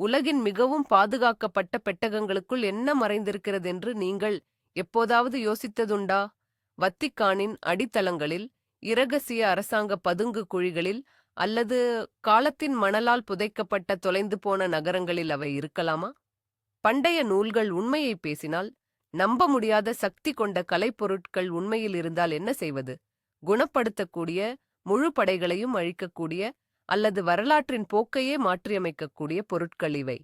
உலகின் மிகவும் பாதுகாக்கப்பட்ட பெட்டகங்களுக்குள் என்ன மறைந்திருக்கிறது என்று நீங்கள் எப்போதாவது யோசித்ததுண்டா? வத்திக்கானின் அடித்தளங்களில், இரகசிய அரசாங்க பதுங்கு குழிகளில் அல்லது காலத்தின் மணலால் புதைக்கப்பட்ட தொலைந்து போன நகரங்களில் அவை இருக்கலாமா? பண்டைய நூல்கள் உண்மையை பேசினால், நம்ப முடியாத சக்தி கொண்ட கலைப்பொருட்கள் உண்மையில் இருந்தால் என்ன செய்வது? குணப்படுத்தக்கூடிய, முழு படைகளையும் அழிக்கக்கூடிய அல்லது வரலாற்றின் போக்கையே மாற்றியமைக்கக்கூடிய பொருட்கள் இவை.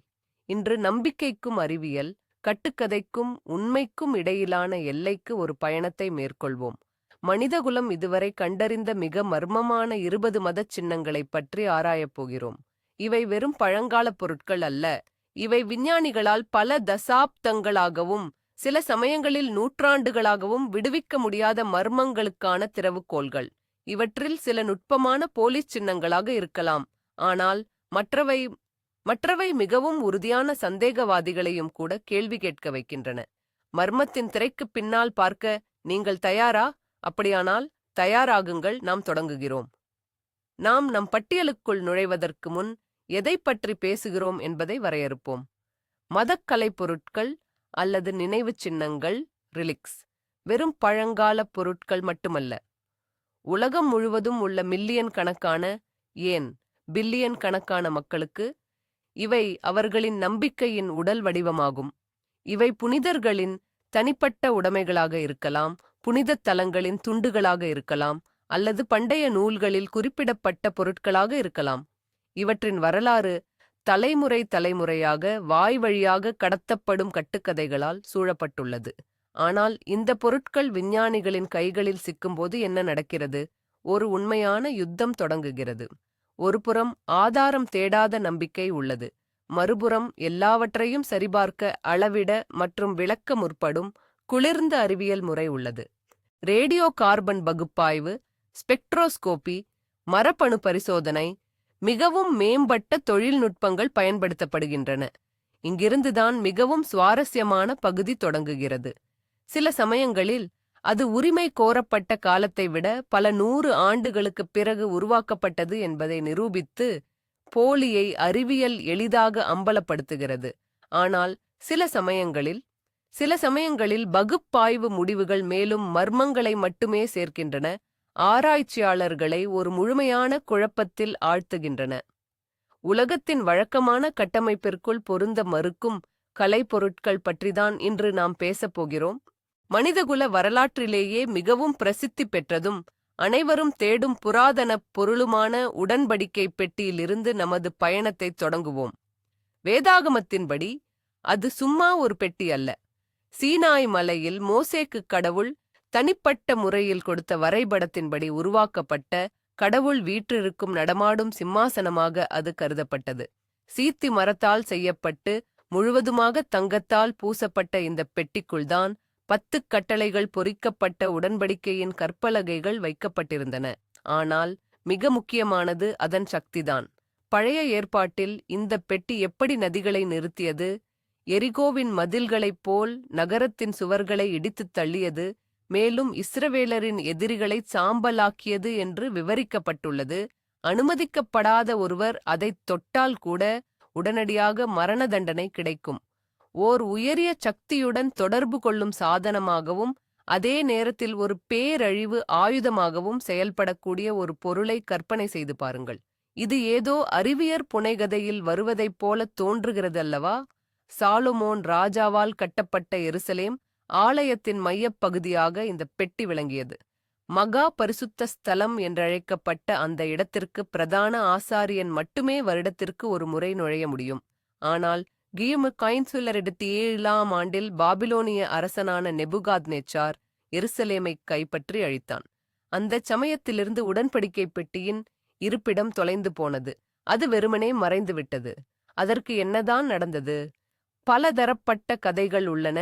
இன்று நம்பிக்கைக்கும் அறிவியல், கட்டுக்கதைக்கும் உண்மைக்கும் இடையிலான எல்லைக்கு ஒரு பயணத்தை மேற்கொள்வோம். மனிதகுலம் இதுவரை கண்டறிந்த மிக மர்மமான 20 மதச் சின்னங்களைப் பற்றி ஆராயப் போகிறோம். இவை வெறும் பழங்கால பொருட்கள் அல்ல. இவை விஞ்ஞானிகளால் பல தசாப்தங்களாகவும் சில சமயங்களில் நூற்றாண்டுகளாகவும் விடுவிக்க முடியாத மர்மங்களுக்கான திறவுகோல்கள். இவற்றில் சில நுட்பமான போலிச் சின்னங்களாக இருக்கலாம், ஆனால் மற்றவை மிகவும் உறுதியான சந்தேகவாதிகளையும் கூட கேள்வி கேட்க வைக்கின்றன. மர்மத்தின் திரைக்குப் பின்னால் பார்க்க நீங்கள் தயாரா? அப்படியானால் தயாராகுங்கள், நாம் தொடங்குகிறோம். நாம் நம் பட்டியலுக்குள் நுழைவதற்கு முன் எதைப் பற்றி பேசுகிறோம் என்பதை வரையறுப்போம். மதக்கலை பொருட்கள் அல்லது நினைவுச் சின்னங்கள், ரிலிக்ஸ், வெறும் பழங்கால பொருட்கள் மட்டுமல்ல. உலகம் முழுவதும் உள்ள மில்லியன் கணக்கான, ஏன் பில்லியன் கணக்கான மக்களுக்கு இவை அவர்களின் நம்பிக்கையின் உடல் வடிவமாகும். இவை புனிதர்களின் தனிப்பட்ட உடைமைகளாக இருக்கலாம், புனிதத் தலங்களின் துண்டுகளாக இருக்கலாம், அல்லது பண்டைய நூல்களில் குறிப்பிடப்பட்ட பொருட்களாக இருக்கலாம். இவற்றின் வரலாறு தலைமுறையாக வாய் வழியாக கடத்தப்படும் கட்டுக்கதைகளால் சூழப்பட்டுள்ளது. ஆனால் இந்த பொருட்கள் விஞ்ஞானிகளின் கைகளில் சிக்கும்போது என்ன நடக்கிறது? ஒரு உண்மையான யுத்தம் தொடங்குகிறது. ஒருபுறம் ஆதாரம் தேடாத நம்பிக்கை உள்ளது, மறுபுறம் எல்லாவற்றையும் சரிபார்க்க, அளவிட மற்றும் விளக்க முற்படும் குளிர்ந்த அறிவியல் முறை உள்ளது. ரேடியோ கார்பன் பகுப்பாய்வு, ஸ்பெக்ட்ரோஸ்கோபி, மரபணு பரிசோதனை, மிகவும் மேம்பட்ட தொழில்நுட்பங்கள் பயன்படுத்தப்படுகின்றன. இங்கிருந்துதான் மிகவும் சுவாரஸ்யமான பகுதி தொடங்குகிறது. சில சமயங்களில் அது உரிமை கோரப்பட்ட காலத்தை விட பல 100 ஆண்டுகளுக்குப் பிறகு உருவாக்கப்பட்டது என்பதை நிரூபித்து போலியை அறிவியல் எளிதாக அம்பலப்படுத்துகிறது. ஆனால் சில சமயங்களில் பகுப்பாய்வு முடிவுகள் மேலும் மர்மங்களை மட்டுமே சேர்க்கின்றன, ஆராய்ச்சியாளர்களை ஒரு முழுமையான குழப்பத்தில் ஆழ்த்துகின்றன. உலகத்தின் வழக்கமான கட்டமைப்பிற்குள் பொருந்த மறுக்கும் கலைப்பொருட்கள் பற்றிதான் இன்று நாம் பேசப் போகிறோம். மனிதகுல வரலாற்றிலேயே மிகவும் பிரசித்தி பெற்றதும் அனைவரும் தேடும் புராதனப் பொருளுமான உடன்படிக்கை பெட்டியிலிருந்து நமது பயணத்தைத் தொடங்குவோம். வேதாகமத்தின்படி அது சும்மா ஒரு பெட்டி அல்ல. சீனாய் மலையில் மோசேக்கு கடவுள் தனிப்பட்ட முறையில் கொடுத்த வரைபடத்தின்படி உருவாக்கப்பட்ட, கடவுள் வீற்றிருக்கும் நடமாடும் சிம்மாசனமாக அது கருதப்பட்டது. சீத்தி மரத்தால் செய்யப்பட்டு முழுவதுமாக தங்கத்தால் பூசப்பட்ட இந்த பெட்டிக்குள்தான் 10 கட்டளைகள் பொறிக்கப்பட்ட உடன்படிக்கையின் கற்பலகைகள் வைக்கப்பட்டிருந்தன. ஆனால் மிக முக்கியமானது அதன் சக்திதான். பழைய ஏற்பாட்டில் இந்த பெட்டி எப்படி நதிகளை நிறுத்தியது, எரிகோவின் மதில்களைப் போல் நகரத்தின் சுவர்களை இடித்துத் தள்ளியது, மேலும் இஸ்ரவேலரின் எதிரிகளை சாம்பலாக்கியது என்று விவரிக்கப்பட்டுள்ளது. அனுமதிக்கப்படாத ஒருவர் அதைத் தொட்டால் கூட உடனடியாக மரண தண்டனை கிடைக்கும். ஓர் உயரிய சக்தியுடன் தொடர்பு கொள்ளும் சாதனமாகவும் அதே நேரத்தில் ஒரு பேரழிவு ஆயுதமாகவும் செயல்படக்கூடிய ஒரு பொருளை கற்பனை செய்து பாருங்கள். இது ஏதோ அறிவியற் புனைகதையில் வருவதைப் போல தோன்றுகிறதல்லவா? சாலொமோன் ராஜாவால் கட்டப்பட்ட எருசலேம் ஆலயத்தின் மையப்பகுதியாக இந்த பெட்டி விளங்கியது. மகா பரிசுத்த ஸ்தலம் என்றழைக்கப்பட்ட அந்த இடத்திற்கு பிரதான ஆசாரியன் மட்டுமே வருடத்திற்கு ஒரு முறை நுழைய முடியும். ஆனால் கியுமு 537ஆம் ஆண்டில் பாபிலோனிய அரசனான நெபுகாத்நேச்சார் எருசலேமைக் கைப்பற்றி அழித்தான். அந்தச் சமயத்திலிருந்து உடன்படிக்கை பெட்டியின் இருப்பிடம் தொலைந்து போனது. அது வெறுமனே மறைந்துவிட்டது. அதற்கு என்னதான் நடந்தது? பலதரப்பட்ட கதைகள் உள்ளன,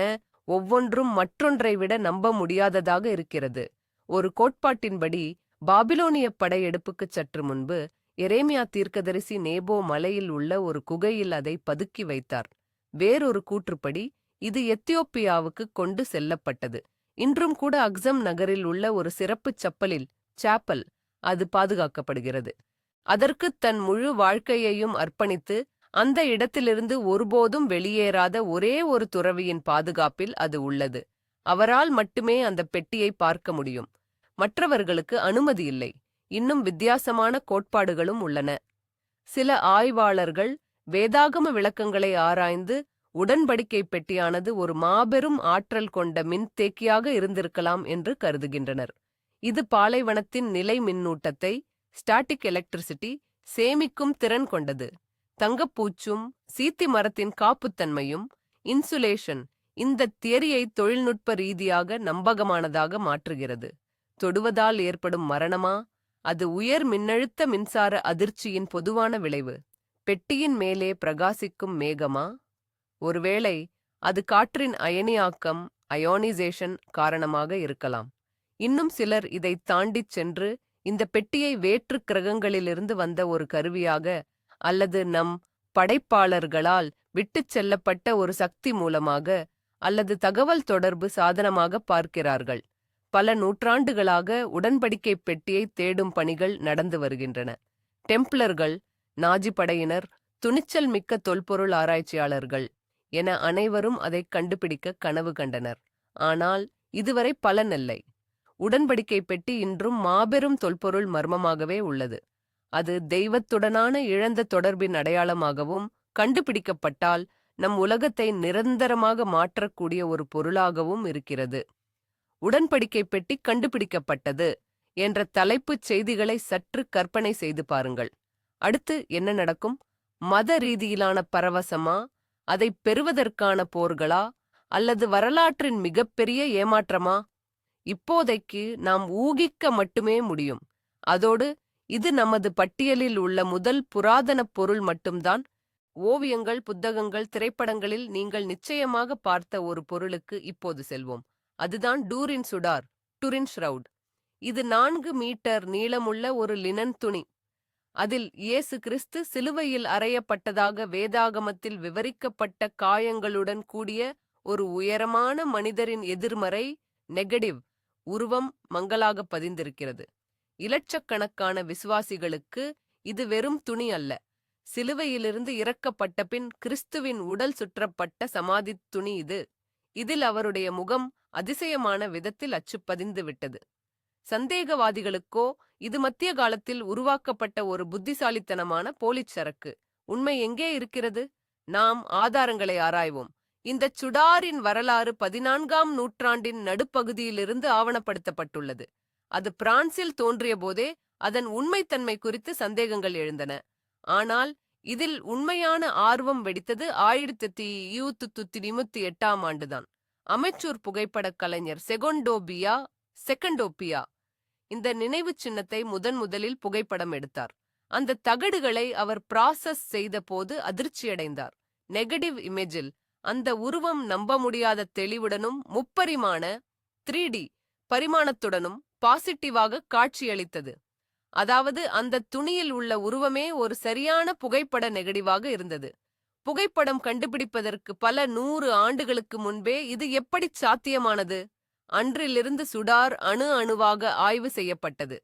ஒவ்வொன்றும் மற்றொன்றை விட நம்ப முடியாததாக இருக்கிறது. ஒரு கோட்பாட்டின்படி பாபிலோனிய படையெடுப்புக்குச் சற்று முன்பு எரேமியா தீர்க்கதரிசி நேபோ மலையில் உள்ள ஒரு குகையில் அதை பதுக்கி வைத்தார். வேறொரு கூற்றுப்படி இது எத்தியோப்பியாவுக்கு கொண்டு செல்லப்பட்டது. இன்றும் கூட அக்ஸம் நகரில் உள்ள ஒரு சிறப்புச் சாப்பல் அது பாதுகாக்கப்படுகிறது. அதற்கு தன் முழு வாழ்க்கையையும் அர்ப்பணித்து அந்த இடத்திலிருந்து ஒருபோதும் வெளியேறாத ஒரே ஒரு துறவியின் பாதுகாப்பில் அது உள்ளது. அவரால் மட்டுமே அந்த பெட்டியை பார்க்க முடியும். மற்றவர்களுக்கு அனுமதி இல்லை. இன்னும் வித்தியாசமான கோட்பாடுகளும் உள்ளன. சில ஆய்வாளர்கள் வேதாகம விளக்கங்களை ஆராய்ந்து உடன்படிக்கை பெட்டியானது ஒரு மாபெரும் ஆற்றல் கொண்ட மின்தேக்கியாக இருந்திருக்கலாம் என்று கருதுகின்றனர். இது பாலைவனத்தின் நிலை மின்னூட்டத்தை ஸ்டாட்டிக் எலக்ட்ரிசிட்டி சேமிக்கும் திறன் கொண்டது. தங்கப்பூச்சும் சீத்தி மரத்தின் காப்புத்தன்மையும் இன்சுலேஷன் இந்த தியரியை தொழில்நுட்ப ரீதியாக நம்பகமானதாக மாற்றுகிறது. தொடுவதால் ஏற்படும் மரணமா? அது உயர் மின்னழுத்த மின்சார அதிர்ச்சியின் பொதுவான விளைவு. பெட்டியின் மேலே பிரகாசிக்கும் மேகமா? ஒருவேளை அது காற்றின் அயனியாக்கம் அயோனைசேஷன் காரணமாக இருக்கலாம். இன்னும் சிலர் இதை தாண்டிச் சென்று இந்த பெட்டியை வேற்று கிரகங்களிலிருந்து வந்த ஒரு கருவியாக அல்லது நம் படைப்பாளர்களால் விட்டுச் செல்லப்பட்ட ஒரு சக்தி மூலமாக அல்லது தகவல் தொடர்பு சாதனமாக பார்க்கிறார்கள். பல நூற்றாண்டுகளாக உடன்படிக்கை பெட்டியை தேடும் பணிகள் நடந்து வருகின்றன. டெம்ப்ளர்கள், நாஜி படையினர், துணிச்சல் மிக்க தொல்பொருள் ஆராய்ச்சியாளர்கள் என அனைவரும் அதை கண்டுபிடிக்க கனவு கண்டனர். ஆனால் இதுவரை பலனில்லை. உடன்படிக்கை பெட்டி இன்றும் மாபெரும் தொல்பொருள் மர்மமாகவே உள்ளது. அது தெய்வத்துடனான இழந்த தொடர்பின் அடையாளமாகவும் கண்டுபிடிக்கப்பட்டால் நம் உலகத்தை நிரந்தரமாக மாற்றக்கூடிய ஒரு பொருளாகவும் இருக்கிறது. உடன்படிக்கை பெட்டி கண்டுபிடிக்கப்பட்டது என்ற தலைப்புச் செய்திகளை சற்று கற்பனை செய்து பாருங்கள். அடுத்து என்ன நடக்கும்? மத ரீதியிலான பரவசமா? அதை பெறுவதற்கான போர்களா? அல்லது வரலாற்றின் மிகப்பெரிய ஏமாற்றமா? இப்போதைக்கு நாம் ஊகிக்க மட்டுமே முடியும். அதோடு இது நமது பட்டியலில் உள்ள முதல் புராதன பொருள் மட்டும்தான். ஓவியங்கள், புத்தகங்கள், திரைப்படங்களில் நீங்கள் நிச்சயமாக பார்த்த ஒரு பொருளுக்கு இப்போது செல்வோம். அதுதான் டூரின் சுடார், டுரின் ஷ்ரவுட். இது 4 மீட்டர் நீளமுள்ள ஒரு லினன் துணி. அதில் இயேசு கிறிஸ்து சிலுவையில் அறையப்பட்டதாக வேதாகமத்தில் விவரிக்கப்பட்ட காயங்களுடன் கூடிய ஒரு உயரமான மனிதரின் எதிர்மறை நெகடிவ் உருவம் மங்கலாக பதிந்திருக்கிறது. இலட்சக்கணக்கான விசுவாசிகளுக்கு இது வெறும் துணி அல்ல. சிலுவையிலிருந்து இறக்கப்பட்ட பின் கிறிஸ்துவின் உடல் சுற்றப்பட்ட சமாதி துணி இது. இதில் அவருடைய முகம் அதிசயமான விதத்தில் அச்சுப்பதிந்து விட்டது. சந்தேகவாதிகளுக்கோ இது மத்திய காலத்தில் உருவாக்கப்பட்ட ஒரு புத்திசாலித்தனமான போலிச் சரக்கு. உண்மை எங்கே இருக்கிறது? நாம் ஆதாரங்களை ஆராய்வோம். இந்த சுடாரின் வரலாறு 14ஆம் நூற்றாண்டின் நடுப்பகுதியிலிருந்து ஆவணப்படுத்தப்பட்டுள்ளது. அது பிரான்சில் தோன்றிய போதே அதன் உண்மைத்தன்மை குறித்து சந்தேகங்கள் எழுந்தன. ஆனால் இதில் உண்மையான ஆர்வம் வெடித்தது 1898ஆம் ஆண்டுதான். அமெச்சூர் புகைப்படக் கலைஞர் செகண்டோபியா இந்த நினைவு சின்னத்தை முதலில் புகைப்படம் எடுத்தார். அந்த தகடுகளை அவர் ப்ராசஸ் செய்த போது அதிர்ச்சியடைந்தார். நெகட்டிவ் இமேஜில் அந்த உருவம் நம்ப முடியாத தெளிவுடனும் முப்பரிமாண 3D பரிமாணத்துடனும் பாசிட்டிவாக காட்சியளித்தது. அதாவது அந்த துணியில் உள்ள உருவமே ஒரு சரியான புகைப்பட நெகடிவாக இருந்தது. புகைப்படம் கண்டுபிடிப்பதற்கு பல 100 ஆண்டுகளுக்கு முன்பே இது எப்படி சாத்தியமானது? அன்றிலிருந்து சுடார் அணுவாக ஆய்வு செய்யப்பட்டது.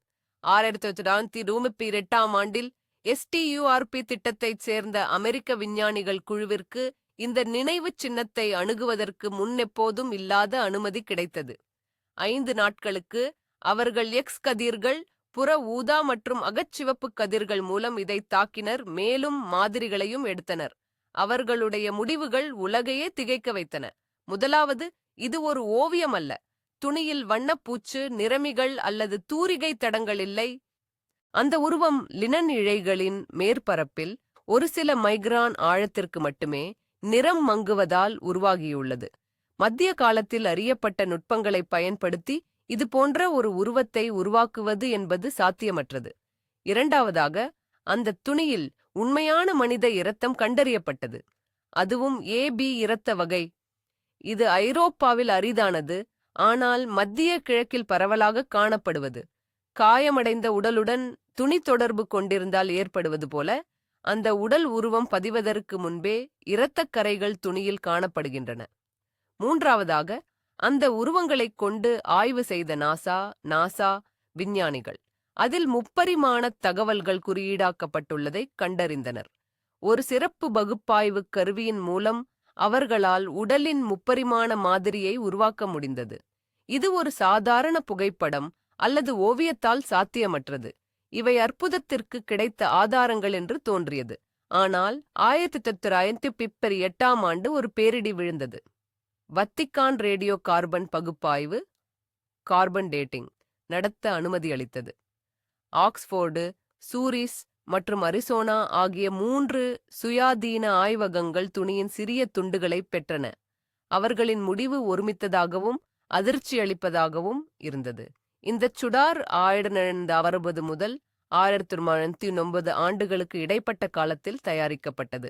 1998ஆம் ஆண்டில் STURP திட்டத்தைச் சேர்ந்த அமெரிக்க விஞ்ஞானிகள் குழுவிற்கு இந்த நினைவு சின்னத்தை அணுகுவதற்கு முன்னெப்போதும் இல்லாத அனுமதி கிடைத்தது. 5 நாட்களுக்கு அவர்கள் எக்ஸ் கதிர்கள், புற ஊதா மற்றும் அகச்சிவப்பு கதிர்கள் மூலம் இதை தாக்கினர். மேலும் மாதிரிகளையும் எடுத்தனர். அவர்களுடைய முடிவுகள் உலகையே திகைக்க வைத்தன. முதலாவது, இது ஒரு ஓவியம் அல்ல. துணியில் வண்ணப்பூச்சு, நிறமிகள் அல்லது தூரிகை தடங்கள் இல்லை. அந்த உருவம் லினன் இழைகளின் மேற்பரப்பில் ஒரு சில மைக்ரான் ஆழத்திற்கு மட்டுமே நிறம் மங்குவதால் உருவாகியுள்ளது. மத்திய காலத்தில் அறியப்பட்ட நுட்பங்களை பயன்படுத்தி இது போன்ற ஒரு உருவத்தை உருவாக்குவது என்பது சாத்தியமற்றது. இரண்டாவதாக, அந்த துணியில் உண்மையான மனித இரத்தம் கண்டறியப்பட்டது. அதுவும் AB இரத்த வகை. இது ஐரோப்பாவில் அரிதானது, ஆனால் மத்திய கிழக்கில் பரவலாக காணப்படுவது. காயமடைந்த உடலுடன் துணி தொடர்பு கொண்டிருந்தால் ஏற்படுவது போல அந்த உடல் உருவம் பதிவதற்கு முன்பே இரத்தக் கரைகள் துணியில் காணப்படுகின்றன. மூன்றாவதாக, அந்த உருவங்களைக் கொண்டு ஆய்வு செய்த நாசா விஞ்ஞானிகள் அதில் முப்பரிமாண தகவல்கள் குறியீடாக்கப்பட்டுள்ளதை கண்டறிந்தனர். ஒரு சிறப்பு பகுப்பாய்வு கருவியின் மூலம் அவர்களால் உடலின் முப்பரிமாண மாதிரியை உருவாக்க முடிந்தது. இது ஒரு சாதாரண புகைப்படம் அல்லது ஓவியத்தால் சாத்தியமற்றது. இவை அற்புதத்திற்கு கிடைத்த ஆதாரங்கள் என்று தோன்றியது. ஆனால் 1958 ஒரு பேரிடி விழுந்தது. வத்திக்கான் ரேடியோ கார்பன் பகுப்பாய்வு கார்பன் டேட்டிங் நடத்த அனுமதி அளித்தது. ஆக்ஸ்போர்டு, சூரிஸ் மற்றும் அரிசோனா ஆகிய 3 சுயாதீன ஆய்வகங்கள் துணியின் சிறிய துண்டுகளை பெற்றன. அவர்களின் முடிவு ஒருமித்ததாகவும் அதிர்ச்சியளிப்பதாகவும் இருந்தது. இந்தச் சுடார் 1960 முதல் 1999 ஆண்டுகளுக்கு இடைப்பட்ட காலத்தில் தயாரிக்கப்பட்டது.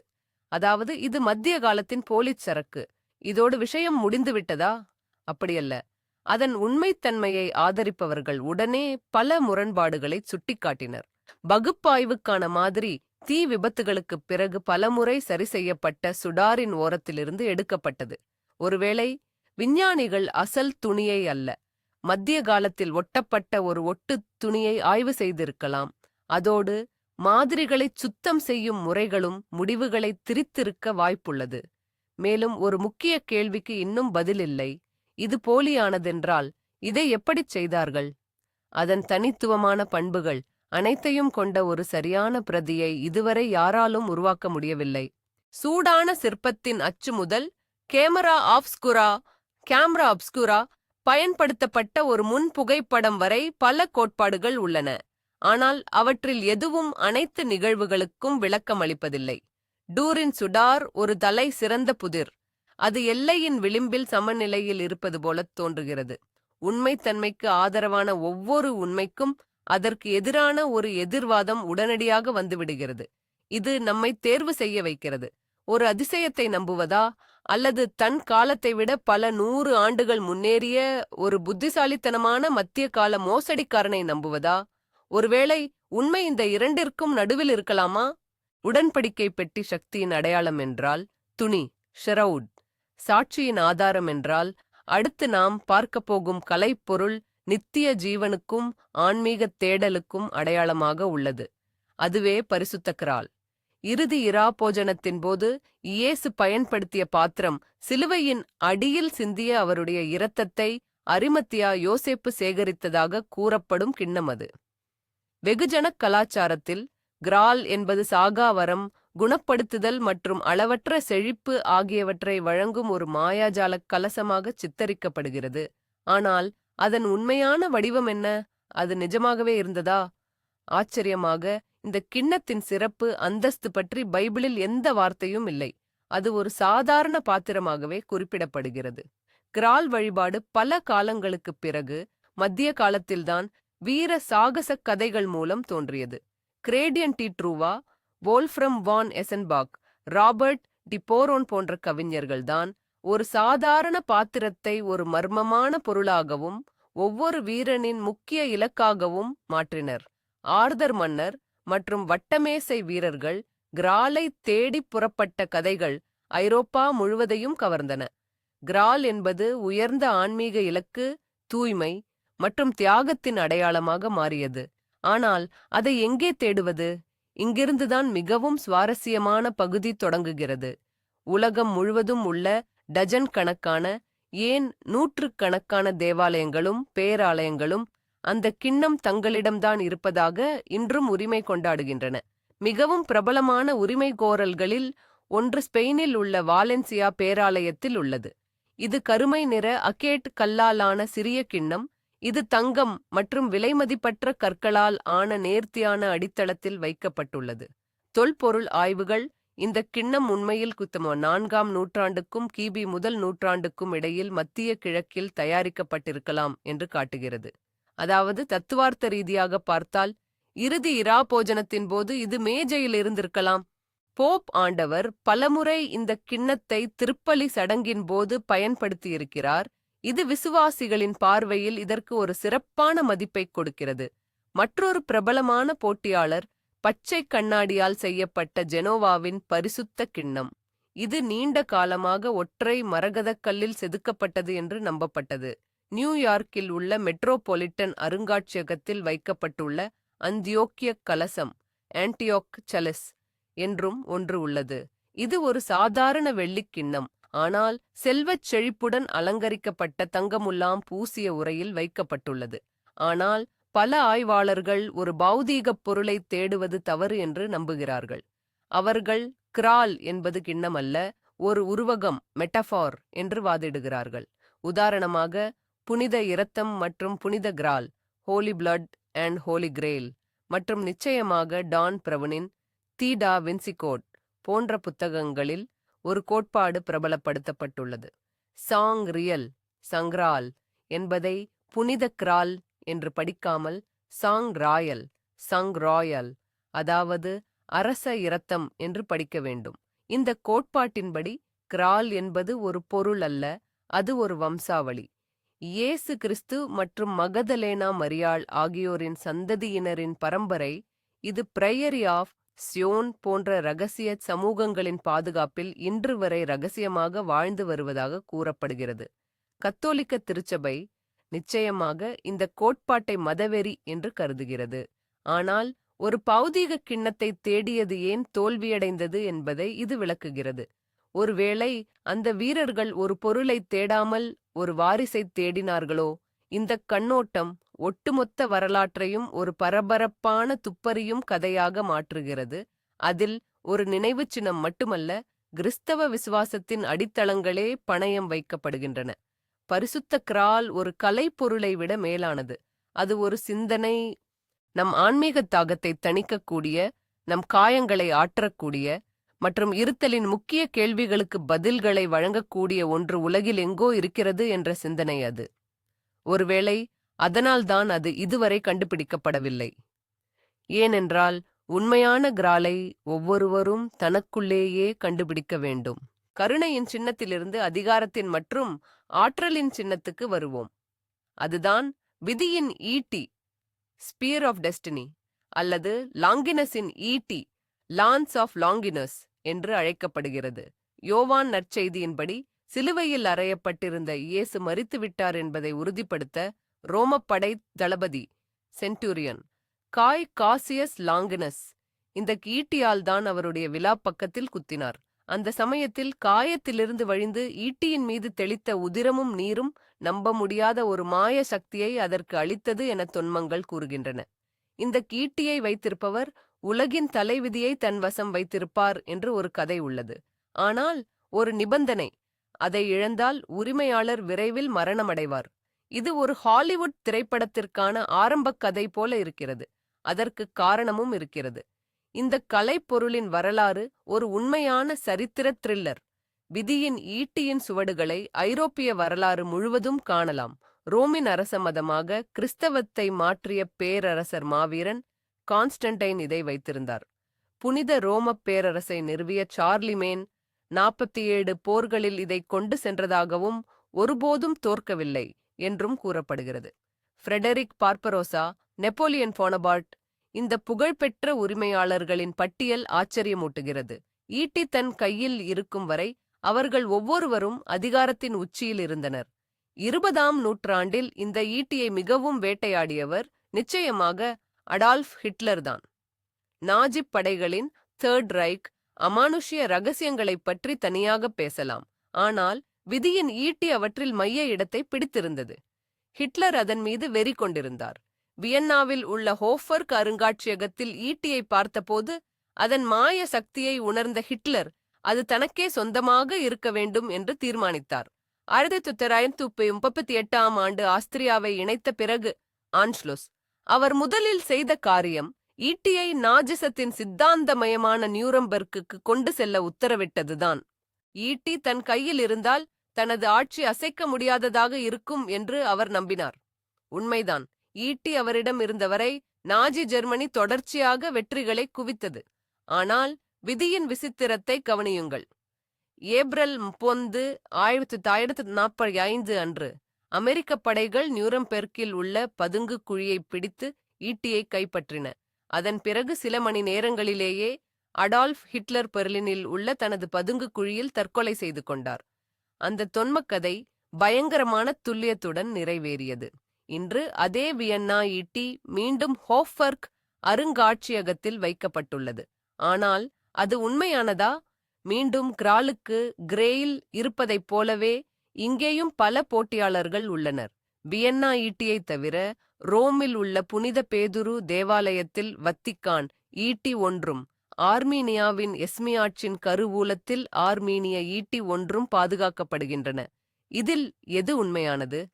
அதாவது இது மத்திய காலத்தின் போலிச் சரக்கு. இதோடு விஷயம் முடிந்துவிட்டதா? அப்படியல்ல. அதன் உண்மைத்தன்மையை ஆதரிப்பவர்கள் உடனே பல முரண்பாடுகளை சுட்டிக்காட்டினர். பகுப்பாய்வுக்கான மாதிரி தீ விபத்துகளுக்குப் பிறகு பலமுறை சரி செய்யப்பட்ட சுடாரின் ஓரத்திலிருந்து எடுக்கப்பட்டது. ஒருவேளை விஞ்ஞானிகள் அசல் துணியை அல்ல, மத்திய காலத்தில் ஒட்டப்பட்ட ஒரு ஒட்டுத் துணியை ஆய்வு செய்திருக்கலாம். அதோடு மாதிரிகளைச் சுத்தம் செய்யும் முறைகளும் முடிவுகளை திரித்திருக்க வாய்ப்புள்ளது. மேலும் ஒரு முக்கிய கேள்விக்கு இன்னும் பதிலில்லை. இது போலியானதென்றால் இதை எப்படிச் செய்தார்கள்? அதன் தனித்துவமான பண்புகள் அனைத்தையும் கொண்ட ஒரு சரியான பிரதியை இதுவரை யாராலும் உருவாக்க முடியவில்லை. சூடான சிற்பத்தின் அச்சு முதல் கேமரா ஆப்ஸ்குரா பயன்படுத்தப்பட்ட ஒரு முன் புகைப்படம் வரை பல கோட்பாடுகள் உள்ளன. ஆனால் அவற்றில் எதுவும் அனைத்து நிகழ்வுகளுக்கும் விளக்கமளிப்பதில்லை. டூரின் சுடார் ஒரு தலை சிறந்த புதிர். அது எல்லையின் விளிம்பில் சமநிலையில் இருப்பது போலத் தோன்றுகிறது. உண்மைத்தன்மைக்கு ஆதரவான ஒவ்வொரு உண்மைக்கும் அதற்கு எதிரான ஒரு எதிர்வாதம் உடனடியாக வந்துவிடுகிறது. இது நம்மை தேர்வு செய்ய வைக்கிறது. ஒரு அதிசயத்தை நம்புவதா அல்லது தன் காலத்தை விட பல 100 ஆண்டுகள் முன்னேறிய ஒரு புத்திசாலித்தனமான மத்திய கால மோசடிக்காரனை நம்புவதா? ஒருவேளை உண்மை இந்த இரண்டிற்கும் நடுவில் இருக்கலாமா? உடன்படிக்கை பெட்டி சக்தியின் அடையாளம் என்றால் துணி, ஷெரவுட். சாட்சியின் ஆதாரம் என்றால் அடுத்து நாம் பார்க்கப் போகும் கலைப்பொருள் நித்திய ஜீவனுக்கும் ஆன்மீகத் தேடலுக்கும் அடையாளமாக உள்ளது. அதுவே பரிசுத்த கிரால். இறுதி இராப்போஜனத்தின் போது இயேசு பயன்படுத்திய பாத்திரம் சிலுவையின் அடியில் சிந்திய அவருடைய இரத்தத்தை அரிமத்தியா யோசேப்பு சேகரித்ததாக கூறப்படும் கிண்ணம் அது. வெகுஜனக் கலாச்சாரத்தில் கிரால் என்பது சாகாவரம், குணப்படுத்துதல் மற்றும் அளவற்ற செழிப்பு ஆகியவற்றை வழங்கும் ஒரு மாயாஜாலக் கலசமாக சித்தரிக்கப்படுகிறது. ஆனால் அதன் உண்மையான வடிவம் என்ன? அது நிஜமாகவே இருந்ததா? ஆச்சரியமாக, இந்த கிண்ணத்தின் சிறப்பு அந்தஸ்து பற்றி பைபிளில் எந்த வார்த்தையும் இல்லை. அது ஒரு சாதாரண பாத்திரமாகவே குறிப்பிடப்படுகிறது. கிரால் வழிபாடு பல காலங்களுக்குப் பிறகு மத்திய காலத்தில்தான் வீர சாகசக் கதைகள் மூலம் தோன்றியது. கிரேடியன் டி ட்ரூவா, வோல்ஃப்ரம் வான் எசன்பாக், ராபர்ட் டி போரோன் போன்ற கவிஞர்கள்தான் ஒரு சாதாரண பாத்திரத்தை ஒரு மர்மமான பொருளாகவும் ஒவ்வொரு வீரனின் முக்கிய இலக்காகவும் மாற்றினர். ஆர்தர் மன்னர் மற்றும் வட்டமேசை வீரர்கள் கிராலை தேடி புறப்பட்ட கதைகள் ஐரோப்பா முழுவதையும் கவர்ந்தன. கிரால் என்பது உயர்ந்த ஆன்மீக இலக்கு, தூய்மை மற்றும் தியாகத்தின் அடையாளமாக மாறியது. ஆனால் அதை எங்கே தேடுவது? இங்கிருந்துதான் மிகவும் சுவாரஸ்யமான பகுதி தொடங்குகிறது. உலகம் முழுவதும் உள்ள டஜன் கணக்கான, ஏன் நூற்றுக்கணக்கான தேவாலயங்களும் பேராலயங்களும் அந்த கிண்ணம் தங்களிடம்தான் இருப்பதாக இன்றும் உரிமை கொண்டாடுகின்றன. மிகவும் பிரபலமான உரிமைகோரல்களில் ஒன்று ஸ்பெயினில் உள்ள வாலென்சியா பேராலயத்தில் உள்ளது. இது கருமை நிற அகேட் கல்லாலான சிறிய கிண்ணம். இது தங்கம் மற்றும் விலைமதிப்பற்ற கற்களால் ஆன நேர்த்தியான அடித்தளத்தில் வைக்கப்பட்டுள்ளது. தொல்பொருள் ஆய்வுகள் இந்த கிண்ணம் உண்மையில் 4ஆம் நூற்றாண்டுக்கும் கிபி முதல் நூற்றாண்டுக்கும் இடையில் மத்திய கிழக்கில் தயாரிக்கப்பட்டிருக்கலாம் என்று காட்டுகிறது. அதாவது தத்துவார்த்த ரீதியாக பார்த்தால் இறுதி இராப்போஜனத்தின் போது இது மேஜையில் இருந்திருக்கலாம். போப் ஆண்டவர் பலமுறை இந்த கிண்ணத்தை திருப்பலி சடங்கின் போது பயன்படுத்தியிருக்கிறார். இது விசுவாசிகளின் பார்வையில் இதற்கு ஒரு சிறப்பான மதிப்பை கொடுக்கிறது. மற்றொரு பிரபலமான போட்டியாளர் பச்சை கண்ணாடியால் செய்யப்பட்ட ஜெனோவாவின் பரிசுத்த கிண்ணம். இது நீண்ட காலமாக ஒற்றை மரகதக்கல்லில் செதுக்கப்பட்டது என்று நம்பப்பட்டது. நியூயார்க்கில் உள்ள மெட்ரோபொலிட்டன் அருங்காட்சியகத்தில் வைக்கப்பட்டுள்ள அந்தியோக்கிய கலசம், ஆன்டியோக் சலிஸ், என்றும் ஒன்று உள்ளது. இது ஒரு சாதாரண வெள்ளிக் கிண்ணம். ஆனால் செல்வச் செழிப்புடன் அலங்கரிக்கப்பட்ட தங்கமுல்லாம் பூசிய உறையில் வைக்கப்பட்டுள்ளது. ஆனால் பல ஆய்வாளர்கள் ஒரு பௌதீகப் பொருளை தேடுவது தவறு என்று நம்புகிறார்கள். அவர்கள் கிரால் என்பது கிண்ணம் அல்ல, ஒரு உருவகம் மெட்டஃபார் என்று வாதிடுகிறார்கள். உதாரணமாக புனித இரத்தம் மற்றும் புனித Grail, Holy Blood and Holy Grail, மற்றும் நிச்சயமாக டான் பிரவுனின் தி டா வின்சி கோட் போன்ற புத்தகங்களில் ஒரு கோட்பாடு பிரபலப்படுத்தப்பட்டுள்ளது. சாங் ரியல் சங்ரால் என்பதை புனித கிரால் என்று படிக்காமல் சாங் ராயல் சங் ராயல், அதாவது அரச இரத்தம் என்று படிக்க வேண்டும். இந்த கோட்பாட்டின்படி கிரால் என்பது ஒரு பொருள் அல்ல, அது ஒரு வம்சாவளி. இயேசு கிறிஸ்து மற்றும் மகதலேனா மரியாள் ஆகியோரின் சந்ததியினரின் பரம்பரை. இது பிரையரி ஆஃப் சியோன் போன்ற இரகசிய சமூகங்களின் பாதுகாப்பில் இன்று வரை இரகசியமாக வாழ்ந்து வருவதாக கூறப்படுகிறது. கத்தோலிக்க திருச்சபை நிச்சயமாக இந்த கோட்பாட்டை மதவெறி என்று கருதுகிறது. ஆனால் ஒரு பௌதீக கிண்ணத்தை தேடியது ஏன் தோல்வியடைந்தது என்பதை இது விளக்குகிறது. ஒருவேளை அந்த வீரர்கள் ஒரு பொருளை தேடாமல் ஒரு வாரிசை தேடினார்களோ? இந்த கண்ணோட்டம் ஒட்டுமொத்த வரலாற்றையும் ஒரு பரபரப்பான துப்பறியும் கதையாக மாற்றுகிறது. அதில் ஒரு நினைவுச் சின்னம் மட்டுமல்ல, கிறிஸ்தவ விசுவாசத்தின் அடித்தளங்களே பணயம் வைக்கப்படுகின்றன. பரிசுத்த கிரால் ஒரு கலைப்பொருளை விட மேலானது. அது ஒரு சிந்தனை, நம் ஆன்மீக தாகத்தை தணிக்கக்கூடிய, நம் காயங்களை ஆற்றக்கூடிய மற்றும் இருத்தலின் முக்கிய கேள்விகளுக்கு பதில்களை வழங்கக்கூடிய ஒன்று உலகில் எங்கோ இருக்கிறது என்ற சிந்தனை அது. ஒருவேளை அதனால்தான் அது இதுவரை கண்டுபிடிக்கப்படவில்லை. ஏனென்றால் உண்மையான கிராலை ஒவ்வொருவரும் தனக்குள்ளேயே கண்டுபிடிக்க வேண்டும். கருணையின் சின்னத்திலிருந்து அதிகாரத்தின் மற்றும் ஆற்றலின் சின்னத்துக்கு வருவோம். அதுதான் விதியின் ஈட்டி, ஸ்பியர் ஆஃப் டெஸ்டினி, அல்லது லாங்கினஸின் ஈட்டி, லான்ஸ் ஆஃப் லாங்கினஸ் என்று அழைக்கப்படுகிறது. யோவான் நற்செய்தியின்படி சிலுவையில் அறையப்பட்டிருந்த இயேசு மரித்துவிட்டார் என்பதை உறுதிப்படுத்த ரோமப்படை தளபதி சென்டூரியன் காய் காசியஸ் லாங்கினஸ் இந்த ஈட்டியால் தான் அவருடைய விலாப்பக்கத்தில் குத்தினார். அந்த சமயத்தில் காயத்திலிருந்து வழிந்து ஈட்டியின் மீது தெளித்த உதிரமும் நீரும் நம்ப முடியாத ஒரு மாய சக்தியை அதற்கு அளித்தது என தொன்மங்கள் கூறுகின்றன. இந்த ஈட்டியை வைத்திருப்பவர் உலகின் தலைவிதியை தன் வசம் வைத்திருப்பார் என்று ஒரு கதை உள்ளது. ஆனால் ஒரு நிபந்தனை, அதை இழந்தால் உரிமையாளர் விரைவில் மரணமடைவார். இது ஒரு ஹாலிவுட் திரைப்படத்திற்கான ஆரம்பக் கதை போல இருக்கிறது. அதற்கு காரணமும் இருக்கிறது. இந்த கலைப்பொருளின் வரலாறு ஒரு உண்மையான சரித்திர த்ரில்லர். விதியின் ஈட்டியின் சுவடுகளை ஐரோப்பிய வரலாறு முழுவதும் காணலாம். ரோமின் அரச மதமாக கிறிஸ்தவத்தை மாற்றிய பேரரசர் மாவீரன் கான்ஸ்டன்டைன் இதை வைத்திருந்தார். புனித ரோமப் பேரரசை நிறுவிய சார்லிமேன் 47 போர்களில் இதை கொண்டு சென்றதாகவும் ஒருபோதும் தோற்கவில்லை என்றும் கூறப்படுகிறது. ஃப்ரெடரிக் பார்பரோசா, நெப்போலியன் போனபார்ட், இந்த புகழ்பெற்ற உரிமையாளர்களின் பட்டியல் ஆச்சரியமூட்டுகிறது. ஈட்டி தன் கையில் இருக்கும் வரை அவர்கள் ஒவ்வொருவரும் அதிகாரத்தின் உச்சியில் இருந்தனர். 20ஆம் நூற்றாண்டில் இந்த ஈட்டியை மிகவும் வேட்டையாடியவர் நிச்சயமாக அடால்ஃப் ஹிட்லர் தான். நாஜிப் படைகளின் தேர்ட் ரைக் அமானுஷ்ய ரகசியங்களைப் பற்றி தனியாக பேசலாம். ஆனால் விதியின் ஈட்டி அவற்றில் மைய இடத்தை பிடித்திருந்தது. ஹிட்லர் அதன் மீது வெறி கொண்டிருந்தார். வியன்னாவில் உள்ள ஹோஃபர்க் அருங்காட்சியகத்தில் ஈட்டியை பார்த்தபோது அதன் மாய சக்தியை உணர்ந்த ஹிட்லர் அது தனக்கே சொந்தமாக இருக்க வேண்டும் என்று தீர்மானித்தார். 1938ஆம் ஆண்டு ஆஸ்திரியாவை இணைத்த பிறகு ஆன்ஷ்லுஸ் அவர் முதலில் செய்த காரியம் ஈட்டியை நாஜிசத்தின் சித்தாந்தமயமான நியூரம்பெர்க்குக்கு கொண்டு செல்ல உத்தரவிட்டதுதான். ஈட்டி தன் கையில் இருந்தால் தனது ஆட்சி அசைக்க முடியாததாக இருக்கும் என்று அவர் நம்பினார். உண்மைதான். ஈட்டி அவரிடம் இருந்தவரை நாஜி ஜெர்மனி தொடர்ச்சியாக வெற்றிகளை குவித்தது. ஆனால் விதியின் விசித்திரத்தை கவனியுங்கள். ஏப்ரல் 30, 1945 அன்று அமெரிக்க படைகள் நியூரம்பெர்க்கில் உள்ள பதுங்கு குழியை பிடித்து ஈட்டியை கைப்பற்றின. அதன் பிறகு சில மணி நேரங்களிலேயே அடால்ஃப் ஹிட்லர் பெர்லினில் உள்ள தனது பதுங்கு குழியில் தற்கொலை செய்து கொண்டார். அந்த தொன்மக்கதை பயங்கரமான துல்லியத்துடன் நிறைவேறியது. இன்று அதே வியன்னா ஈட்டி மீண்டும் ஹோஃபர்க் அருங்காட்சியகத்தில் வைக்கப்பட்டுள்ளது. ஆனால் அது உண்மையானதா? மீண்டும் கிராலுக்கு கிரேயில் இருப்பதைப் போலவே இங்கேயும் பல போட்டியாளர்கள் உள்ளனர். வியன்னா ஈட்டியைத் தவிர ரோமில் உள்ள புனித பேதுரு தேவாலயத்தில் வத்திக்கான் ஈட்டி ஒன்றும், ஆர்மீனியாவின் எஸ்மியாட்சின் கருவூலத்தில் ஆர்மீனிய ஈட்டி ஒன்றும் பாதுகாக்கப்படுகின்றன. இதில் எது உண்மையானது?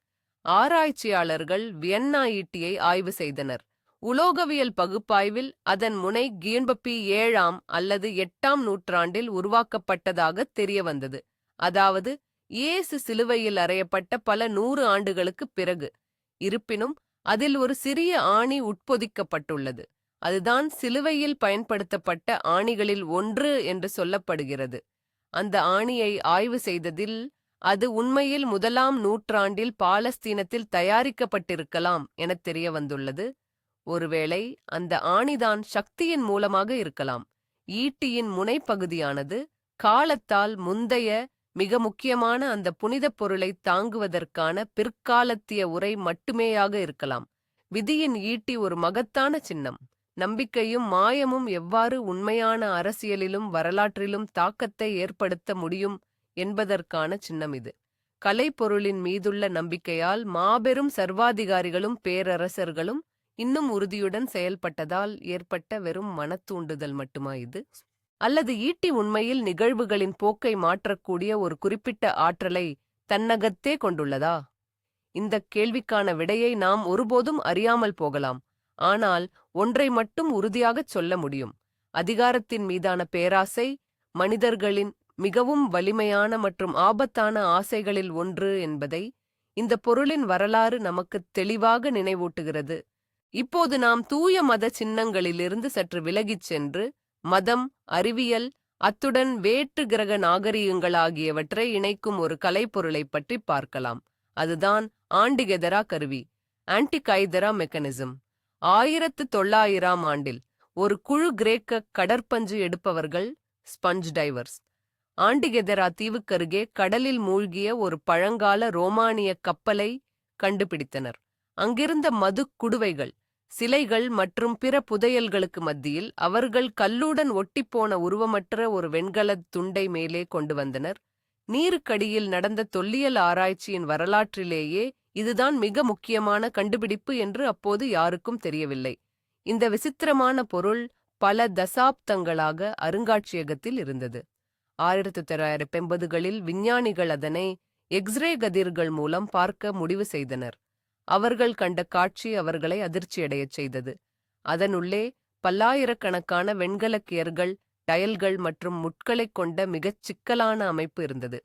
ஆராய்ச்சியாளர்கள் வியன்னா ஈட்டியை ஆய்வு செய்தனர். உலோகவியல் பகுப்பாய்வில் அதன் முனை கியுன்பப்பி 7ஆம் அல்லது 8ஆம் நூற்றாண்டில் உருவாக்கப்பட்டதாக தெரியவந்தது. அதாவது இயேசு சிலுவையில் அறையப்பட்ட பல 100 ஆண்டுகளுக்குப் பிறகு. இருப்பினும் அதில் ஒரு சிறிய ஆணி உட்பொதிக்கப்பட்டுள்ளது. அதுதான் சிலுவையில் பயன்படுத்தப்பட்ட ஆணிகளில் ஒன்று என்று சொல்லப்படுகிறது. அந்த ஆணியை ஆய்வு செய்ததில் அது உண்மையில் 1ஆம் நூற்றாண்டில் பாலஸ்தீனத்தில் தயாரிக்கப்பட்டிருக்கலாம் எனத் தெரிய வந்துள்ளது. ஒருவேளை அந்த ஆணிதான் சக்தியின் மூலமாக இருக்கலாம். ஈட்டியின் முனைப்பகுதியானது காலத்தால் முந்தைய மிக முக்கியமான அந்த புனிதப் பொருளை தாங்குவதற்கான பிற்காலத்திய உரை மட்டுமேயாக இருக்கலாம். விதியின் ஈட்டி ஒரு மகத்தான சின்னம். நம்பிக்கையும் மாயமும் எவ்வாறு உண்மையான அரசியலிலும் வரலாற்றிலும் தாக்கத்தை ஏற்படுத்த முடியும் என்பதற்கான சின்னம் இது. கலைப்பொருளின் மீதுள்ள நம்பிக்கையால் மாபெரும் சர்வாதிகாரிகளும் பேரரசர்களும் இன்னும் உறுதியுடன் செயல்பட்டதால் ஏற்பட்ட வெறும் மனத்தூண்டுதல் மட்டுமா இது? அல்லது ஈட்டி உண்மையில் நிகழ்வுகளின் போக்கை மாற்றக்கூடிய ஒரு குறிப்பிட்ட ஆற்றலை தன்னகத்தே கொண்டுள்ளதா? இந்தக் கேள்விக்கான விடையை நாம் ஒருபோதும் அறியாமல் போகலாம். ஆனால் ஒன்றை மட்டும் உறுதியாகச் சொல்ல முடியும். அதிகாரத்தின் மீதான பேராசை மனிதர்களின் மிகவும் வலிமையான மற்றும் ஆபத்தான ஆசைகளில் ஒன்று என்பதை இந்த பொருளின் வரலாறு நமக்குத் தெளிவாக நினைவூட்டுகிறது. இப்போது நாம் தூய மத சின்னங்களிலிருந்து சற்று விலகிச் சென்று மதம், அறிவியல், அத்துடன் வேற்று கிரக நாகரிகங்கள் ஆகியவற்றை இணைக்கும் ஒரு கலைப்பொருளைப் பற்றி பார்க்கலாம். அதுதான் ஆண்டிகெதரா கருவி, ஆன்டிகைதரா மெக்கானிசம். 1900ஆம் ஆண்டில் ஒரு குழு கிரேக்க கடற்பஞ்சு எடுப்பவர்கள், ஸ்பஞ்ச் டைவர்ஸ், ஆண்டிகெதரா தீவுக்கருகே கடலில் மூழ்கிய ஒரு பழங்கால ரோமானிய கப்பலை கண்டுபிடித்தனர். அங்கிருந்த மதுக் குடுவைகள், சிலைகள் மற்றும் பிற புதையல்களுக்கு மத்தியில் அவர்கள் கல்லுடன் ஒட்டிப்போன உருவமற்ற ஒரு வெண்கலத் துண்டை மேலே கொண்டு வந்தனர். நீருக்கடியில் நடந்த தொல்லியல் ஆராய்ச்சியின் வரலாற்றிலேயே இதுதான் மிக முக்கியமான கண்டுபிடிப்பு என்று அப்போது யாருக்கும் தெரியவில்லை. இந்த விசித்திரமான பொருள் பல தசாப்தங்களாக அருங்காட்சியகத்தில் இருந்தது. 1980களில் விஞ்ஞானிகள் அதனை எக்ஸ்ரே கதிர்கள் மூலம் பார்க்க முடிவு செய்தனர். அவர்கள் கண்ட காட்சி அவர்களை அதிர்ச்சியடையச் செய்தது. அதனுள்ளே பல்லாயிரக்கணக்கான வெண்கலக்கியர்கள், டயல்கள் மற்றும் முட்களைக் கொண்ட மிகச் சிக்கலான அமைப்பு இருந்தது.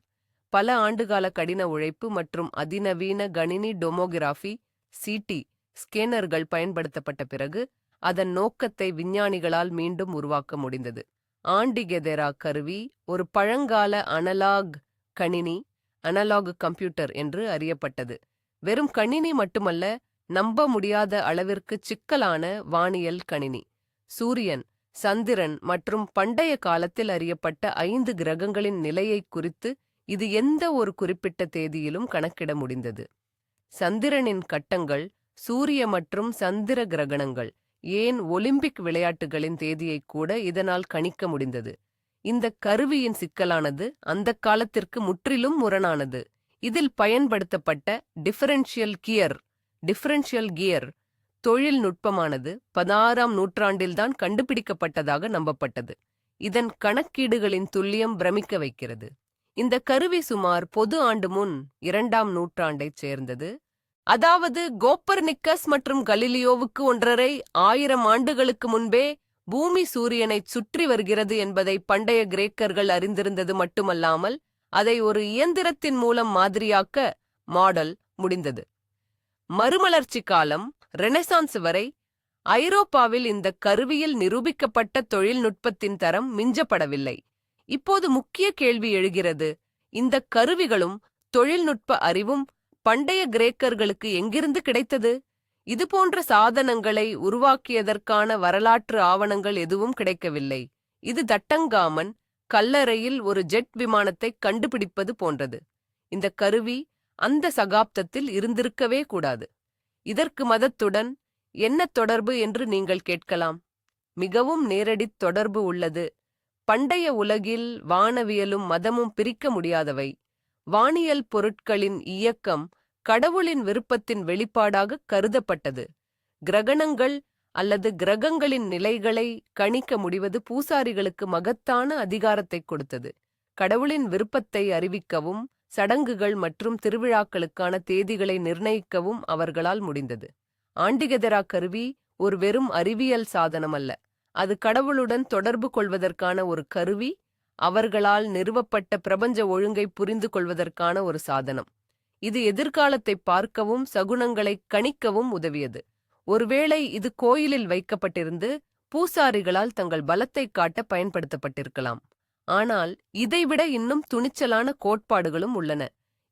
பல ஆண்டுகால கடின உழைப்பு மற்றும் அதிநவீன கணினி டொமோகிராஃபி சிடி ஸ்கேனர்கள் பயன்படுத்தப்பட்ட பிறகு அதன் நோக்கத்தை விஞ்ஞானிகளால் மீண்டும் உருவாக்க முடிந்தது. ஆண்டிகெதெரா கருவி ஒரு பழங்கால அனலாக் கணினி, அனலாக் கம்ப்யூட்டர் என்று அறியப்பட்டது. வெறும் கணினி மட்டுமல்ல, நம்ப முடியாத அளவிற்கு சிக்கலான வானியல் கணினி. சூரியன், சந்திரன் மற்றும் பண்டைய காலத்தில் அறியப்பட்ட 5 கிரகங்களின் நிலையை குறித்து இது எந்த ஒரு குறிப்பிட்ட தேதியிலும் கணக்கிட முடிந்தது. சந்திரனின் கட்டங்கள், சூரிய மற்றும் சந்திர கிரகணங்கள், ஏன் ஒலிம்பிக் விளையாட்டுகளின் தேதியை கூட இதனால் கணிக்க முடிந்தது. இந்த கருவியின் சிக்கலானது அந்தக் காலத்திற்கு முற்றிலும் முரணானது. இதில் பயன்படுத்தப்பட்ட டிஃபரன்ஷியல் கியர் தொழில்நுட்பமானது 16ஆம் நூற்றாண்டில்தான் கண்டுபிடிக்கப்பட்டதாக நம்பப்பட்டது. இதன் கணக்கீடுகளின் துல்லியம் பிரமிக்க வைக்கிறது. இந்த கருவி சுமார் பொது ஆண்டு முன் 2ஆம் நூற்றாண்டைச் சேர்ந்தது. அதாவது கோப்பர்னிக்கஸ் மற்றும் கலிலியோவுக்கு 1,500 ஆண்டுகளுக்கு முன்பே பூமி சூரியனைச் சுற்றி வருகிறது என்பதை பண்டைய கிரேக்கர்கள் அறிந்திருந்தது மட்டுமல்லாமல் அதை ஒரு இயந்திரத்தின் மூலம் மாதிரியாக்க மாடல் முடிந்தது. மறுமலர்ச்சி காலம், ரெனசான்ஸ் வரை ஐரோப்பாவில் இந்த கருவியில் நிரூபிக்கப்பட்ட தொழில்நுட்பத்தின் தரம் மிஞ்சப்படவில்லை. இப்போது முக்கிய கேள்வி எழுகிறது. இந்த கருவிகளும் தொழில்நுட்ப அறிவும் பண்டைய கிரேக்கர்களுக்கு எங்கிருந்து கிடைத்தது? இதுபோன்ற சாதனங்களை உருவாக்கியதற்கான வரலாற்று ஆவணங்கள் எதுவும் கிடைக்கவில்லை. இது தட்டங்காமன் கல்லறையில் ஒரு ஜெட் விமானத்தை கண்டுபிடிப்பது போன்றது. இந்த கருவி அந்த சகாப்தத்தில் இருந்திருக்கவே கூடாது. இதற்கு மதத்துடன் என்ன தொடர்பு என்று நீங்கள் கேட்கலாம். மிகவும் நேரடித் தொடர்பு உள்ளது. பண்டைய உலகில் வானவியலும் மதமும் பிரிக்க முடியாதவை. வானியல் பொருட்களின் இயக்கம் கடவுளின் விருப்பத்தின் வெளிப்பாடாக கருதப்பட்டது. கிரகணங்கள் அல்லது கிரகங்களின் நிலைகளை கணிக்க முடிவது பூசாரிகளுக்கு மகத்தான அதிகாரத்தை கொடுத்தது. கடவுளின் விருப்பத்தை அறிவிக்கவும் சடங்குகள் மற்றும் திருவிழாக்களுக்கான தேதிகளை நிர்ணயிக்கவும் அவர்களால் முடிந்தது. ஆண்டிகெதரா கருவி ஒரு வெறும் அறிவியல் சாதனம் அல்ல, அது கடவுளுடன் தொடர்பு கொள்வதற்கான ஒரு கருவி, அவர்களால் நிறுவப்பட்ட பிரபஞ்ச ஒழுங்கை புரிந்து கொள்வதற்கான ஒரு சாதனம். இது எதிர்காலத்தை பார்க்கவும் சகுனங்களை கணிக்கவும் உதவியது. ஒருவேளை இது கோயிலில் வைக்கப்பட்டிருந்து பூசாரிகளால் தங்கள் பலத்தை காட்ட பயன்படுத்தப்பட்டிருக்கலாம். ஆனால் இதைவிட இன்னும் துணிச்சலான கோட்பாடுகளும் உள்ளன.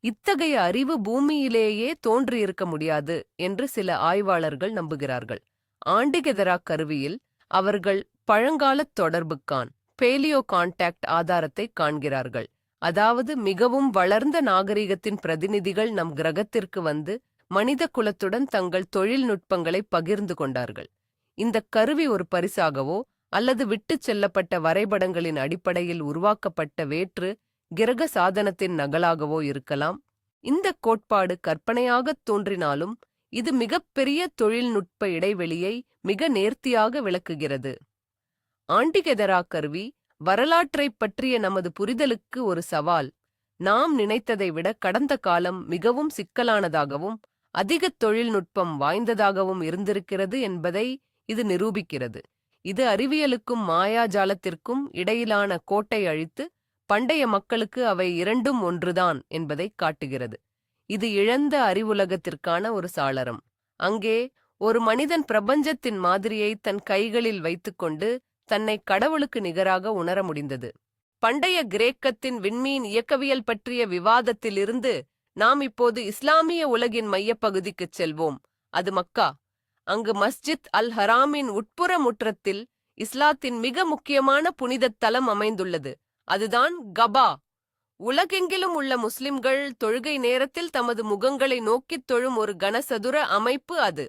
இத்தகைய அறிவு பூமியிலேயே தோன்றியிருக்க முடியாது என்று சில ஆய்வாளர்கள் நம்புகிறார்கள். ஆண்டிகெதரா கருவியில் அவர்கள் பழங்காலத் தொடர்புக்கான் பேலியோ கான்டாக்ட் ஆதாரத்தை காண்கிறார்கள். அதாவது மிகவும் வளர்ந்த நாகரிகத்தின் பிரதிநிதிகள் நம் கிரகத்திற்கு வந்து மனித குலத்துடன் தங்கள் தொழில்நுட்பங்களை பகிர்ந்து கொண்டார்கள். இந்த கருவி ஒரு பரிசாகவோ அல்லது விட்டுச் செல்லப்பட்ட வரைபடங்களின் அடிப்படையில் உருவாக்கப்பட்ட வேற்று கிரக சாதனத்தின் நகலாகவோ இருக்கலாம். இந்த கோட்பாடு கற்பனையாகத் தோன்றினாலும் இது மிகப்பெரிய தொழில்நுட்ப இடைவெளியை மிக நேர்த்தியாக விளக்குகிறது. ஆண்டிகெதரா கருவி வரலாற்றைப் பற்றிய நமது புரிதலுக்கு ஒரு சவால். நாம் நினைத்ததை விட கடந்த காலம் மிகவும் சிக்கலானதாகவும் அதிக தொழில்நுட்பம் வாய்ந்ததாகவும் இருந்திருக்கிறது என்பதை இது நிரூபிக்கிறது. இது அறிவியலுக்கும் மாயாஜாலத்திற்கும் இடையிலான கோட்டை அழித்து பண்டைய மக்களுக்கு அவை இரண்டும் ஒன்றுதான் என்பதை காட்டுகிறது. இது இழந்த அறிவுலகத்திற்கான ஒரு சாளரம். அங்கே ஒரு மனிதன் பிரபஞ்சத்தின் மாதிரியை தன் கைகளில் வைத்துக்கொண்டு தன்னை கடவுளுக்கு நிகராக உணர முடிந்தது. பண்டைய கிரேக்கத்தின் விண்மீன் இயக்கவியல் பற்றிய விவாதத்திலிருந்து நாம் இப்போது இஸ்லாமிய உலகின் மையப்பகுதிக்குச் செல்வோம். அது மக்கா. அங்கு மஸ்ஜித் அல் ஹராமின் உட்புற முற்றத்தில் இஸ்லாத்தின் மிக முக்கியமான புனிதத் தலம் அமைந்துள்ளது. அதுதான் கபா. உலகெங்கிலும் உள்ள முஸ்லிம்கள் தொழுகை நேரத்தில் தமது முகங்களை நோக்கித் தொழும் ஒரு கனசதுர அமைப்பு அது.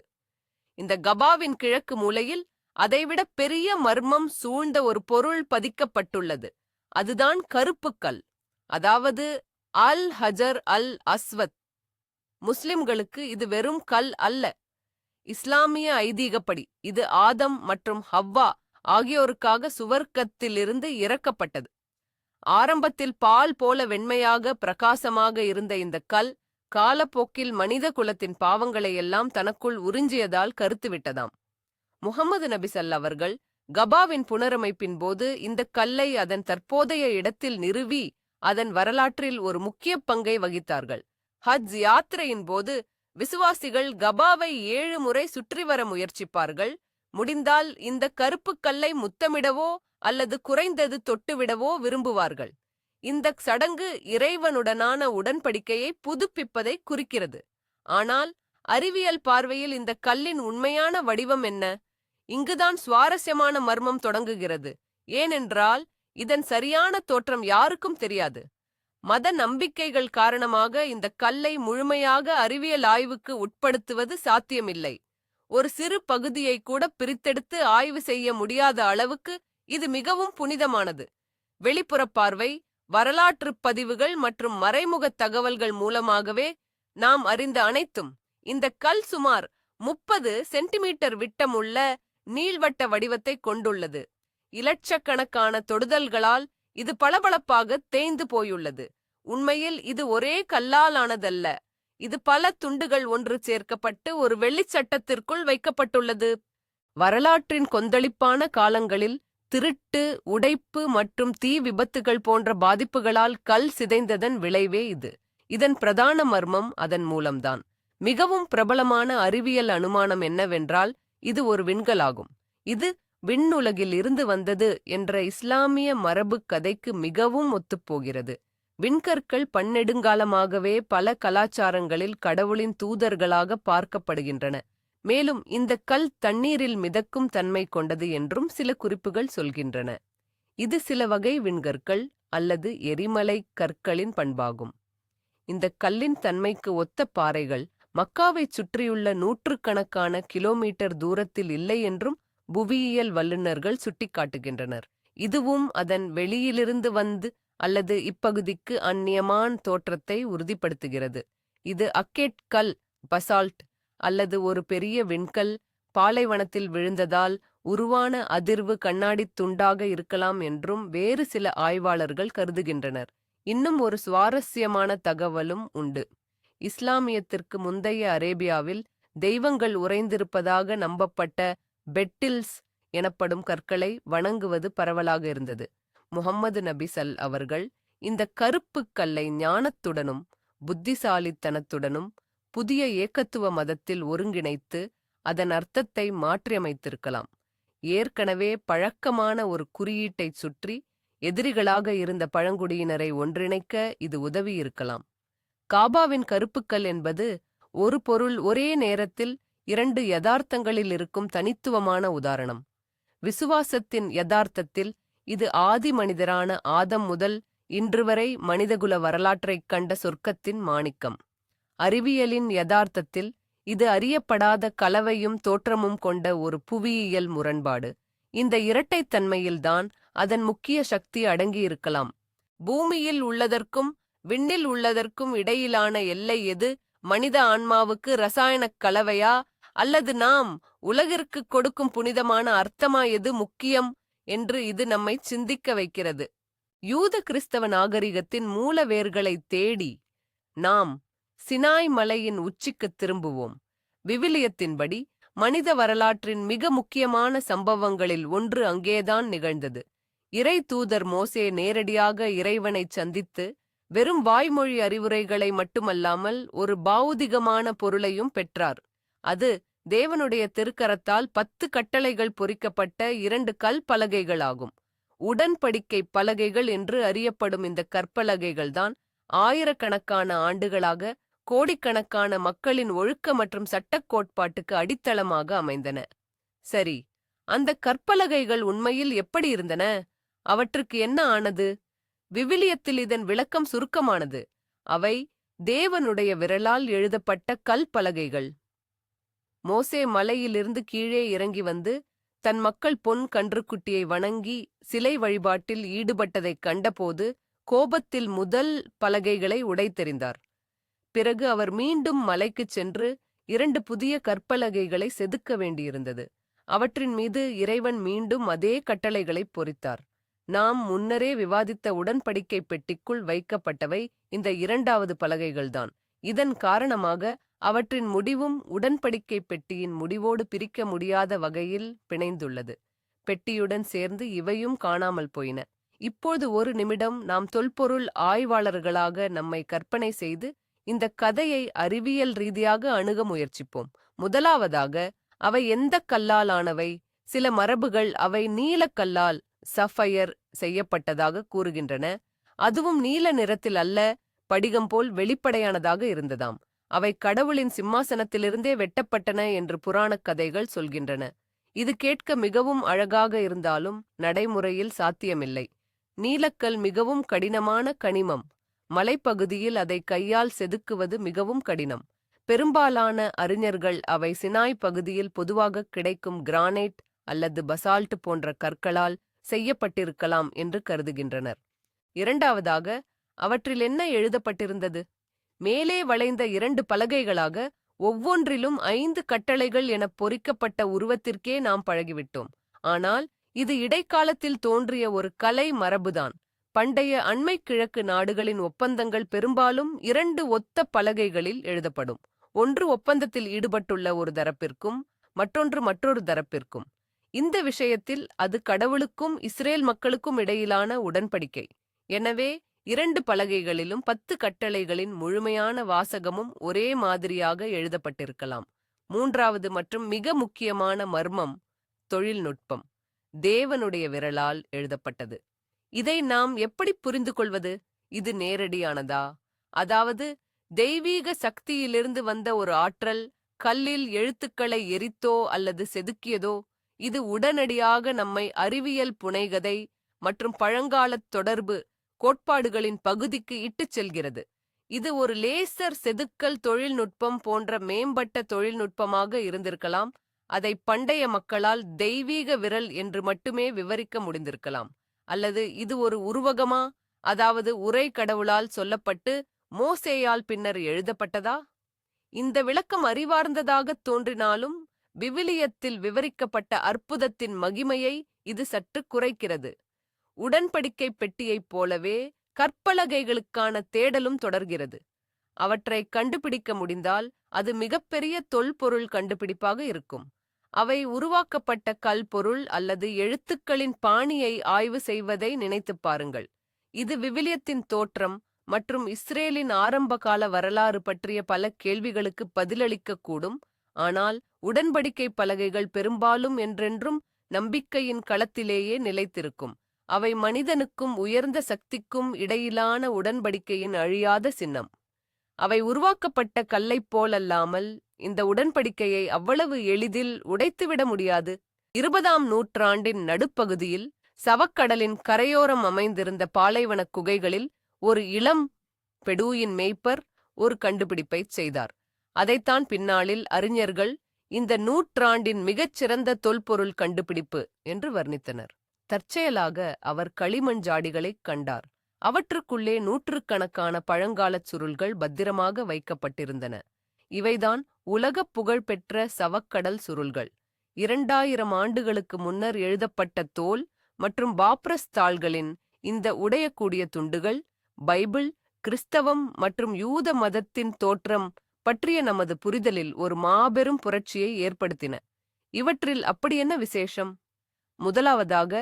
இந்த கபாவின் கிழக்கு மூலையில் அதைவிட பெரிய மர்மம் சூழ்ந்த ஒரு பொருள் பதிக்கப்பட்டுள்ளது. அதுதான் கருப்பு கல், அதாவது அல் ஹஜர் அல் அஸ்வத். முஸ்லிம்களுக்கு இது வெறும் கல் அல்ல. இஸ்லாமிய ஐதீகப்படி இது ஆதம் மற்றும் ஹவ்வா ஆகியோருக்காக சுவர்க்கத்திலிருந்து இறக்கப்பட்டது. ஆரம்பத்தில் பால் போல வெண்மையாக பிரகாசமாக இருந்த இந்த கல் காலப்போக்கில் மனித குலத்தின் பாவங்களையெல்லாம் தனக்குள் உறிஞ்சியதால் கருத்துவிட்டதாம். முகமது நபி அவர்கள் கபாவின் புனரமைப்பின் போது இந்த கல்லை அதன் தற்போதைய இடத்தில் நிறுவி அதன் வரலாற்றில் ஒரு முக்கிய பங்கை வகித்தார்கள். ஹஜ் யாத்திரையின் போது விசுவாசிகள் கபாவை 7 முறை சுற்றி வர முயற்சிப்பார்கள். முடிந்தால் இந்த கருப்பு கல்லை முத்தமிடவோ அல்லது குறைந்தது தொட்டுவிடவோ விரும்புவார்கள். இந்த சடங்கு இறைவனுடனான உடன்படிக்கையை புதுப்பிப்பதை குறிக்கிறது. ஆனால் அறிவியல் பார்வையில் இந்த கல்லின் உண்மையான வடிவம் என்ன? இங்குதான் சுவாரஸ்யமான மர்மம் தொடங்குகிறது. ஏனென்றால் இதன் சரியான தோற்றம் யாருக்கும் தெரியாது. மத நம்பிக்கைகள் காரணமாக இந்த கல்லை முழுமையாக அறிவியல் ஆய்வுக்கு உட்படுத்துவது சாத்தியமில்லை. ஒரு சிறு பகுதியை கூட பிரித்தெடுத்து ஆய்வு செய்ய முடியாத அளவுக்கு இது மிகவும் புனிதமானது. வெளிப்புற பார்வை, வரலாற்றுப் பதிவுகள் மற்றும் மறைமுக தகவல்கள் மூலமாகவே நாம் அறிந்த அனைத்தும். இந்த கல் சுமார் 30 சென்டிமீட்டர் விட்டமுள்ள நீள்வட்ட வடிவத்தை கொண்டுள்ளது. இலட்சக்கணக்கான தொடுதல்களால் இது பளபளப்பாக தேய்ந்து போயுள்ளது. உண்மையில் இது ஒரே கல்லால் ஆனதல்ல. இது பல துண்டுகள் ஒன்று சேர்க்கப்பட்டு ஒரு வெள்ளிச்சட்டத்திற்குள் வைக்கப்பட்டுள்ளது. வரலாற்றின் கொந்தளிப்பான காலங்களில் திருட்டு, உடைப்பு மற்றும் தீ விபத்துகள் போன்ற பாதிப்புகளால் கல் சிதைந்ததன் விளைவே இது. இதன் பிரதான மர்மம் அதன் மூலம்தான். மிகவும் பிரபலமான அறிவியல் அனுமானம் என்னவென்றால் இது ஒரு விண்கலாகும். இது விண்ணுலகில் இருந்து வந்தது என்ற இஸ்லாமிய மரபு கதைக்கு மிகவும் ஒத்துப்போகிறது. விண்கற்கள் பன்னெடுங்காலமாகவே பல கலாச்சாரங்களில் கடவுளின் தூதர்களாக பார்க்கப்படுகின்றன. மேலும் இந்த கல் தண்ணீரில் மிதக்கும் தன்மை கொண்டது என்றும் சில குறிப்புகள் சொல்கின்றன. இது சில வகை விண்கற்கள் அல்லது எரிமலை கற்களின் பண்பாகும். இந்த கல்லின் தன்மைக்கு ஒத்த பாறைகள் மக்காவைச் சுற்றியுள்ள நூற்றுக்கணக்கான கிலோமீட்டர் தூரத்தில் இல்லை என்றும் புவியியல் வல்லுநர்கள் சுட்டிக்காட்டுகின்றனர். இதுவும் அதன் வெளியிலிருந்து வந்து அல்லது இப்பகுதிக்கு அந்நியமான தோற்றத்தை உறுதிப்படுத்துகிறது. இது அக்கேட் கல், பசால்ட் அல்லது ஒரு பெரிய விண்கல் பாலைவனத்தில் விழுந்ததால் உருவான அதிர்வு கண்ணாடித் துண்டாக இருக்கலாம் என்றும் வேறு சில ஆய்வாளர்கள் கருதுகின்றனர். இன்னும் ஒரு சுவாரஸ்யமான தகவலும் உண்டு. இஸ்லாமியத்திற்கு முந்தைய அரேபியாவில் தெய்வங்கள் உறைந்திருப்பதாக நம்பப்பட்ட பெட்டில்ஸ் எனப்படும் கற்களை வணங்குவது பரவலாக இருந்தது. முஹம்மது நபி அவர்கள் இந்த கருப்புக் கல்லை ஞானத்துடனும் புத்திசாலித்தனத்துடனும் புதிய ஏகத்துவ மதத்தில் ஒருங்கிணைத்து அதன் அர்த்தத்தை மாற்றியமைத்திருக்கலாம். ஏற்கனவே பழக்கமான ஒரு குறியீட்டைச் சுற்றி எதிரிகளாக இருந்த பழங்குடியினரை ஒன்றிணைக்க இது உதவியிருக்கலாம். காபாவின் கருப்புக்கல் என்பது ஒரு பொருள் ஒரே நேரத்தில் இரண்டு யதார்த்தங்களில் இருக்கும் தனித்துவமான உதாரணம். விசுவாசத்தின் யதார்த்தத்தில் இது ஆதி மனிதரான ஆதம் முதல் இன்று வரை மனிதகுல வரலாற்றைக் கண்ட சொர்க்கத்தின் மாணிக்கம். அறிவியலின் யதார்த்தத்தில் இது அறியப்படாத கலவையும் தோற்றமும் கொண்ட ஒரு புவியியல் முரண்பாடு. இந்த இரட்டைத்தன்மையில்தான் அதன் முக்கிய சக்தி அடங்கியிருக்கலாம். பூமியில் உள்ளதற்கும் விண்ணில் உள்ளதற்கும் இடையிலான எல்லை எது? மனித ஆன்மாவுக்கு இரசாயனக் கலவையா அல்லது நாம் உலகிற்கு கொடுக்கும் புனிதமான அர்த்தமா எது முக்கியம் என்று இது நம்மை சிந்திக்க வைக்கிறது. யூத கிறிஸ்தவ நாகரிகத்தின் மூல வேர்களை தேடி நாம் சினாய் மலையின் உச்சிக்குத் திரும்புவோம். விவிலியத்தின்படி மனித வரலாற்றின் மிக முக்கியமான சம்பவங்களில் ஒன்று அங்கேதான் நிகழ்ந்தது. இறை தூதர் மோசே நேரடியாக இறைவனைச் சந்தித்து வெறும் வாய்மொழி அறிவுரைகளை மட்டுமல்லாமல் ஒரு பௌதிகமான பொருளையும் பெற்றார். அது தேவனுடைய திருக்கரத்தால் 10 கட்டளைகள் பொறிக்கப்பட்ட 2 கல் பலகைகளாகும். உடன்படிக்கை பலகைகள் என்று அறியப்படும் இந்த கற்பலகைகள்தான் ஆயிரக்கணக்கான ஆண்டுகளாக கோடிக்கணக்கான மக்களின் ஒழுக்க மற்றும் சட்டக் கோட்பாட்டுக்கு அடித்தளமாக அமைந்தன. சரி, அந்த கற்பலகைகள் உண்மையில் எப்படி இருந்தன? அவற்றுக்கு என்ன ஆனது? விவிலியத்தில் இதன் விளக்கம் சுருக்கமானது. அவை தேவனுடைய விரலால் எழுதப்பட்ட கல் பலகைகள். மோசே மலையிலிருந்து கீழே இறங்கி வந்து தன் மக்கள் பொன் கன்றுக்குட்டியை வணங்கி சிலை வழிபாட்டில் ஈடுபட்டதைக் கண்டபோது கோபத்தில் முதல் பலகைகளை உடைத்தெறிந்தார். பிறகு அவர் மீண்டும் மலைக்குச் சென்று 2 புதிய கற்பலகைகளை செதுக்க வேண்டியிருந்தது. அவற்றின் மீது இறைவன் மீண்டும் அதே கட்டளைகளைப் பொறித்தார். நாம் முன்னரே விவாதித்த உடன்படிக்கை பெட்டிக்குள் வைக்கப்பட்டவை இந்த 2வது பலகைகள்தான். இதன் காரணமாக அவற்றின் முடிவும் உடன்படிக்கை பெட்டியின் முடிவோடு பிரிக்க முடியாத வகையில் பிணைந்துள்ளது. பெட்டியுடன் சேர்ந்து இவையும் காணாமல் போயின. இப்போது ஒரு நிமிடம் நாம் தொல்பொருள் ஆய்வாளர்களாக நம்மை கற்பனை செய்து இந்த கதையை அறிவியல் ரீதியாக அணுக முயற்சிப்போம். முதலாவதாக, அவை எந்த கல்லால் ஆனவை? சில மரபுகள் அவை நீலக்கல்லால் சஃபயர் செய்யப்பட்டதாக கூறுகின்றன. அதுவும் நீல நிறத்தில் அல்ல, படிகம் போல் வெளிப்படையானதாக இருந்ததாம். அவை கடவுளின் சிம்மாசனத்திலிருந்தே வெட்டப்பட்டன என்று புராணக் கதைகள் சொல்கின்றன. இது கேட்க மிகவும் அழகாக இருந்தாலும் நடைமுறையில் சாத்தியமில்லை. நீலக்கல் மிகவும் கடினமான கனிமம். மலைப்பகுதியில் அதை கையால் செதுக்குவது மிகவும் கடினம். பெரும்பாலான அறிஞர்கள் அவை சினாய் பகுதியில் பொதுவாக கிடைக்கும் கிரானைட் அல்லது பசால்ட் போன்ற கற்களால் செய்யப்பட்டிருக்கலாம் என்று கருதுகின்றனர். இரண்டாவதாக, அவற்றில் என்ன எழுதப்பட்டிருந்தது? மேலே வளைந்த 2 பலகைகளாக ஒவ்வொன்றிலும் 5 கட்டளைகள் என பொறிக்கப்பட்ட உருவத்திற்கே நாம் பழகிவிட்டோம். ஆனால் இது இடைக்காலத்தில் தோன்றிய ஒரு கலை மரபுதான். பண்டைய அண்மை கிழக்கு நாடுகளின் ஒப்பந்தங்கள் பெரும்பாலும் 2 ஒத்த பலகைகளில் எழுதப்படும். ஒன்று ஒப்பந்தத்தில் ஈடுபட்டுள்ள ஒரு தரப்பிற்கும் மற்றொன்று மற்றொரு தரப்பிற்கும். இந்த விஷயத்தில் அது கடவுளுக்கும் இஸ்ரேல் மக்களுக்கும் இடையிலான உடன்படிக்கை. எனவே 2 பலகைகளிலும் 10 கட்டளைகளின் முழுமையான வாசகமும் ஒரே மாதிரியாக எழுதப்பட்டிருக்கலாம். மூன்றாவது மற்றும் மிக முக்கியமான மர்மம் தொழில்நுட்பம். தேவனுடைய விரலால் எழுதப்பட்டது. இதை நாம் எப்படி புரிந்து கொள்வது? இது நேரடியானதா? அதாவது தெய்வீக சக்தியிலிருந்து வந்த ஒரு ஆற்றல் கல்லில் எழுத்துக்களை எரித்தோ அல்லது செதுக்கியதோ? இது உடனடியாக நம்மை அறிவியல் புனைகதை மற்றும் பழங்காலத் தொடர்பு கோட்பாடுகளின் பகுதிக்கு இட்டுச் செல்கிறது. இது ஒரு லேசர் செதுக்கல் தொழில்நுட்பம் போன்ற மேம்பட்ட தொழில்நுட்பமாக இருந்திருக்கலாம். அதை பண்டைய மக்களால் தெய்வீக விரல் என்று மட்டுமே விவரிக்க முடிந்திருக்கலாம். அல்லது இது ஒரு உருவகமா, அதாவது உரை கடவுளால் சொல்லப்பட்டு மோசேயால் பின்னர் எழுதப்பட்டதா? இந்த விளக்கம் அறிவார்ந்ததாகத் தோன்றினாலும் விவிலியத்தில் விவரிக்கப்பட்ட அற்புதத்தின் மகிமையை இது சற்று குறைக்கிறது. உடன்படிக்கை பெட்டியைப் போலவே கற்பலகைகளுக்கான தேடலும் தொடர்கிறது. அவற்றை கண்டுபிடிக்க முடிந்தால் அது மிகப்பெரிய தொல்பொருள் கண்டுபிடிப்பாக இருக்கும். அவை உருவாக்கப்பட்ட கல்பொருள் அல்லது எழுத்துக்களின் பாணியை ஆய்வு செய்வதை நினைத்துப் பாருங்கள். இது விவிலியத்தின் தோற்றம் மற்றும் இஸ்ரேலின் ஆரம்பகால வரலாறு பற்றிய பல கேள்விகளுக்கு பதிலளிக்கக்கூடும். ஆனால் உடன்படிக்கை பலகைகள் பெரும்பாலும் என்றென்றும் நம்பிக்கையின் களத்திலேயே நிலைத்திருக்கும். அவை மனிதனுக்கும் உயர்ந்த சக்திக்கும் இடையிலான உடன்படிக்கையின் அழியாத சின்னம். அவை உருவாக்கப்பட்ட கல்லைப் போலல்லாமல் இந்த உடன்படிக்கையை அவ்வளவு எளிதில் உடைத்துவிட முடியாது. 20ஆம் நூற்றாண்டின் நடுப்பகுதியில் சவக்கடலின் கரையோரம் அமைந்திருந்த பாலைவனக் குகைகளில் ஒரு இளம் பெடூயின் மேய்ப்பர் ஒரு கண்டுபிடிப்பைச் செய்தார். அதைத்தான் பின்னாளில் அறிஞர்கள் இந்த நூற்றாண்டின் மிகச்சிறந்த தொல்பொருள் கண்டுபிடிப்பு என்று வர்ணித்தனர். தற்செயலாக அவர் களிமண் ஜாடிகளைக் கண்டார். அவற்றுக்குள்ளே நூற்றுக்கணக்கான பழங்காலச் சுருள்கள் பத்திரமாக வைக்கப்பட்டிருந்தன. இவைதான் உலகப் புகழ்பெற்ற சவக்கடல் சுருள்கள். 2000 ஆண்டுகளுக்கு முன்னர் எழுதப்பட்ட தோல் மற்றும் பாப்ரஸ் தாள்களின் இந்த உடையக்கூடிய துண்டுகள் பைபிள், கிறிஸ்தவம் மற்றும் யூத மதத்தின் தோற்றம் பற்றிய நமது புரிதலில் ஒரு மாபெரும் புரட்சியை ஏற்படுத்தின. இவற்றில் அப்படியென்ன விசேஷம்? முதலாவதாக,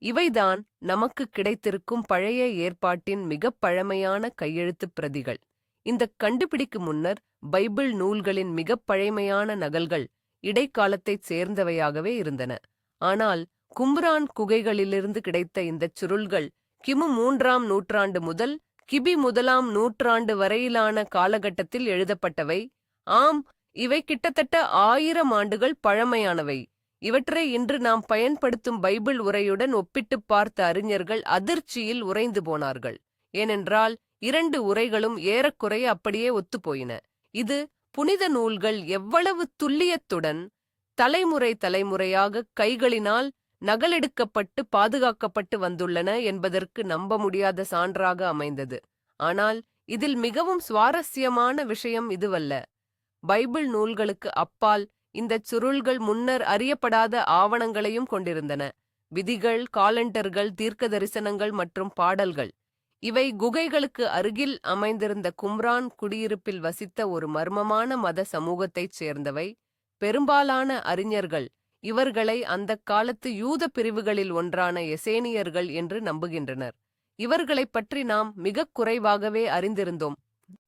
இவைதான் நமக்கு கிடைத்திருக்கும் பழைய ஏற்பாட்டின் மிகப் பழமையான கையெழுத்துப் பிரதிகள். இந்த கண்டுபிடிக்கு முன்னர் பைபிள் நூல்களின் மிகப் பழமையான நகல்கள் இடைக்காலத்தைச் சேர்ந்தவையாகவே இருந்தன. ஆனால் கும்ரான் குகைகளிலிருந்து கிடைத்த இந்தச் சுருள்கள் கிமு 3ஆம் நூற்றாண்டு முதல் கிபி 1ஆம் நூற்றாண்டு வரையிலான காலகட்டத்தில் எழுதப்பட்டவை. ஆம், இவை கிட்டத்தட்ட 1000 ஆண்டுகள் பழமையானவை. இவற்றை இன்று நாம் பயன்படுத்தும் பைபிள் உரையுடன் ஒப்பிட்டுப் பார்த்த அறிஞர்கள் அதிர்ச்சியில் உறைந்து போனார்கள். ஏனென்றால் 2 உரைகளும் ஏறக்குறைய அப்படியே ஒத்துப்போயின. இது புனித நூல்கள் எவ்வளவு துல்லியத்துடன் தலைமுறையாக கைகளினால் நகலெடுக்கப்பட்டு பாதுகாக்கப்பட்டு வந்துள்ளன என்பதற்கு நம்ப முடியாத சான்றாக அமைந்தது. ஆனால் இதில் மிகவும் சுவாரஸ்யமான விஷயம் இதுவல்ல. பைபிள் நூல்களுக்கு அப்பால் இந்தச் சுருள்கள் முன்னர் அறியப்படாத ஆவணங்களையும் கொண்டிருந்தன. விதிகள், காலண்டர்கள், தீர்க்க தரிசனங்கள் மற்றும் பாடல்கள். இவை குகைகளுக்கு அருகில் அமைந்திருந்த கும்ரான் குடியிருப்பில் வசித்த ஒரு மர்மமான மத சமூகத்தைச் சேர்ந்தவை. பெரும்பாலான அறிஞர்கள் இவர்களை அந்தக் காலத்து யூத பிரிவுகளில் ஒன்றான எசேனியர்கள் என்று நம்புகின்றனர். இவர்களைப் பற்றி நாம் மிகக் குறைவாகவே அறிந்திருந்தோம்.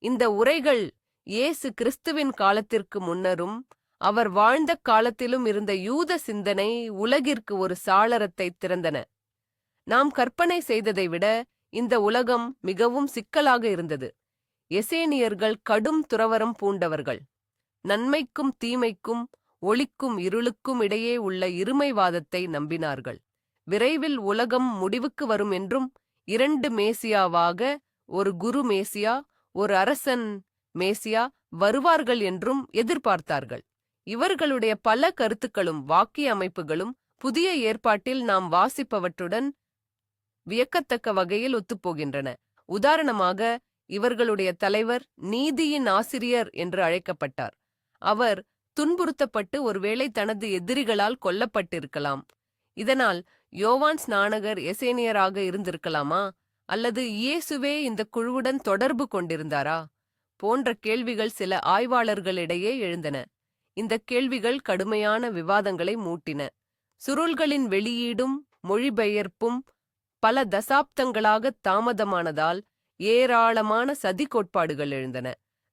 இந்த உரைகள் இயேசு கிறிஸ்துவின் காலத்திற்கு முன்னரும் அவர் வாழ்ந்த காலத்திலும் இருந்த யூத சிந்தனை உலகிற்கு ஒரு சாளரத்தை திறந்தன. நாம் கற்பனை செய்ததை விட இந்த உலகம் மிகவும் சிக்கலாக இருந்தது. எசேனியர்கள் கடும் துறவறம் பூண்டவர்கள். நன்மைக்கும் தீமைக்கும், ஒளிக்கும் இருளுக்கும் இடையே உள்ள இருமைவாதத்தை நம்பினார்கள். விரைவில் உலகம் முடிவுக்கு வரும் என்றும் 2 மேசியாவாக, ஒரு குரு மேசியா, ஒரு அரசன் மேசியா வருவார்கள் என்றும் எதிர்பார்த்தார்கள். இவர்களுடைய பல கருத்துக்களும் வாக்கிய அமைப்புகளும் புதிய ஏற்பாட்டில் நாம் வாசிப்பவற்றுடன் வியக்கத்தக்க வகையில் ஒத்துப்போகின்றன. உதாரணமாக, இவர்களுடைய தலைவர் நீதியின் ஆசிரியர் என்று அழைக்கப்பட்டார். அவர் துன்புறுத்தப்பட்டு ஒருவேளை தனது எதிரிகளால் கொல்லப்பட்டிருக்கலாம். இதனால் யோவான் ஸ்நானகர் எசேனியராக இருந்திருக்கலாமா? அல்லது இயேசுவே இந்த குழுவுடன் தொடர்பு கொண்டிருந்தாரா? போன்ற கேள்விகள் சில ஆய்வாளர்களிடையே எழுந்தன. இந்த கேள்விகள் கடுமையான விவாதங்களை மூட்டின. சுருள்களின் வெளியீடும் மொழிபெயர்ப்பும் பல தசாப்தங்களாக தாமதமானதால் ஏராளமான சதி கோட்பாடுகள் எழுந்தன.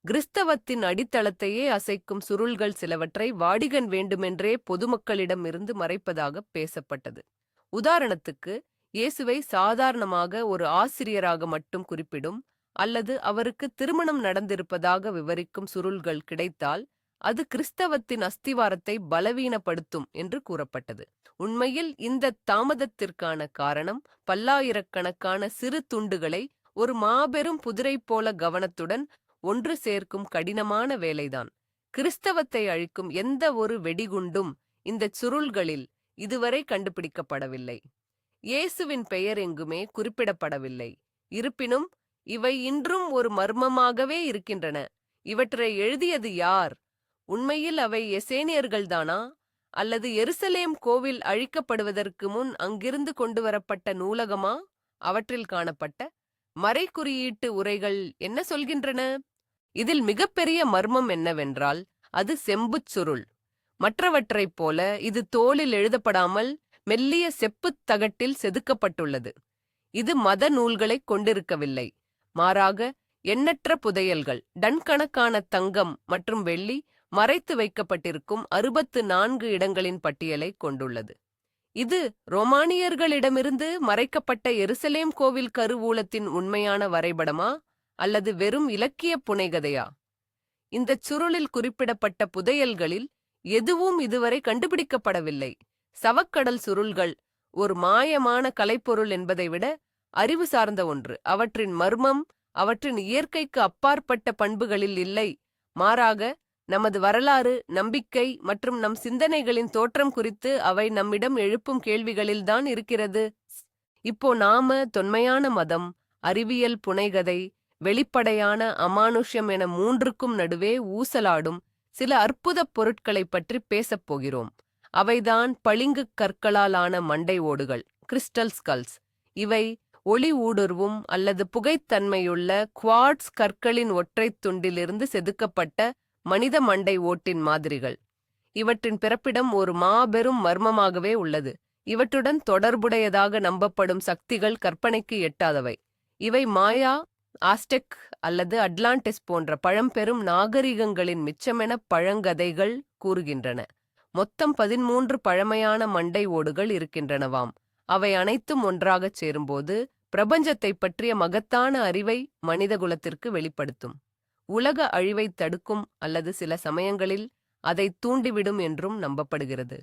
கிறிஸ்தவத்தின் அடித்தளத்தையே அசைக்கும் சுருள்கள் சிலவற்றை வாடிகன் வேண்டுமென்றே பொதுமக்களிடம் இருந்து மறைப்பதாக பேசப்பட்டது. உதாரணத்துக்கு, இயேசுவை சாதாரணமாக ஒரு ஆசிரியராக மட்டும் குறிப்பிடும் அல்லது அவருக்கு திருமணம் நடந்திருப்பதாக விவரிக்கும் சுருள்கள் கிடைத்தால் அது கிறிஸ்தவத்தின் அஸ்திவாரத்தை பலவீனப்படுத்தும் என்று கூறப்பட்டது. உண்மையில் இந்த தாமதத்திற்கான காரணம் பல்லாயிரக்கணக்கான சிறு துண்டுகளை ஒரு மாபெரும் புதிரை போல கவனத்துடன் ஒன்று சேர்க்கும் கடினமான வேலைதான். கிறிஸ்தவத்தை அழிக்கும் எந்த ஒரு வெடிகுண்டும் இந்த சுருள்களில் இதுவரை கண்டுபிடிக்கப்படவில்லை. இயேசுவின் பெயர் எங்குமே குறிப்பிடப்படவில்லை. இருப்பினும் இவை இன்றும் ஒரு மர்மமாகவே இருக்கின்றன. இவற்றை எழுதியது யார்? உண்மையில் அவை எசேனியர்கள்தானா, அல்லது எருசலேம் கோவில் அழிக்கப்படுவதற்கு முன் அங்கிருந்து கொண்டுவரப்பட்ட நூலகமா? அவற்றில் காணப்பட்ட மறைக்குறியீட்டு உரைகள் என்ன சொல்கின்றன? இதில் மிகப்பெரிய மர்மம் என்னவென்றால் அது செம்புச் சுருள். மற்றவற்றைப் போல இது தோலில் எழுதப்படாமல் மெல்லிய செப்புத் தகட்டில் செதுக்கப்பட்டுள்ளது. இது மத நூல்களைக் கொண்டிருக்கவில்லை. மாறாக எண்ணற்ற புதையல்கள், டன் கணக்கான தங்கம் மற்றும் வெள்ளி மறைத்து வைக்கப்பட்டிருக்கும் 64 இடங்களின் பட்டியலைக் கொண்டுள்ளது. இது ரோமானியர்களிடமிருந்து மறைக்கப்பட்ட எருசலேம் கோவில் கருவூலத்தின் உண்மையான வரைபடமா, அல்லது வெறும் இலக்கிய புனைகதையா? இந்தச் சுருளில் குறிப்பிடப்பட்ட புதையல்களில் எதுவும் இதுவரை கண்டுபிடிக்கப்படவில்லை. சவக்கடல் சுருள்கள் ஒரு மாயமான கலைப்பொருள் என்பதை விட அறிவு சார்ந்த ஒன்று. அவற்றின் மர்மம் அவற்றின் இயற்கைக்கு அப்பாற்பட்ட பண்புகளில் இல்லை, மாறாக நமது வரலாறு, நம்பிக்கை மற்றும் நம் சிந்தனைகளின் தோற்றம் குறித்து அவை நம்மிடம் எழுப்பும் கேள்விகளில்தான் இருக்கிறது. இப்போ நாம தொன்மையான மதம், அறிவியல் புனைகதை, வெளிப்படையான அமானுஷ்யம் என மூன்றுக்கும் நடுவே ஊசலாடும் சில அற்புதப் பொருட்களைப் பற்றி பேசப் போகிறோம். அவைதான் பளிங்குக் கற்களால் ஆன மண்டை ஓடுகள், கிறிஸ்டல் ஸ்கல்ஸ். இவை ஒளி ஊடுருவும் அல்லது புகைத்தன்மையுள்ள குவார்ட்ஸ் கற்களின் ஒற்றைத் துண்டிலிருந்து செதுக்கப்பட்ட மனித மண்டை ஓட்டின் மாதிரிகள். இவற்றின் பிறப்பிடம் ஒரு மாபெரும் மர்மமாகவே உள்ளது. இவற்றுடன் தொடர்புடையதாக நம்பப்படும் சக்திகள் கற்பனைக்கு எட்டாதவை. இவை மாயா, ஆஸ்டெக் அல்லது அட்லாண்டிஸ் போன்ற பழம்பெரும் நாகரிகங்களின் மிச்சமென பழங்கதைகள் கூறுகின்றன. மொத்தம் 13 பழமையான மண்டை ஓடுகள் இருக்கின்றனவாம். அவை அனைத்தும் ஒன்றாகச் சேரும்போது பிரபஞ்சத்தைப் பற்றிய மகத்தான அறிவை மனிதகுலத்திற்கு வெளிப்படுத்தும். உலக அழிவைத் தடுக்கும் அல்லது சில சமயங்களில் அதை தூண்டிவிடும் என்றும் நம்பப்படுகிறது.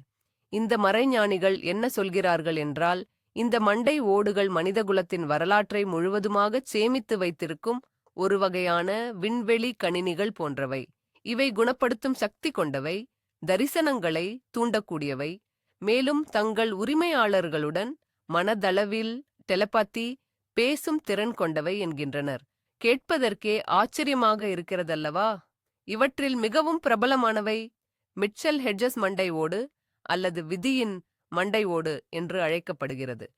இந்த மறைஞானிகள் என்ன சொல்கிறார்கள் என்றால், இந்த மண்டை ஓடுகள் மனிதகுலத்தின் வரலாற்றை முழுவதுமாகச் சேமித்து வைத்திருக்கும் ஒரு வகையான விண்வெளி கணினிகள் போன்றவை. இவை குணப்படுத்தும் சக்தி கொண்டவை, தரிசனங்களை தூண்டக்கூடியவை, மேலும் தங்கள் உரிமையாளர்களுடன் மனதளவில் டெலபாத்தி பேசும் திறன் கொண்டவை என்கின்றனர். கேட்பதற்கே ஆச்சரியமாக இருக்கிறதல்லவா? இவற்றில் மிகவும் பிரபலமானவை மிட்செல் ஹெட்ஜஸ் மண்டை ஓடு அல்லது விதியின் மண்டை ஓடு என்று அழைக்கப்படுகிறது.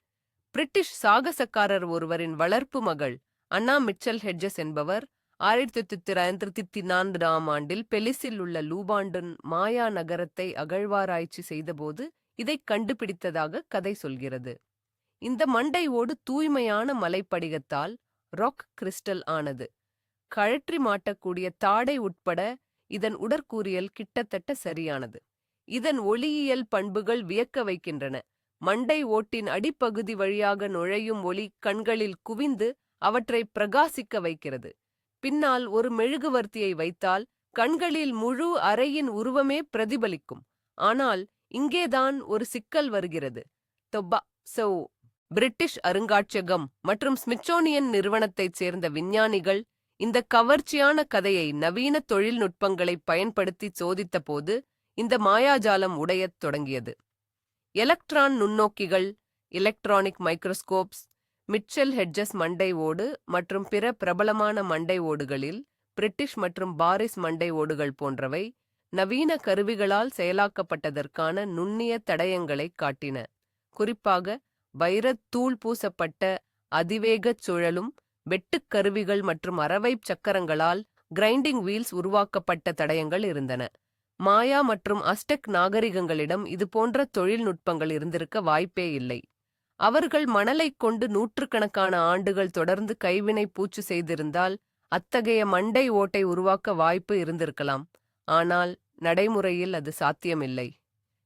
பிரிட்டிஷ் சாகசக்காரர் ஒருவரின் வளர்ப்பு மகள் அன்னா மிட்செல் ஹெட்ஜஸ் என்பவர் 1954 ஆண்டில் பெலிஸில் உள்ள லூபாண்டன் மாயா நகரத்தை அகழ்வாராய்ச்சி செய்தபோது இதைக் கண்டுபிடித்ததாக கதை சொல்கிறது. இந்த மண்டை ஓடு தூய்மையான மலைப்படிகத்தால் ராக் கிறிஸ்டல் ஆனது. கழற்றி மாட்டக்கூடிய தாடை உட்பட இதன் உடற்கூறியல் கிட்டத்தட்ட சரியானது. இதன் ஒளியியல் பண்புகள் வியக்க வைக்கின்றன. மண்டை ஓட்டின் அடிப்பகுதி வழியாக நுழையும் ஒளி கண்களில் குவிந்து அவற்றை பிரகாசிக்க வைக்கிறது. பின்னால் ஒரு மெழுகுவர்த்தியை வைத்தால் கண்களில் முழு அறையின் உருவமே பிரதிபலிக்கும். ஆனால் இங்கேதான் ஒரு சிக்கல் வருகிறது. பிரிட்டிஷ் அருங்காட்சியகம் மற்றும் ஸ்மித்சோனியன் நிறுவனத்தைச் சேர்ந்த விஞ்ஞானிகள் இந்த கவர்ச்சியான கதையை நவீன தொழில்நுட்பங்களை பயன்படுத்தி சோதித்தபோது இந்த மாயாஜாலம் உடையத் தொடங்கியது. எலக்ட்ரான் நுண்ணோக்கிகள், எலக்ட்ரானிக் மைக்ரோஸ்கோப்ஸ், மிட்செல் ஹெட்ஜஸ் மண்டை ஓடு மற்றும் பிற பிரபலமான மண்டை ஓடுகளில் பிரிட்டிஷ் மற்றும் பாரிஸ் மண்டை ஓடுகள் போன்றவை நவீன கருவிகளால் செயலாக்கப்பட்டதற்கான நுண்ணிய தடயங்களைக் காட்டின. குறிப்பாக வைரத் தூள் பூசப்பட்ட அதிவேகச் சுழலும் வெட்டுக் கருவிகள் மற்றும் அரவைச் சக்கரங்களால் கிரைண்டிங் வீல்ஸ் உருவாக்கப்பட்ட தடயங்கள் இருந்தன. மாயா மற்றும் அஸ்டெக் நாகரிகங்களிடம் இதுபோன்ற தொழில்நுட்பங்கள் இருந்திருக்க வாய்ப்பே இல்லை. அவர்கள் மணலைக் கொண்டு நூற்றுக்கணக்கான ஆண்டுகள் தொடர்ந்து கைவினை பூச்சு செய்திருந்தால் அத்தகைய மண்டை ஓட்டை உருவாக்க வாய்ப்பு இருந்திருக்கலாம். ஆனால் நடைமுறையில் அது சாத்தியமில்லை.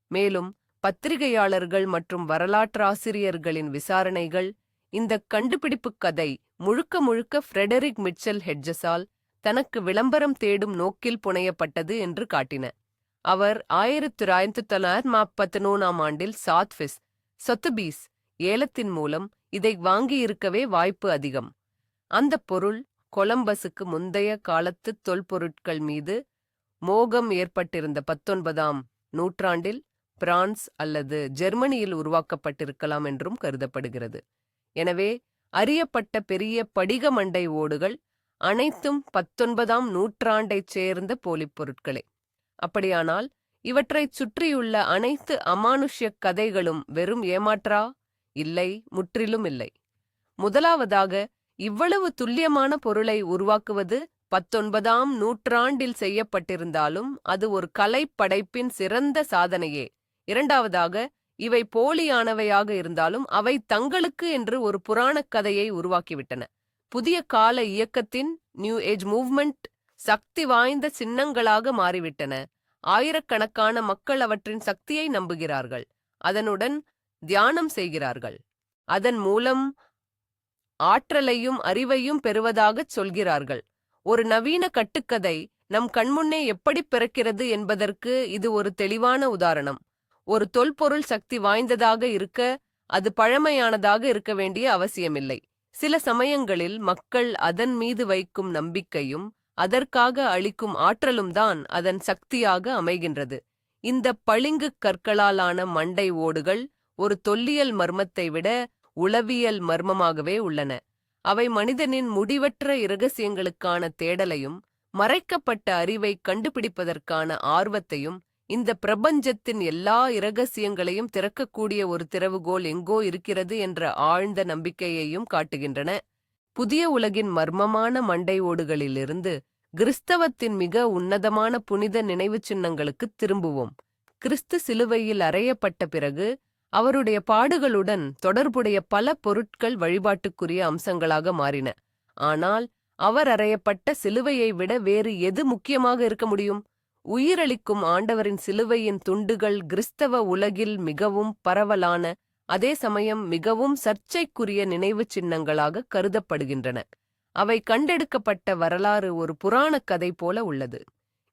மேலும் பத்திரிகையாளர்கள் மற்றும் வரலாற்றாசிரியர்களின் விசாரணைகள் இந்த கண்டுபிடிப்புக் கதை முழுக்க முழுக்க ஃப்ரெடரிக் மிட்செல் ஹெட்ஜஸால் தனக்கு விளம்பரம் தேடும் நோக்கில் புனையப்பட்டது என்று காட்டின. அவர் 1941 ஆண்டில் சாத்ஃபிஸ் சொத்தபீஸ் ஏலத்தின் மூலம் இதை வாங்கியிருக்கவே வாய்ப்பு அதிகம். அந்தப் பொருள் கொலம்பஸுக்கு முந்தைய காலத்து தொல்பொருட்கள் மீது மோகம் ஏற்பட்டிருந்த 19ஆம் நூற்றாண்டில் பிரான்ஸ் அல்லது ஜெர்மனியில் உருவாக்கப்பட்டிருக்கலாம் என்றும் கருதப்படுகிறது. எனவே அறியப்பட்ட பெரிய படிக மண்டை ஓடுகள் அனைத்தும் 19ஆம் நூற்றாண்டைச் சேர்ந்த போலிப் பொருட்களே. அப்படியானால் இவற்றைச் சுற்றியுள்ள அனைத்து அமானுஷ்யக் கதைகளும் வெறும் ஏமாற்றா? இல்லை, முற்றிலும் இல்லை. முதலாவதாக, இவ்வளவு துல்லியமான பொருளை உருவாக்குவது 19ஆம் நூற்றாண்டில் செய்யப்பட்டிருந்தாலும் அது ஒரு கலைப்படைப்பின் சிறந்த சாதனையே. இரண்டாவதாக, இவை போலியானவையாக இருந்தாலும் அவை தங்களுக்கு என்று ஒரு புராணக் கதையை உருவாக்கிவிட்டன. புதிய கால இயக்கத்தின் நியூ ஏஜ் மூவ்மெண்ட் சக்தி வாய்ந்த சின்னங்களாக மாறிவிட்டன. ஆயிரக்கணக்கான மக்கள் அவற்றின் சக்தியை நம்புகிறார்கள், அதனுடன் தியானம் செய்கிறார்கள், அதன் மூலம் ஆற்றலையும் அறிவையும் பெறுவதாகச் சொல்கிறார்கள். ஒரு நவீன கட்டுக்கதை நம் கண்முன்னே எப்படி பிறக்கிறது என்பதற்கு இது ஒரு தெளிவான உதாரணம். ஒரு தொல்பொருள் சக்தி வாய்ந்ததாக இருக்க அது பழமையானதாக இருக்க வேண்டிய அவசியமில்லை. சில சமயங்களில் மக்கள் அதன் மீது வைக்கும் நம்பிக்கையும் அதற்காக அளிக்கும் ஆற்றலும் தான் அதன் சக்தியாக அமைகின்றது. இந்த பளிங்குக் கற்களாலான மண்டை ஓடுகள் ஒரு தொல்லியல் மர்மத்தை விட உளவியல் மர்மமாகவே உள்ளன. அவை மனிதனின் முடிவற்ற இரகசியங்களுக்கான தேடலையும் மறைக்கப்பட்ட அறிவை கண்டுபிடிப்பதற்கான ஆர்வத்தையும் இந்த பிரபஞ்சத்தின் எல்லா இரகசியங்களையும் திறக்கக்கூடிய ஒரு திறவுகோல் எங்கோ இருக்கிறது என்ற ஆழ்ந்த நம்பிக்கையையும் காட்டுகின்றன. புதிய உலகின் மர்மமான மண்டை ஓடுகளிலிருந்து கிறிஸ்தவத்தின் மிக உன்னதமான புனித நினைவுச் சின்னங்களுக்கு திரும்புவோம். கிறிஸ்து சிலுவையில் அறையப்பட்ட பிறகு அவருடைய பாடுகளுடன் தொடர்புடைய பல பொருட்கள் வழிபாட்டுக்குரிய அம்சங்களாக மாறின. ஆனால் அவர் அறையப்பட்ட சிலுவையை விட வேறு எது முக்கியமாக இருக்க முடியும்? உயிரளிக்கும் ஆண்டவரின் சிலுவையின் துண்டுகள் கிறிஸ்தவ உலகில் மிகவும் பரவலான, அதே சமயம் மிகவும் சர்ச்சைக்குரிய நினைவுச் சின்னங்களாக கருதப்படுகின்றன. அவை கண்டெடுக்கப்பட்ட வரலாறு ஒரு புராணக் கதை போல உள்ளது.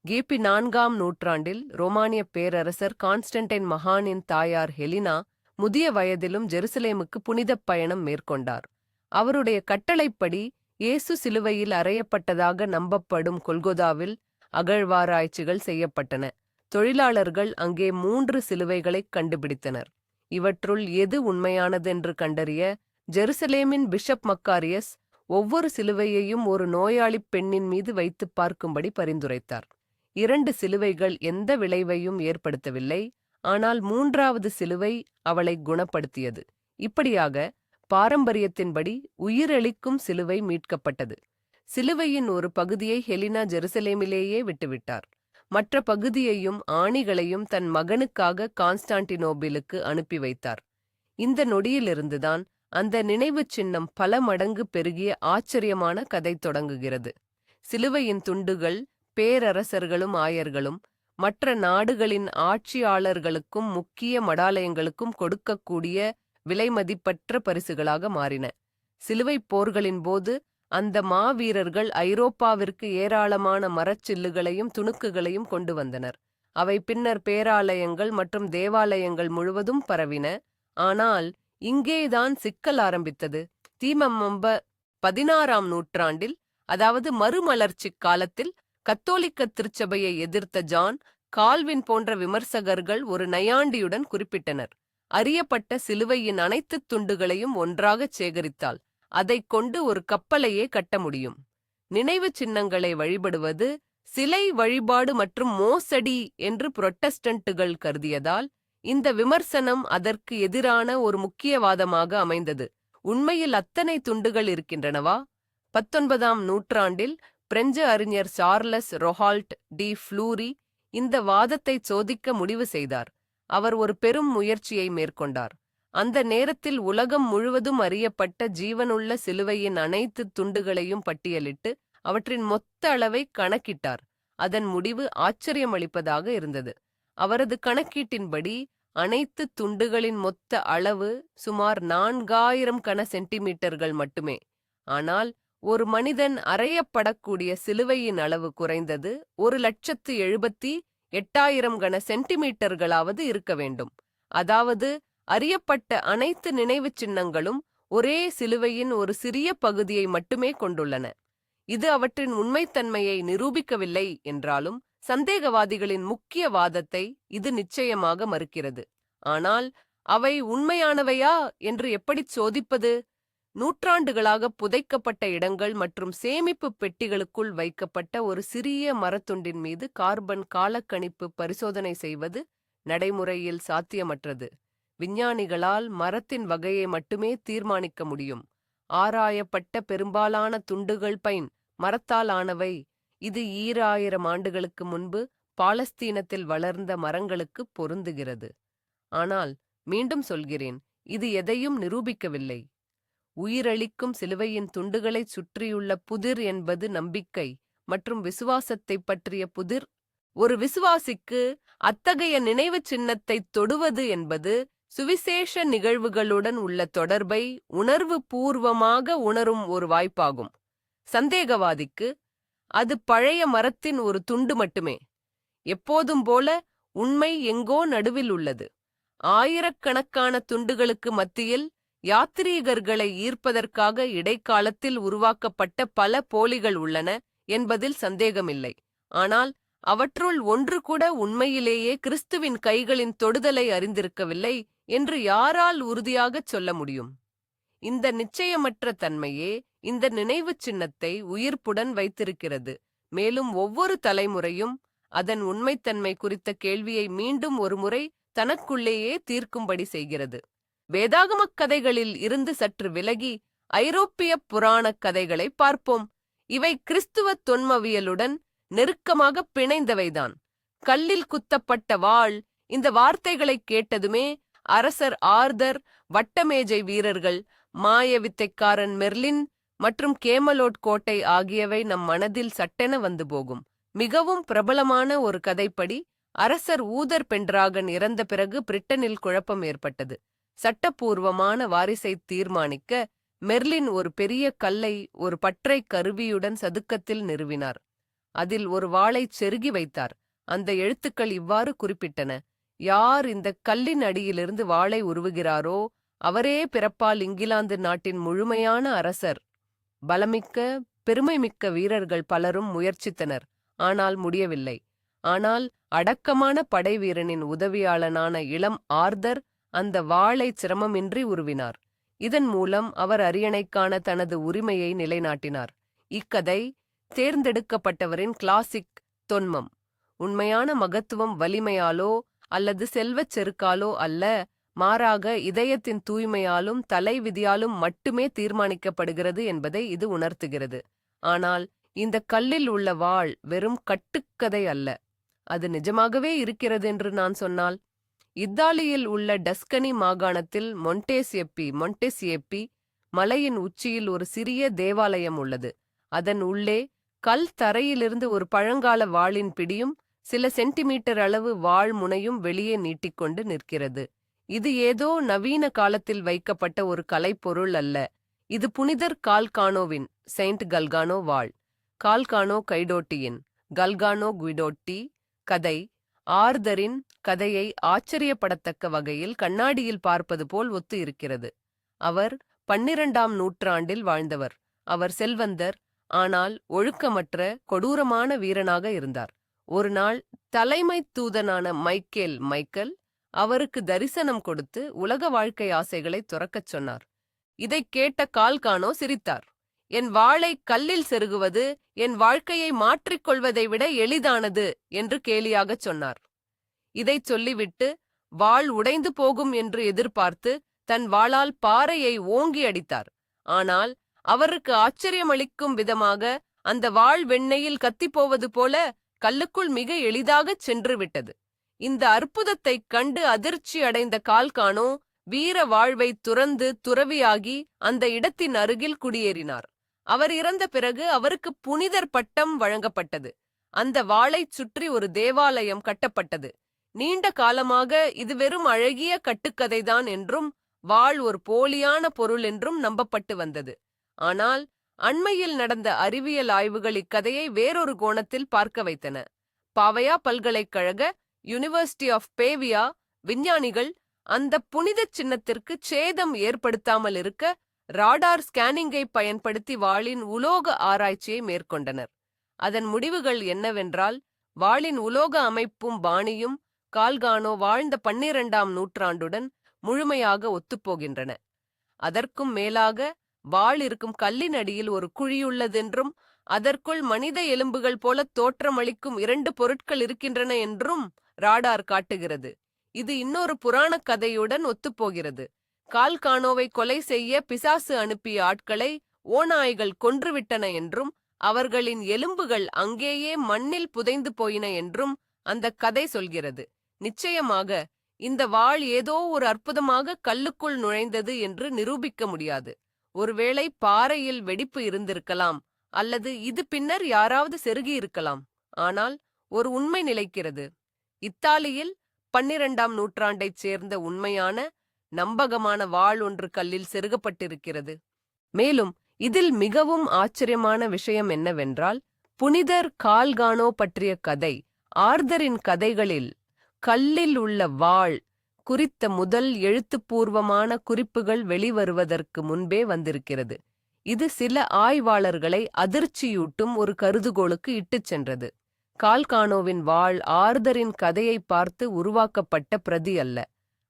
கிபி 4ஆம் நூற்றாண்டில் ரோமானிய பேரரசர் கான்ஸ்டன்டைன் மகானின் தாயார் ஹெலினா முதிய வயதிலும் ஜெருசலேமுக்கு புனிதப் பயணம் மேற்கொண்டார். அவருடைய கட்டளைப்படி இயேசு சிலுவையில் அறையப்பட்டதாக நம்பப்படும் கொல்கொதாவில் அகழ்வாராய்ச்சிகள் செய்யப்பட்டன. தொழிலாளர்கள் அங்கே 3 சிலுவைகளைக் கண்டுபிடித்தனர். இவற்றுள் எது உண்மையானதென்று கண்டறிய ஜெருசலேமின் பிஷப் மக்காரியஸ் ஒவ்வொரு சிலுவையையும் ஒரு நோயாளிப் பெண்ணின் மீது வைத்துப் பார்க்கும்படி பரிந்துரைத்தார். 2 சிலுவைகள் எந்த விளைவையும் ஏற்படுத்தவில்லை, ஆனால் 3வது சிலுவை அவளை குணப்படுத்தியது. இப்படியாக பாரம்பரியத்தின்படி உயிரளிக்கும் சிலுவை மீட்கப்பட்டது. சிலுவையின் ஒரு பகுதியை ஹெலினா ஜெருசலேமிலேயே விட்டுவிட்டார். மற்ற பகுதியையும் ஆணிகளையும் தன் மகனுக்காக கான்ஸ்டான்டினோபிலுக்கு அனுப்பி வைத்தார். இந்த நொடியிலிருந்துதான் அந்த நினைவுச் சின்னம் பல மடங்கு பெருகிய ஆச்சரியமான கதை தொடங்குகிறது. சிலுவையின் துண்டுகள் பேரரசர்களும் ஆயர்களும் மற்ற நாடுகளின் ஆட்சியாளர்களுக்கும் முக்கிய மடாலயங்களுக்கும் கொடுக்கக்கூடிய விலைமதிப்பற்ற பரிசுகளாக மாறின. சிலுவைப் போர்களின் போது அந்த மாவீரர்கள் ஐரோப்பாவிற்கு ஏராளமான மரச்சில்லுகளையும் துணுக்குகளையும் கொண்டு வந்தனர். அவை பின்னர் பேராலயங்கள் மற்றும் தேவாலயங்கள் முழுவதும் பரவின. ஆனால் இங்கேதான் சிக்கல் ஆரம்பித்தது. கிமு 16ஆம் நூற்றாண்டில், அதாவது மறுமலர்ச்சிக் காலத்தில், கத்தோலிக்க திருச்சபையை எதிர்த்த ஜான் கால்வின் போன்ற விமர்சகர்கள் ஒரு நையாண்டியுடன் குறிப்பிட்டனர். அறியப்பட்ட சிலுவையின் அனைத்து துண்டுகளையும் ஒன்றாகச் சேகரித்தால் அதைக் கொண்டு ஒரு கப்பலையே கட்ட முடியும். நினைவுச் சின்னங்களை வழிபடுவது சிலை வழிபாடு மற்றும் மோசடி என்று புரொட்டஸ்டன்ட்டுகள் கருதியதால் இந்த விமர்சனம் அதற்கு எதிரான ஒரு முக்கிய வாதமாக அமைந்தது. உண்மையில் அத்தனை துண்டுகள் இருக்கின்றனவா? 19ஆம் நூற்றாண்டில் பிரெஞ்சு அறிஞர் சார்லஸ் ரொஹால்ட் டி ஃப்ளூரி இந்த வாதத்தை சோதிக்க முடிவு செய்தார். அவர் ஒரு பெரும் முயற்சியை மேற்கொண்டார். அந்த நேரத்தில் உலகம் முழுவதும் அறியப்பட்ட ஜீவனுள்ள சிலுவையின் அனைத்து துண்டுகளையும் பட்டியலிட்டு அவற்றின் மொத்த அளவை கணக்கிட்டார். அதன் முடிவு ஆச்சரியமளிப்பதாக இருந்தது. அவரது கணக்கீட்டின்படி அனைத்து துண்டுகளின் மொத்த அளவு சுமார் 4000 கன சென்டிமீட்டர்கள் மட்டுமே. ஆனால் ஒரு மனிதன் அறையப்படக்கூடிய சிலுவையின் அளவு குறைந்தது 1,78,000 கன சென்டிமீட்டர்களாவது இருக்க வேண்டும். அதாவது அறியப்பட்ட அனைத்து நினைவுச் சின்னங்களும் ஒரே சிலுவையின் ஒரு சிறிய பகுதியை மட்டுமே கொண்டுள்ளன. இது அவற்றின் உண்மைத்தன்மையை நிரூபிக்கவில்லை என்றாலும் சந்தேகவாதிகளின் முக்கிய வாதத்தை இது நிச்சயமாக மறுக்கிறது. ஆனால் அவை உண்மையானவையா என்று எப்படிச் சோதிப்பது? நூற்றாண்டுகளாக புதைக்கப்பட்ட இடங்கள் மற்றும் சேமிப்பு பெட்டிகளுக்குள் வைக்கப்பட்ட ஒரு சிறிய மரத்துண்டின் மீது கார்பன் காலக்கணிப்பு பரிசோதனை செய்வது நடைமுறையில் சாத்தியமற்றது. விஞ்ஞானிகளால் மரத்தின் வகையை மட்டுமே தீர்மானிக்க முடியும். ஆராயப்பட்ட பெரும்பாலான துண்டுகள் பைன் மரத்தால் ஆனவை. இது 2000 ஆண்டுகளுக்கு முன்பு பாலஸ்தீனத்தில் வளர்ந்த மரங்களுக்கு பொருந்துகிறது. ஆனால் மீண்டும் சொல்கிறேன், இது எதையும் நிரூபிக்கவில்லை. உயிரளிக்கும் சிலுவையின் துண்டுகளைச் சுற்றியுள்ள புதிர் என்பது நம்பிக்கை மற்றும் விசுவாசத்தைப் பற்றிய புதிர். ஒரு விசுவாசிக்கு அத்தகைய நினைவுச் சின்னத்தைத் தொடுவது என்பது சுவிசேஷ நிகழ்வுகளுடன் உள்ள தொடர்பை உணர்வு பூர்வமாக உணரும் ஒரு வாய்ப்பாகும். சந்தேகவாதிக்கு அது பழைய மரத்தின் ஒரு துண்டு மட்டுமே. எப்போதும் போல உண்மை எங்கோ நடுவில் உள்ளது. ஆயிரக்கணக்கான துண்டுகளுக்கு மத்தியில் யாத்ரீகர்களை ஈர்ப்பதற்காக இடைக்காலத்தில் உருவாக்கப்பட்ட பல போலிகள் உள்ளன என்பதில் சந்தேகமில்லை. ஆனால் அவற்றுள் ஒன்று கூட உண்மையிலேயே கிறிஸ்துவின் கைகளின் தொடுதலை அறிந்திருக்கவில்லை என்று யாரால் உறுதியாகச் சொல்ல முடியும்? இந்த நிச்சயமற்ற தன்மையே இந்த நினைவுச் சின்னத்தை உயிர்ப்புடன் வைத்திருக்கிறது. மேலும் ஒவ்வொரு தலைமுறையும் அதன் உண்மைத்தன்மை குறித்த கேள்வியை மீண்டும் ஒருமுறை தனக்குள்ளேயே தீர்க்கும்படி செய்கிறது. வேதாகமக் கதைகளில் இருந்து சற்று விலகி ஐரோப்பிய புராணக் கதைகளை பார்ப்போம். இவை கிறிஸ்துவ தொன்மவியலுடன் நெருக்கமாக பிணைந்தவைதான். கல்லில் குத்தப்பட்ட வாள் இந்த வார்த்தைகளைக் கேட்டதுமே அரசர் ஆர்தர், வட்டமேஜை வீரர்கள், மாயவித்தைக்காரன் மெர்லின் மற்றும் கேமலோட் கோட்டை ஆகியவை நம் மனதில் சட்டென வந்து போகும். மிகவும் பிரபலமான ஒரு கதைப்படி அரசர் ஊதர் பென்டிராகன் இறந்த பிறகு பிரிட்டனில் குழப்பம் ஏற்பட்டது. சட்டப்பூர்வமான வாரிசை தீர்மானிக்க மெர்லின் ஒரு பெரிய கல்லை ஒரு பற்றை கருவியுடன் சதுக்கத்தில் நிறுவினார். அதில் ஒரு வாளைச் செருகி வைத்தார். அந்த எழுத்துக்கள் இவ்வாறு குறிப்பிட்டன: யார் இந்த கல்லின் அடியிலிருந்து வாளை உருவுகிறாரோ அவரே பிறப்பால் இங்கிலாந்து நாட்டின் முழுமையான அரசர். பலமிக்க பெருமைமிக்க வீரர்கள் பலரும் முயற்சித்தனர், ஆனால் முடியவில்லை. ஆனால் அடக்கமான படைவீரனின் உதவியாளனான இளம் ஆர்தர் அந்த வாளை சிரமமின்றி உருவினார். இதன் மூலம் அவர் அரியணைக்கான தனது உரிமையை நிலைநாட்டினார். இக்கதை தேர்ந்தெடுக்கப்பட்டவரின் கிளாசிக் தொன்மம். உண்மையான மகத்துவம் வலிமையாலோ அல்லது செல்வச் செருக்காலோ அல்ல, மாறாக இதயத்தின் தூய்மையாலும் தலைவிதியாலும் மட்டுமே தீர்மானிக்கப்படுகிறது என்பதை இது உணர்த்துகிறது. ஆனால் இந்த கல்லில் உள்ள வாள் வெறும் கட்டுக்கதை அல்ல, அது நிஜமாகவே இருக்கிறது என்று நான் சொன்னால். இத்தாலியில் உள்ள டஸ்கனி மாகாணத்தில் மொண்டெசியப்பி மலையின் உச்சியில் ஒரு சிறிய தேவாலயம் உள்ளது. அதன் உள்ளே கல் தரையிலிருந்து ஒரு பழங்கால வாளின் பிடியும் சில சென்டிமீட்டர் அளவு வாள் முனையும் வெளியே நீட்டிக்கொண்டு நிற்கிறது. இது ஏதோ நவீன காலத்தில் வைக்கப்பட்ட ஒரு கலைப்பொருள் அல்ல. இது புனிதர் கால்கானோவின் செயின்ட் கல்கானோ வாள். கால்கானோ கைடோட்டியின் கல்கானோ குய்டோட்டி கதை ஆர்தரின் கதையை ஆச்சரியப்படத்தக்க வகையில் கண்ணாடியில் பார்ப்பது போல் ஒத்து இருக்கிறது. அவர் 12ஆம் நூற்றாண்டில் வாழ்ந்தவர். அவர் செல்வந்தர், ஆனால் ஒழுக்கமற்ற கொடூரமான வீரனாக இருந்தார். ஒரு நாள் தலைமை தூதனான மைக்கேல் அவருக்கு தரிசனம் கொடுத்து உலக வாழ்க்கை ஆசைகளை துறக்கச் சொன்னார். இதைக் கேட்ட கால்கானோ சிரித்தார். என் வாளை கல்லில் செருகுவது என் வாழ்க்கையை மாற்றிக்கொள்வதை விட எளிதானது என்று கேலியாகச் சொன்னார். இதைச் சொல்லிவிட்டு வாள் உடைந்து போகும் என்று எதிர்பார்த்து தன் வாளால் பாறையை ஓங்கி அடித்தார். ஆனால் அவருக்கு ஆச்சரியமளிக்கும் விதமாக அந்த வாள் வெண்ணெயில் கத்திப்போவது போல கல்லுக்குள் மிக எளிதாகச் சென்று விட்டது. இந்த அற்புதத்தைக் கண்டு அதிர்ச்சி அடைந்த கால்கானோ வீர வாழ்வை துறந்து துறவியாகி அந்த இடத்தின் அருகில் குடியேறினார். அவர் இறந்த பிறகு அவருக்கு புனிதர் பட்டம் வழங்கப்பட்டது. அந்த வாளைச் சுற்றி ஒரு தேவாலயம் கட்டப்பட்டது. நீண்ட காலமாக இது வெறும் அழகிய கட்டுக்கதைதான் என்றும் வாள் ஒரு போலியான பொருள் என்றும் நம்பப்பட்டு வந்தது. ஆனால் அண்மையில் நடந்த அறிவியல் ஆய்வுகள் இக்கதையை வேறொரு கோணத்தில் பார்க்க வைத்தன. பாவையா பல்கலைக்கழக யூனிவர்சிட்டி ஆஃப் பேவியா விஞ்ஞானிகள் அந்த புனித சின்னத்திற்கு சேதம் ஏற்படுத்தாமல் இருக்க ராடார் ஸ்கேனிங்கை பயன்படுத்தி வாளின் உலோக ஆராய்ச்சியை மேற்கொண்டனர். அதன் முடிவுகள் என்னவென்றால், வாளின் உலோக அமைப்பும் பாணியும் கால்கானோ வாழ்ந்த 12ஆம் நூற்றாண்டுடன் முழுமையாக ஒத்துப்போகின்றன. அதற்கும் மேலாக வாள் இருக்கும் கல்லின் அடியில் ஒரு குழியுள்ளதென்றும் அதற்குள் மனித எலும்புகள் போல தோற்றமளிக்கும் 2 பொருட்கள் இருக்கின்றன என்றும் ராடார் காட்டுகிறது. இது இன்னொரு புராணக் கதையுடன் ஒத்துப்போகிறது. கால்கானோவை கொலை செய்ய பிசாசு அனுப்பிய ஆட்களை ஓநாய்கள் கொன்றுவிட்டன என்றும் அவர்களின் எலும்புகள் அங்கேயே மண்ணில் புதைந்து போயின என்றும் அந்த கதை சொல்கிறது. நிச்சயமாக இந்த வாள் ஏதோ ஒரு அற்புதமாக கல்லுக்குள் நுழைந்தது என்று நிரூபிக்க முடியாது. ஒருவேளை பாறையில் வெடிப்பு இருந்திருக்கலாம், அல்லது இது பின்னர் யாராவது செருகி இருக்கலாம். ஆனால் ஒரு உண்மை நிலைக்கிறது. இத்தாலியில் 12ஆம் நூற்றாண்டைச் சேர்ந்த உண்மையான நம்பகமான வாள் ஒன்று கல்லில் செருகப்பட்டிருக்கிறது. மேலும் இதில் மிகவும் ஆச்சரியமான விஷயம் என்னவென்றால், புனிதர் கால்கானோ பற்றிய கதை ஆர்தரின் கதைகளில் கல்லில் உள்ள வாள் குறித்த முதல் எழுத்துப்பூர்வமான குறிப்புகள் வெளிவருவதற்கு முன்பே வந்திருக்கிறது. இது சில ஆய்வாளர்களை அதிர்ச்சியூட்டும் ஒரு கருதுகோளுக்கு இட்டுச் சென்றது. கால்கானோவின் வாள் ஆர்தரின் கதையை பார்த்து உருவாக்கப்பட்ட பிரதி அல்ல.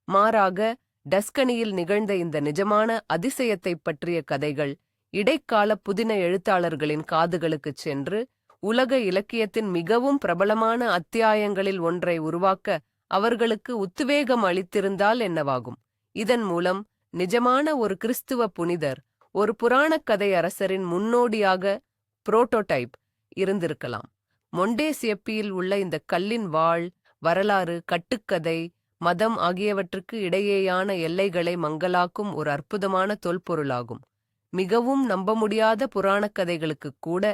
மாறாக டஸ்கனியில் நிகழ்ந்த இந்த நிஜமான அதிசயத்தைப் பற்றிய கதைகள் இடைக்கால புதின எழுத்தாளர்களின் காதுகளுக்குச் சென்று உலக இலக்கியத்தின் மிகவும் பிரபலமான அத்தியாயங்களில் ஒன்றை உருவாக்க அவர்களுக்கு உத்வேகம் அளித்திருந்தால் என்னவாகும். இதன் மூலம் நிஜமான ஒரு கிறிஸ்துவ புனிதர் ஒரு புராணக் கதை அரசரின் முன்னோடியாக புரோட்டோடைப் இருந்திருக்கலாம். மொண்டேசியப்பியில் உள்ள இந்த கல்லின் வாள் வரலாறு, கட்டுக்கதை, மதம் ஆகியவற்றுக்கு இடையேயான எல்லைகளை மங்கலாக்கும் ஒரு அற்புதமான தொல்பொருளாகும். மிகவும் நம்ப முடியாத புராணக் கதைகளுக்கு கூட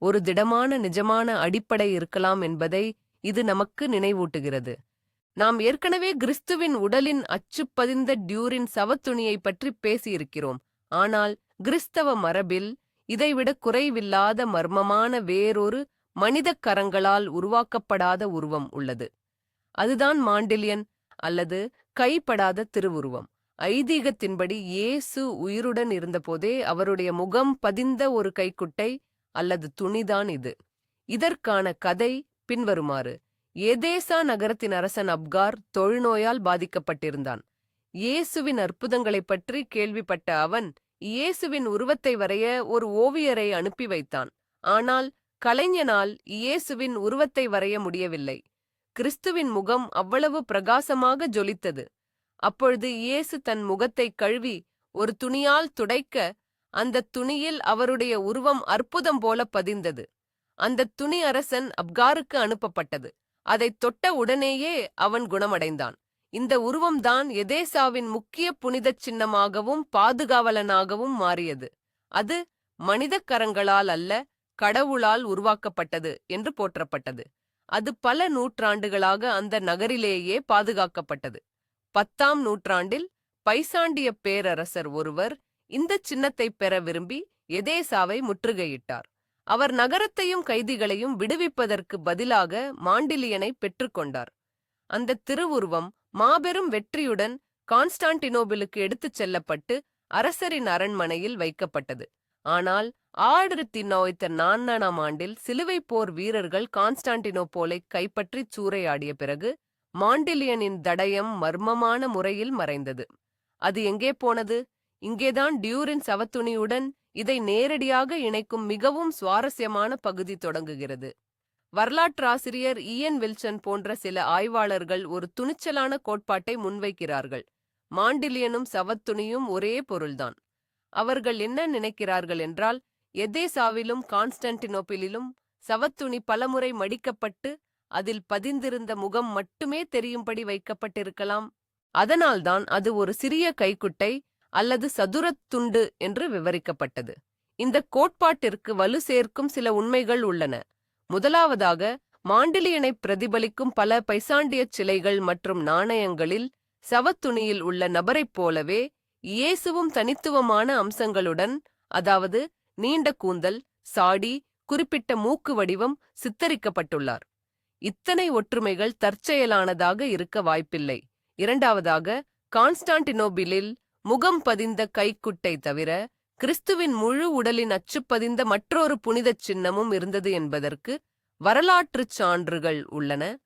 ஒரு திடமான நிஜமான அடிப்படை இருக்கலாம் என்பதை இது நமக்கு நினைவூட்டுகிறது. நாம் ஏற்கனவே கிறிஸ்துவின் உடலின் அச்சுப்பதிந்த டியூரின் சவத்துணியை பற்றி பேசியிருக்கிறோம். ஆனால் கிறிஸ்தவ மரபில் இதைவிட குறைவில்லாத மர்மமான வேறொரு மனித கரங்களால் உருவாக்கப்படாத உருவம் உள்ளது. அதுதான் மாண்டிலியன் அல்லது கைப்படாத திருவுருவம். ஐதீகத்தின்படி இயேசு உயிருடன் இருந்தபோதே அவருடைய முகம் பதிந்த ஒரு கைக்குட்டை அல்லது துணிதான் இது. இதற்கான கதை பின்வருமாறு. ஏதேசா நகரத்தின் அரசன் அப்கார் தொழுநோயால் பாதிக்கப்பட்டிருந்தான். இயேசுவின் அற்புதங்களைப் பற்றி கேள்விப்பட்ட அவன் இயேசுவின் உருவத்தை வரைய ஒரு ஓவியரை அனுப்பி வைத்தான். ஆனால் கலைஞனால் இயேசுவின் உருவத்தை வரைய முடியவில்லை. கிறிஸ்துவின் முகம் அவ்வளவு பிரகாசமாக ஜொலித்தது. அப்பொழுது இயேசு தன் முகத்தை கழுவி ஒரு துணியால் துடைக்க அந்த துணியில் அவருடைய உருவம் அற்புதம் போல பதிந்தது. அந்த துணி அரசன் அப்காருக்கு அனுப்பப்பட்டது. அதைத் தொட்ட உடனேயே அவன் குணமடைந்தான். இந்த உருவம்தான் எதேசாவின் முக்கிய புனிதச் சின்னமாகவும் பாதுகாவலனாகவும் மாறியது. அது மனித கரங்களால் அல்ல, கடவுளால் உருவாக்கப்பட்டது என்று போற்றப்பட்டது. அது பல நூற்றாண்டுகளாக அந்த நகரிலேயே பாதுகாக்கப்பட்டது. 10ஆம் நூற்றாண்டில் பைசாண்டிய பேரரசர் ஒருவர் இந்த சின்னத்தை பெற விரும்பி எதேசாவை முற்றுகையிட்டார். அவர் நகரத்தையும் கைதிகளையும் விடுவிப்பதற்கு பதிலாக மாண்டிலியனை பெற்றுக்கொண்டார். அந்த திருவுருவம் மாபெரும் வெற்றியுடன் கான்ஸ்டான்டினோபிலுக்கு எடுத்துச் செல்லப்பட்டு அரசரின் அரண்மனையில் வைக்கப்பட்டது. ஆனால் 1904ஆம் ஆண்டில் சிலுவை போர் வீரர்கள் கான்ஸ்டான்டினோப்போலை கைப்பற்றி சூறையாடிய பிறகு மாண்டிலியனின் தடயம் மர்மமான முறையில் மறைந்தது. அது எங்கே போனது? இங்கேதான் டியூரின் சவத்துணியுடன் இதை நேரடியாக இணைக்கும் மிகவும் சுவாரஸ்யமான பகுதி தொடங்குகிறது. வரலாற்றாசிரியர் இயன் வில்சன் போன்ற சில ஆய்வாளர்கள் ஒரு துணிச்சலான கோட்பாட்டை முன்வைக்கிறார்கள். மாண்டிலியனும் சவத்துணியும் ஒரே பொருள்தான். அவர்கள் என்ன நினைக்கிறார்கள் என்றால், எதேசாவிலும் கான்ஸ்டான்டினோப்பிலும் சவத்துணி பலமுறை மடிக்கப்பட்டு அதில் பதிந்திருந்த முகம் மட்டுமே தெரியும்படி வைக்கப்பட்டிருக்கலாம். அதனால்தான் அது ஒரு சிறிய கைக்குட்டை அல்லது சதுரத் துண்டு என்று விவரிக்கப்பட்டது. இந்த கோட்பாட்டிற்கு வலு சேர்க்கும் சில உண்மைகள் உள்ளன. முதலாவதாக, மாண்டிலியனை பிரதிபலிக்கும் பல பைசாண்டியச் சிலைகள் மற்றும் நாணயங்களில் சவத்துணியில் உள்ள நபரைப் போலவே இயேசுவும் தனித்துவமான அம்சங்களுடன், அதாவது நீண்ட கூந்தல், சாடி, குறிப்பிட்ட மூக்கு வடிவம் சித்தரிக்கப்பட்டுள்ளார். இத்தனை ஒற்றுமைகள் தற்செயலானதாக இருக்க வாய்ப்பில்லை. இரண்டாவதாக, கான்ஸ்டான்டினோபிலில் முகம் பதிந்த கைக்குட்டை தவிர கிறிஸ்துவின் முழு உடலின் அச்சுப்பதிந்த மற்றொரு புனிதச் சின்னமும் இருந்தது என்பதற்கு வரலாற்றுச் சான்றுகள் உள்ளன.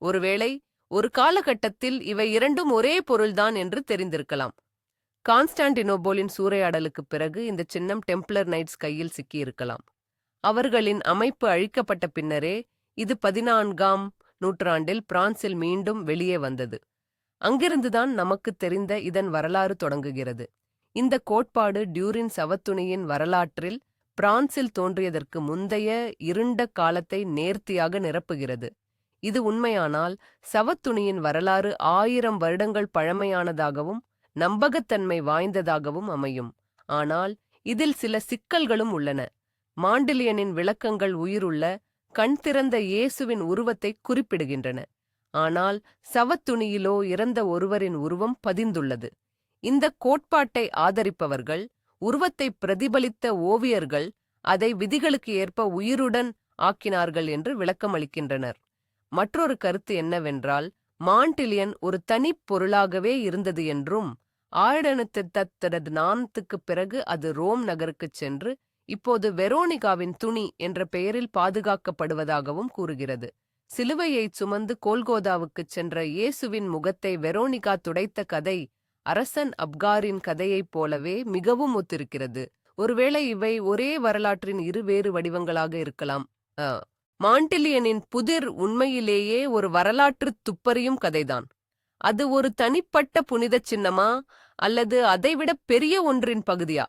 ஒருவேளை ஒரு காலகட்டத்தில் இவை இரண்டும் ஒரே பொருள்தான் என்று தெரிந்திருக்கலாம். கான்ஸ்டான்டினோபோலின் சூறையாடலுக்குப் பிறகு இந்த சின்னம் டெம்ப்ளர் நைட்ஸ் கையில் சிக்கியிருக்கலாம். அவர்களின் அமைப்பு அழிக்கப்பட்ட பின்னரே இது 14ஆம் நூற்றாண்டில் பிரான்சில் மீண்டும் வெளியே வந்தது. அங்கிருந்துதான் நமக்குத் தெரிந்த இதன் வரலாறு தொடங்குகிறது. இந்த கோட்பாடு டியூரின் சவத்துணியின் வரலாற்றில் பிரான்சில் தோன்றியதற்கு முந்தைய இருண்ட காலத்தை நேர்த்தியாக நிரப்புகிறது. இது உண்மையானால் சவத்துணியின் வரலாறு 1000 வருடங்கள் பழமையானதாகவும் நம்பகத்தன்மை வாய்ந்ததாகவும் அமையும். ஆனால் இதில் சில சிக்கல்களும் உள்ளன. மாண்டிலியனின் விளக்கங்கள் உயிருள்ள, கண் திறந்த இயேசுவின் உருவத்தை குறிப்பிடுகின்றன. ஆனால் சவத்துணியிலோ இறந்த ஒருவரின் உருவம் பதிந்துள்ளது. இந்த கோட்பாட்டை ஆதரிப்பவர்கள், உருவத்தை பிரதிபலித்த ஓவியர்கள் அதை விதிகளுக்கு ஏற்ப உயிருடன் ஆக்கினார்கள் என்று விளக்கமளிக்கின்றனர். மற்றொரு கருத்து என்னவென்றால், மாண்டிலியன் ஒரு தனிப் பொருளாகவே இருந்தது என்றும் 1804க்குப் பிறகு அது ரோம் நகருக்குச் சென்று இப்போது வெரோனிகாவின் துணி என்ற பெயரில் பாதுகாக்கப்படுவதாகவும் கூறுகிறது. சிலுவையைச் சுமந்து கோல்கோதாவுக்குச் சென்ற இயேசுவின் முகத்தை வெரோனிகா துடைத்த கதை அரசன் அப்காரின் கதையைப் போலவே மிகவும் ஒத்திருக்கிறது. ஒருவேளை இவை ஒரே வரலாற்றின் இருவேறு வடிவங்களாக இருக்கலாம். மாண்டிலியனின் புதிர் உண்மையிலேயே ஒரு வரலாற்றுத் துப்பறியும் கதைதான். அது ஒரு தனிப்பட்ட புனிதச் சின்னமா அல்லது அதைவிட பெரிய ஒன்றின் பகுதியா?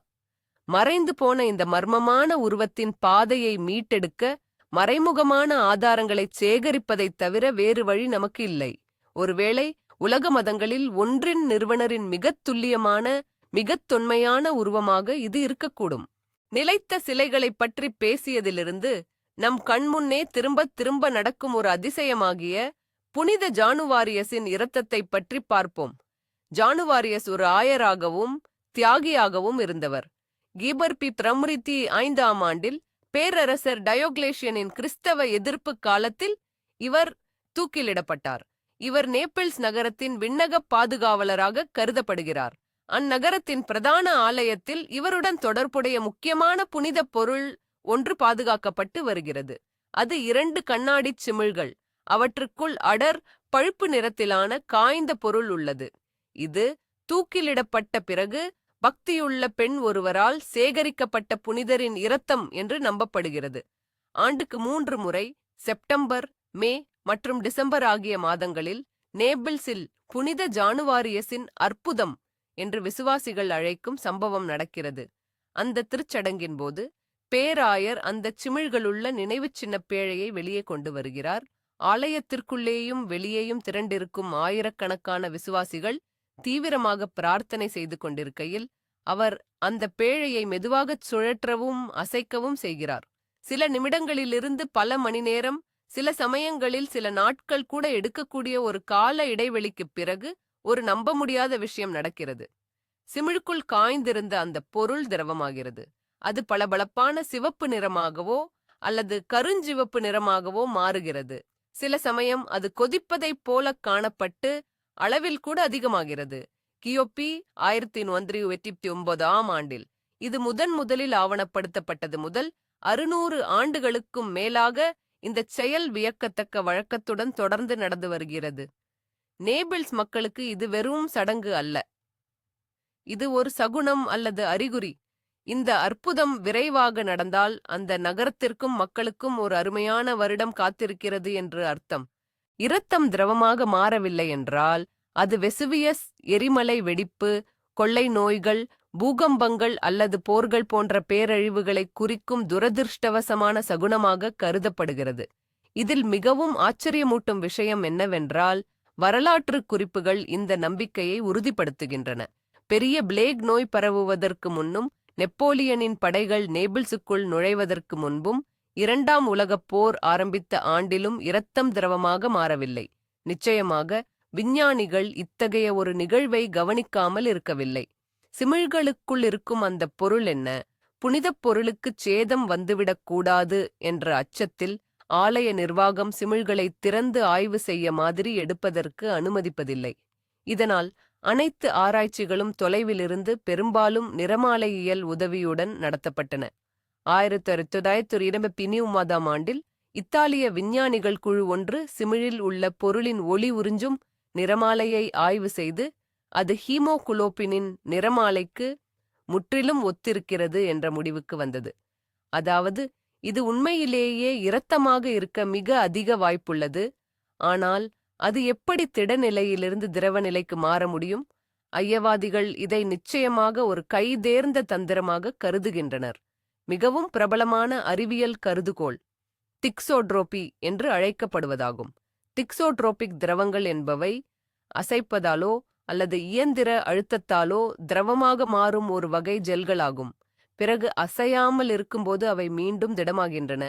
மறைந்து போன இந்த மர்மமான உருவத்தின் பாதையை மீட்டெடுக்க மறைமுகமான ஆதாரங்களைச் சேகரிப்பதைத் தவிர வேறு வழி நமக்கு இல்லை. ஒருவேளை உலக மதங்களில் ஒன்றின் நிறுவனரின் மிகத் துல்லியமான, மிகத் தொன்மையான உருவமாக இது இருக்கக்கூடும். நிலைத்த சிலைகளைப் பற்றி பேசியதிலிருந்து நம் கண்முன்னே திரும்பத் திரும்ப நடக்கும் ஒரு அதிசயமாகிய புனித ஜானுவாரியஸின் இரத்தத்தைப் பற்றி பார்ப்போம். ஜானுவாரியஸ் ஒரு ஆயராகவும் தியாகியாகவும் இருந்தவர். கிபர்பி 305ஆம் ஆண்டில் பேரரசர் டயோக்ளேஷியனின் கிறிஸ்தவ எதிர்ப்பு காலத்தில் இவர் தூக்கிலிடப்பட்டார். இவர் நேபிள்ஸ் நகரத்தின் விண்ணகப் பாதுகாவலராக கருதப்படுகிறார். அந்நகரத்தின் பிரதான ஆலயத்தில் இவருடன் தொடர்புடைய முக்கியமான புனித பொருள் ஒன்று பாதுகாக்கப்பட்டு வருகிறது. அது 2 கண்ணாடிச் சிமிழ்கள். அவற்றுக்குள் அடர் பழுப்பு நிறத்திலான காய்ந்த பொருள் உள்ளது. இது தூக்கிலிடப்பட்ட பிறகு பக்தியுள்ள பெண் ஒருவரால் சேகரிக்கப்பட்ட புனிதரின் இரத்தம் என்று நம்பப்படுகிறது. ஆண்டுக்கு 3 முறை செப்டம்பர், மே மற்றும் டிசம்பர் ஆகிய மாதங்களில் நேபிள்ஸில் புனித ஜானுவாரியஸின் அற்புதம் என்று விசுவாசிகள் அழைக்கும் சம்பவம் நடக்கிறது. அந்த திருச்சடங்கின் போது பேராயர் அந்த சிமிழ்களுள்ள நினைவுச் சின்னப் பேழையை வெளியே கொண்டு வருகிறார். ஆலயத்திற்குள்ளேயும் வெளியேயும் திரண்டிருக்கும் ஆயிரக்கணக்கான விசுவாசிகள் தீவிரமாக பிரார்த்தனை செய்து கொண்டிருக்கையில் அவர் அந்த பேழையை மெதுவாகச் சுழற்றவும் அசைக்கவும் செய்கிறார். சில நிமிடங்களிலிருந்து பல மணி நேரம், சில சமயங்களில் சில நாட்கள் கூட எடுக்கக்கூடிய ஒரு கால இடைவெளிக்குப் பிறகு ஒரு நம்ப முடியாத விஷயம் நடக்கிறது. சிமிழுக்குள் காய்ந்திருந்த அந்த பொருள் திரவமாகிறது. அது பளபளப்பான சிவப்பு நிறமாகவோ அல்லது கருஞ்சிவப்பு நிறமாகவோ மாறுகிறது. சில சமயம் அது கொதிப்பதைப் போல காணப்பட்டு அளவில் கூட அதிகமாகிறது. கியோபி 1189ஆம் ஆண்டில் இது முதலில் ஆவணப்படுத்தப்பட்டது முதல் 600 ஆண்டுகளுக்கும் மேலாக இந்த செயல் வியக்கத்தக்க வழக்கத்துடன் தொடர்ந்து நடந்து வருகிறது. நேபிள்ஸ் மக்களுக்கு இது வெறும் சடங்கு அல்ல. இது ஒரு சகுனம் அல்லது அறிகுறி. இந்த அற்புதம் விரைவாக நடந்தால் அந்த நகரத்திற்கும் மக்களுக்கும் ஒரு அருமையான வருடம் காத்திருக்கிறது என்று அர்த்தம். இரத்தம் திரவமாக மாறவில்லை என்றால் அது வெசுவியஸ் எரிமலை வெடிப்பு, கொள்ளை நோய்கள், பூகம்பங்கள் அல்லது போர்கள் போன்ற பேரழிவுகளை குறிக்கும் துரதிர்ஷ்டவசமான சகுனமாக கருதப்படுகிறது. இதில் மிகவும் ஆச்சரியமூட்டும் விஷயம் என்னவென்றால், வரலாற்று குறிப்புகள் இந்த நம்பிக்கையை உறுதிப்படுத்துகின்றன. பெரிய பிளேக் நோய் பரவுவதற்கு முன்னும், நெப்போலியனின் படைகள் நேபிள்ஸுக்குள் நுழைவதற்கு முன்பும், 2ஆம் உலகப் போர் ஆரம்பித்த ஆண்டிலும் இரத்தம் திரவமாக மாறவில்லை. நிச்சயமாக விஞ்ஞானிகள் இத்தகைய ஒரு நிகழ்வை கவனிக்காமல் இருக்கவில்லை. சிமிழ்களுக்குள் இருக்கும் அந்த பொருள் என்ன? புனிதப் பொருளுக்குச் சேதம் வந்துவிடக்கூடாது என்ற அச்சத்தில் ஆலய நிர்வாகம் சிமிழ்களை திறந்து ஆய்வு செய்ய மாதிரி எடுப்பதற்கு அனுமதிப்பதில்லை. இதனால் அனைத்து ஆராய்ச்சிகளும் தொலைவிலிருந்து பெரும்பாலும் நிறமாலையியல் உதவியுடன் நடத்தப்பட்டன. 1929ஆம் ஆண்டில் இத்தாலிய விஞ்ஞானிகள் குழு ஒன்று சிமிழில் உள்ள பொருளின் ஒளி உறிஞ்சும் நிறமாலையை ஆய்வு செய்து அது ஹீமோகுளோபினின் நிறமாலைக்கு முற்றிலும் ஒத்திருக்கிறது என்ற முடிவுக்கு வந்தது. அதாவது இது உண்மையிலேயே இரத்தமாக இருக்க மிக அதிக வாய்ப்புள்ளது. ஆனால் அது எப்படி திடநிலையிலிருந்து திரவநிலைக்கு மாற முடியும்? ஐயவாதிகள் இதை நிச்சயமாக ஒரு கைதேர்ந்த தந்திரமாக கருதுகின்றனர். மிகவும் பிரபலமான அறிவியல் கருதுகோள் திக்ஸோட்ரோபி என்று அழைக்கப்படுவதாகும். திக்ஸோட்ரோபிக் திரவங்கள் என்பவை அசைப்பதாலோ அல்லது இயந்திர அழுத்தத்தாலோ திரவமாக மாறும் ஒரு வகை ஜெல்களாகும். பிறகு அசையாமல் இருக்கும்போது அவை மீண்டும் திடமாகின்றன.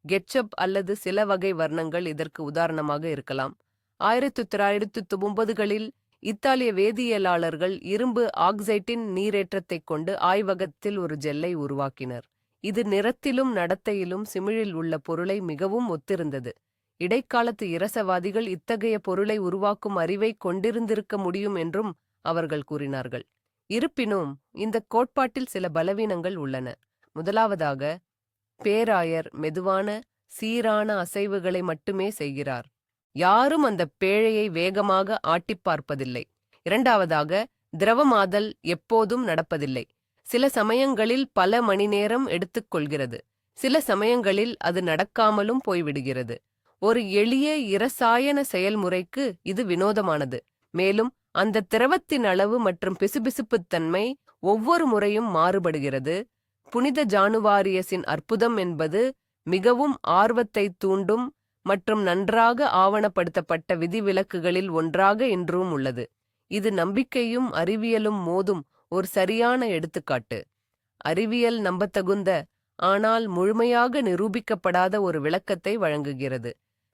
கெட்சப் அல்லது சில வகை வர்ணங்கள் இதற்கு உதாரணமாக இருக்கலாம். 1990களில் இத்தாலிய வேதியியலாளர்கள் இரும்பு ஆக்சைட்டின் நீரேற்றத்தைக் கொண்டு ஆய்வகத்தில் ஒரு ஜெல்லை உருவாக்கினர். இது நிறத்திலும் நடத்தையிலும் சிமிழில் உள்ள பொருளை மிகவும் ஒத்திருந்தது. இடைக்காலத்து இரசவாதிகள் இத்தகைய பொருளை உருவாக்கும் அறிவை கொண்டிருந்திருக்க முடியும் என்றும் அவர்கள் கூறினார்கள். இருப்பினும் இந்த கோட்பாட்டில் சில பலவீனங்கள் உள்ளன. முதலாவதாக, பேராயர் மெதுவான சீரான அசைவுகளை மட்டுமே செய்கிறார். யாரும் அந்த பேழையை வேகமாக ஆட்டிப் பார்ப்பதில்லை. இரண்டாவதாக, திரவமாதல் எப்போதும் நடப்பதில்லை. சில சமயங்களில் பல மணி நேரம் எடுத்துக்கொள்கிறது. சில சமயங்களில் அது நடக்காமலும் போய்விடுகிறது. ஒரு எளிய இரசாயன செயல்முறைக்கு இது வினோதமானது. மேலும் அந்த திரவத்தின் அளவு மற்றும் பிசுபிசுப்புத்தன்மை ஒவ்வொரு முறையும் மாறுபடுகிறது. புனித ஜானுவாரியஸின் அற்புதம் என்பது மிகவும் ஆர்வத்தை தூண்டும் மற்றும் நன்றாக ஆவணப்படுத்தப்பட்ட விதிவிலக்குகளில் ஒன்றாக இன்றும் உள்ளது. இது நம்பிக்கையும் அறிவியலும் மோதும் ஒரு சரியான எடுத்துக்காட்டு. அறிவியல் நம்பத்தகுந்த ஆனால் முழுமையாக நிரூபிக்கப்படாத ஒரு விளக்கத்தை வழங்குகிறது.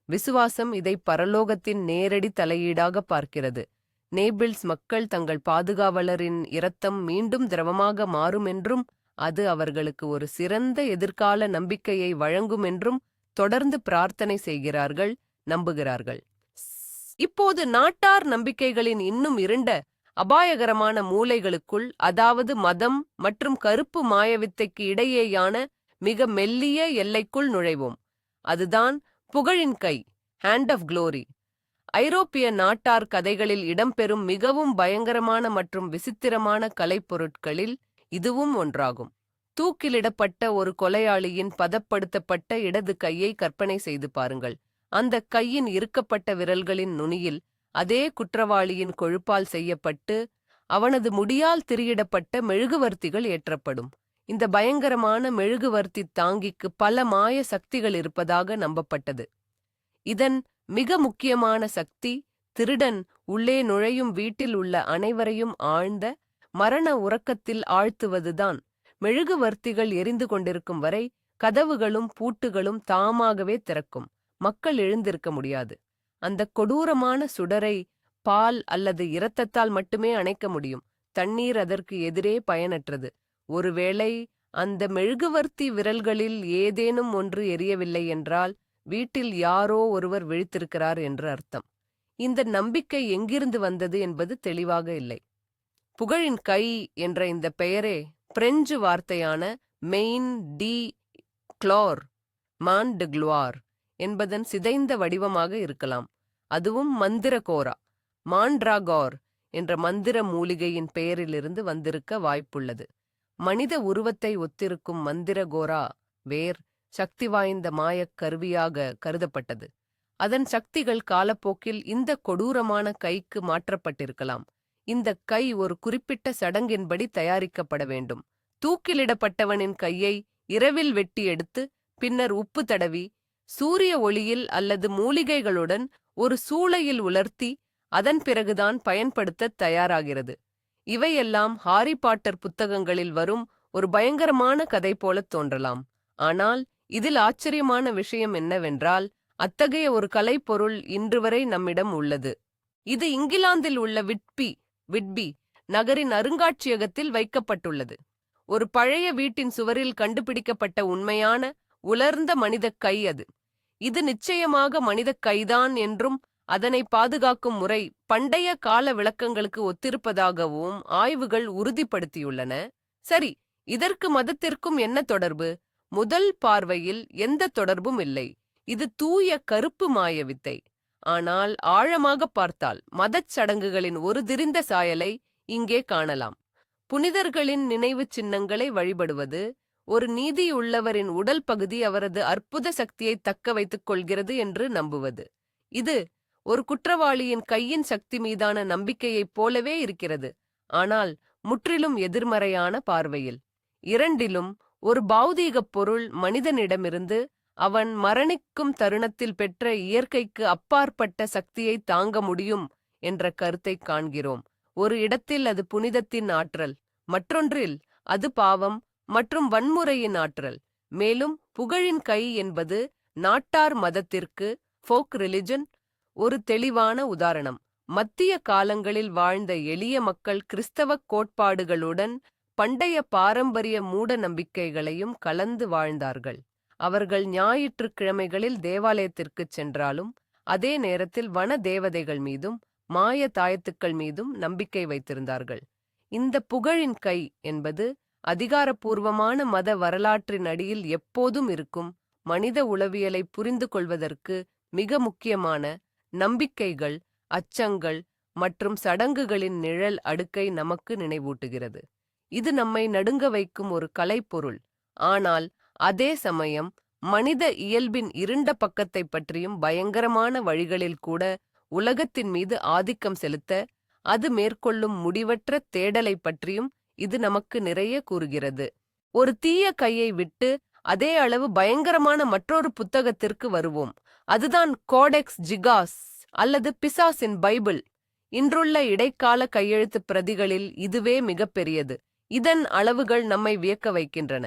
விசுவாசம் இதை பரலோகத்தின் நேரடி தலையீடாக பார்க்கிறது. நேபிள்ஸ் மக்கள் தங்கள் பாதுகாவலரின் இரத்தம் மீண்டும் திரவமாக மாறும் என்றும் அது அவர்களுக்கு ஒரு சிறந்த எதிர்கால நம்பிக்கையை வழங்கும் என்றும் தொடர்ந்து பிரார்த்தனை செய்கிறார்கள், நம்புகிறார்கள். இப்போது நாட்டார் நம்பிக்கைகளின் இன்னும் இருண்ட அபாயகரமான மூலைகளுக்குள், அதாவது மதம் மற்றும் கருப்பு மாயவித்தைக்கு இடையேயான மிக மெல்லிய எல்லைக்குள் நுழைவோம். அதுதான் புகழின் கை, ஹேண்ட் ஆஃப் க்ளோரி. ஐரோப்பிய நாட்டார் கதைகளில் இடம்பெறும் மிகவும் பயங்கரமான மற்றும் விசித்திரமான கலைப்பொருட்களில் இதுவும் ஒன்றாகும். தூக்கிலிடப்பட்ட ஒரு கொலையாளியின் பதப்படுத்தப்பட்ட இடது கையை கற்பனை செய்து பாருங்கள். அந்த கையின் இறுக்கப்பட்ட விரல்களின் நுனியில் அதே குற்றவாளியின் கொழுப்பால் செய்யப்பட்டு அவனது முடியால் திரியிடப்பட்ட மெழுகுவர்த்திகள் ஏற்றப்படும். இந்த பயங்கரமான மெழுகுவர்த்தி தாங்கிக்கு பல மாய சக்திகள் இருப்பதாக நம்பப்பட்டது. இதன் மிக முக்கியமான சக்தி, திருடன் உள்ளே நுழையும் வீட்டில் உள்ள அனைவரையும் ஆழ்ந்த மரண உறக்கத்தில் ஆழ்த்துவதுதான். மெழுகுவர்த்திகள் எரிந்து கொண்டிருக்கும் வரை கதவுகளும் பூட்டுகளும் தாமாகவே திறக்கும். மக்கள் எழுந்திருக்க முடியாது. அந்த கொடூரமான சுடரை பால் அல்லது இரத்தத்தால் மட்டுமே அணைக்க முடியும். தண்ணீர் அதற்கு எதிரே பயனற்றது. ஒருவேளை அந்த மெழுகுவர்த்தி விரல்களில் ஏதேனும் ஒன்று எரியவில்லை என்றால் வீட்டில் யாரோ ஒருவர் விழித்திருக்கிறார் என்று அர்த்தம். இந்த நம்பிக்கை எங்கிருந்து வந்தது என்பது தெளிவாக இல்லை. புகழின் கை என்ற இந்த பெயரே பிரெஞ்சு வார்த்தையான மெயின் டி க்ளோர், மான் டு க்ளோர் என்பதன் சிதைந்த வடிவமாக இருக்கலாம். அதுவும் மந்திரகோரா, மான்ட்ராகோர் என்ற மந்திர மூலிகையின் பெயரிலிருந்து வந்திருக்க வாய்ப்புள்ளது. மனித உருவத்தை ஒத்திருக்கும் மந்திரகோரா வேர் சக்தி வாய்ந்த மாயக் கருவியாக கருதப்பட்டது. அதன் சக்திகள் காலப்போக்கில் இந்த கொடூரமான கைக்கு மாற்றப்பட்டிருக்கலாம். இந்த கை ஒரு குறிப்பிட்ட சடங்கின்படி தயாரிக்கப்பட வேண்டும். தூக்கிலிடப்பட்டவனின் கையை இரவில் வெட்டி எடுத்து பின்னர் உப்பு தடவி சூரிய ஒளியில் அல்லது மூலிகைகளுடன் ஒரு சூளையில் உலர்த்தி அதன் பிறகுதான் பயன்படுத்த தயாராகிறது. இவையெல்லாம் ஹாரி பாட்டர் புத்தகங்களில் வரும் ஒரு பயங்கரமான கதை போலத் தோன்றலாம். ஆனால் இதில் ஆச்சரியமான விஷயம் என்னவென்றால் அத்தகைய ஒரு கலைப்பொருள் இன்று வரை நம்மிடம் உள்ளது. இது இங்கிலாந்தில் உள்ள விட்பி நகரின் அருங்காட்சியகத்தில் வைக்கப்பட்டுள்ளது. ஒரு பழைய வீட்டின் சுவரில் கண்டுபிடிக்கப்பட்ட உண்மையான உலர்ந்த மனிதக் கை அது. இது நிச்சயமாக மனிதக் கைதான் என்றும் அதனை பாதுகாக்கும் முறை பண்டைய கால விளக்கங்களுக்கு ஒத்திருப்பதாகவும் ஆய்வுகள் உறுதிப்படுத்தியுள்ளன. சரி, இதற்கு மதத்திற்கும் என்ன தொடர்பு? முதல் பார்வையில் எந்த தொடர்பும் இல்லை. இது தூய கருப்பு மாய வித்தை. ஆனால் ஆழமாக பார்த்தால் மதச் சடங்குகளின் ஒரு திரிந்த சாயலை இங்கே காணலாம். புனிதர்களின் நினைவுச் சின்னங்களை வழிபடுவது, ஒரு நீதியுள்ளவரின் உடல் பகுதி அவரது அற்புத சக்தியை தக்க வைத்துக் கொள்கிறது என்று நம்புவது. இது ஒரு குற்றவாளியின் கையின் சக்தி மீதான நம்பிக்கையைப் போலவே இருக்கிறது, ஆனால் முற்றிலும் எதிர்மறையான பார்வையில். இரண்டிலும் ஒரு பௌதீகப் பொருள் மனிதனிடமிருந்து அவன் மரணிக்கும் தருணத்தில் பெற்ற இயற்கைக்கு அப்பாற்பட்ட சக்தியை தாங்க முடியும் என்ற கருத்தைக் காண்கிறோம். ஒரு இடத்தில் அது புனிதத்தின் ஆற்றல், மற்றொன்றில் அது பாவம் மற்றும் வன்முறையின் ஆற்றல். மேலும் புகழின் கை என்பது நாட்டார் மதத்திற்கு ஃபோக் ரிலிஜன் ஒரு தெளிவான உதாரணம். மத்திய காலங்களில் வாழ்ந்த எளிய மக்கள் கிறிஸ்தவக் கோட்பாடுகளுடன் பண்டைய பாரம்பரிய மூட நம்பிக்கைகளையும் கலந்து வாழ்ந்தார்கள். அவர்கள் ஞாயிற்றுக்கிழமைகளில் தேவாலயத்திற்குச் சென்றாலும் அதே நேரத்தில் வன தேவதைகள் மீதும் மாய தாயத்துக்கள் மீதும் நம்பிக்கை வைத்திருந்தார்கள். இந்த புகழின் கை என்பது அதிகாரப்பூர்வமான மத வரலாற்றின் அடியில் எப்போதும் இருக்கும் மனித உளவியலை புரிந்து கொள்வதற்கு மிக முக்கியமான நம்பிக்கைகள், அச்சங்கள் மற்றும் சடங்குகளின் நிழல் அடுக்கை நமக்கு நினைவூட்டுகிறது. இது நம்மை நடுங்க வைக்கும் ஒரு கலைப்பொருள், ஆனால் அதே சமயம் மனித இயல்பின் இருண்ட பக்கத்தை பற்றியும் பயங்கரமான வழிகளில் கூட உலகத்தின் மீது ஆதிக்கம் செலுத்த அது மேற்கொள்ளும் முடிவற்ற தேடலை பற்றியும் இது நமக்கு நிறைய கூறுகிறது. ஒரு தீய கையை விட்டு அதே அளவு பயங்கரமான மற்றொரு புத்தகத்திற்கு வருவோம். அதுதான் கோடெக்ஸ் ஜிகாஸ் அல்லது பிசாசின் பைபிள். இன்றுள்ள இடைக்கால கையெழுத்து பிரதிகளில் இதுவே மிகப்பெரியது. இதன் அளவுகள் நம்மை வியக்க வைக்கின்றன.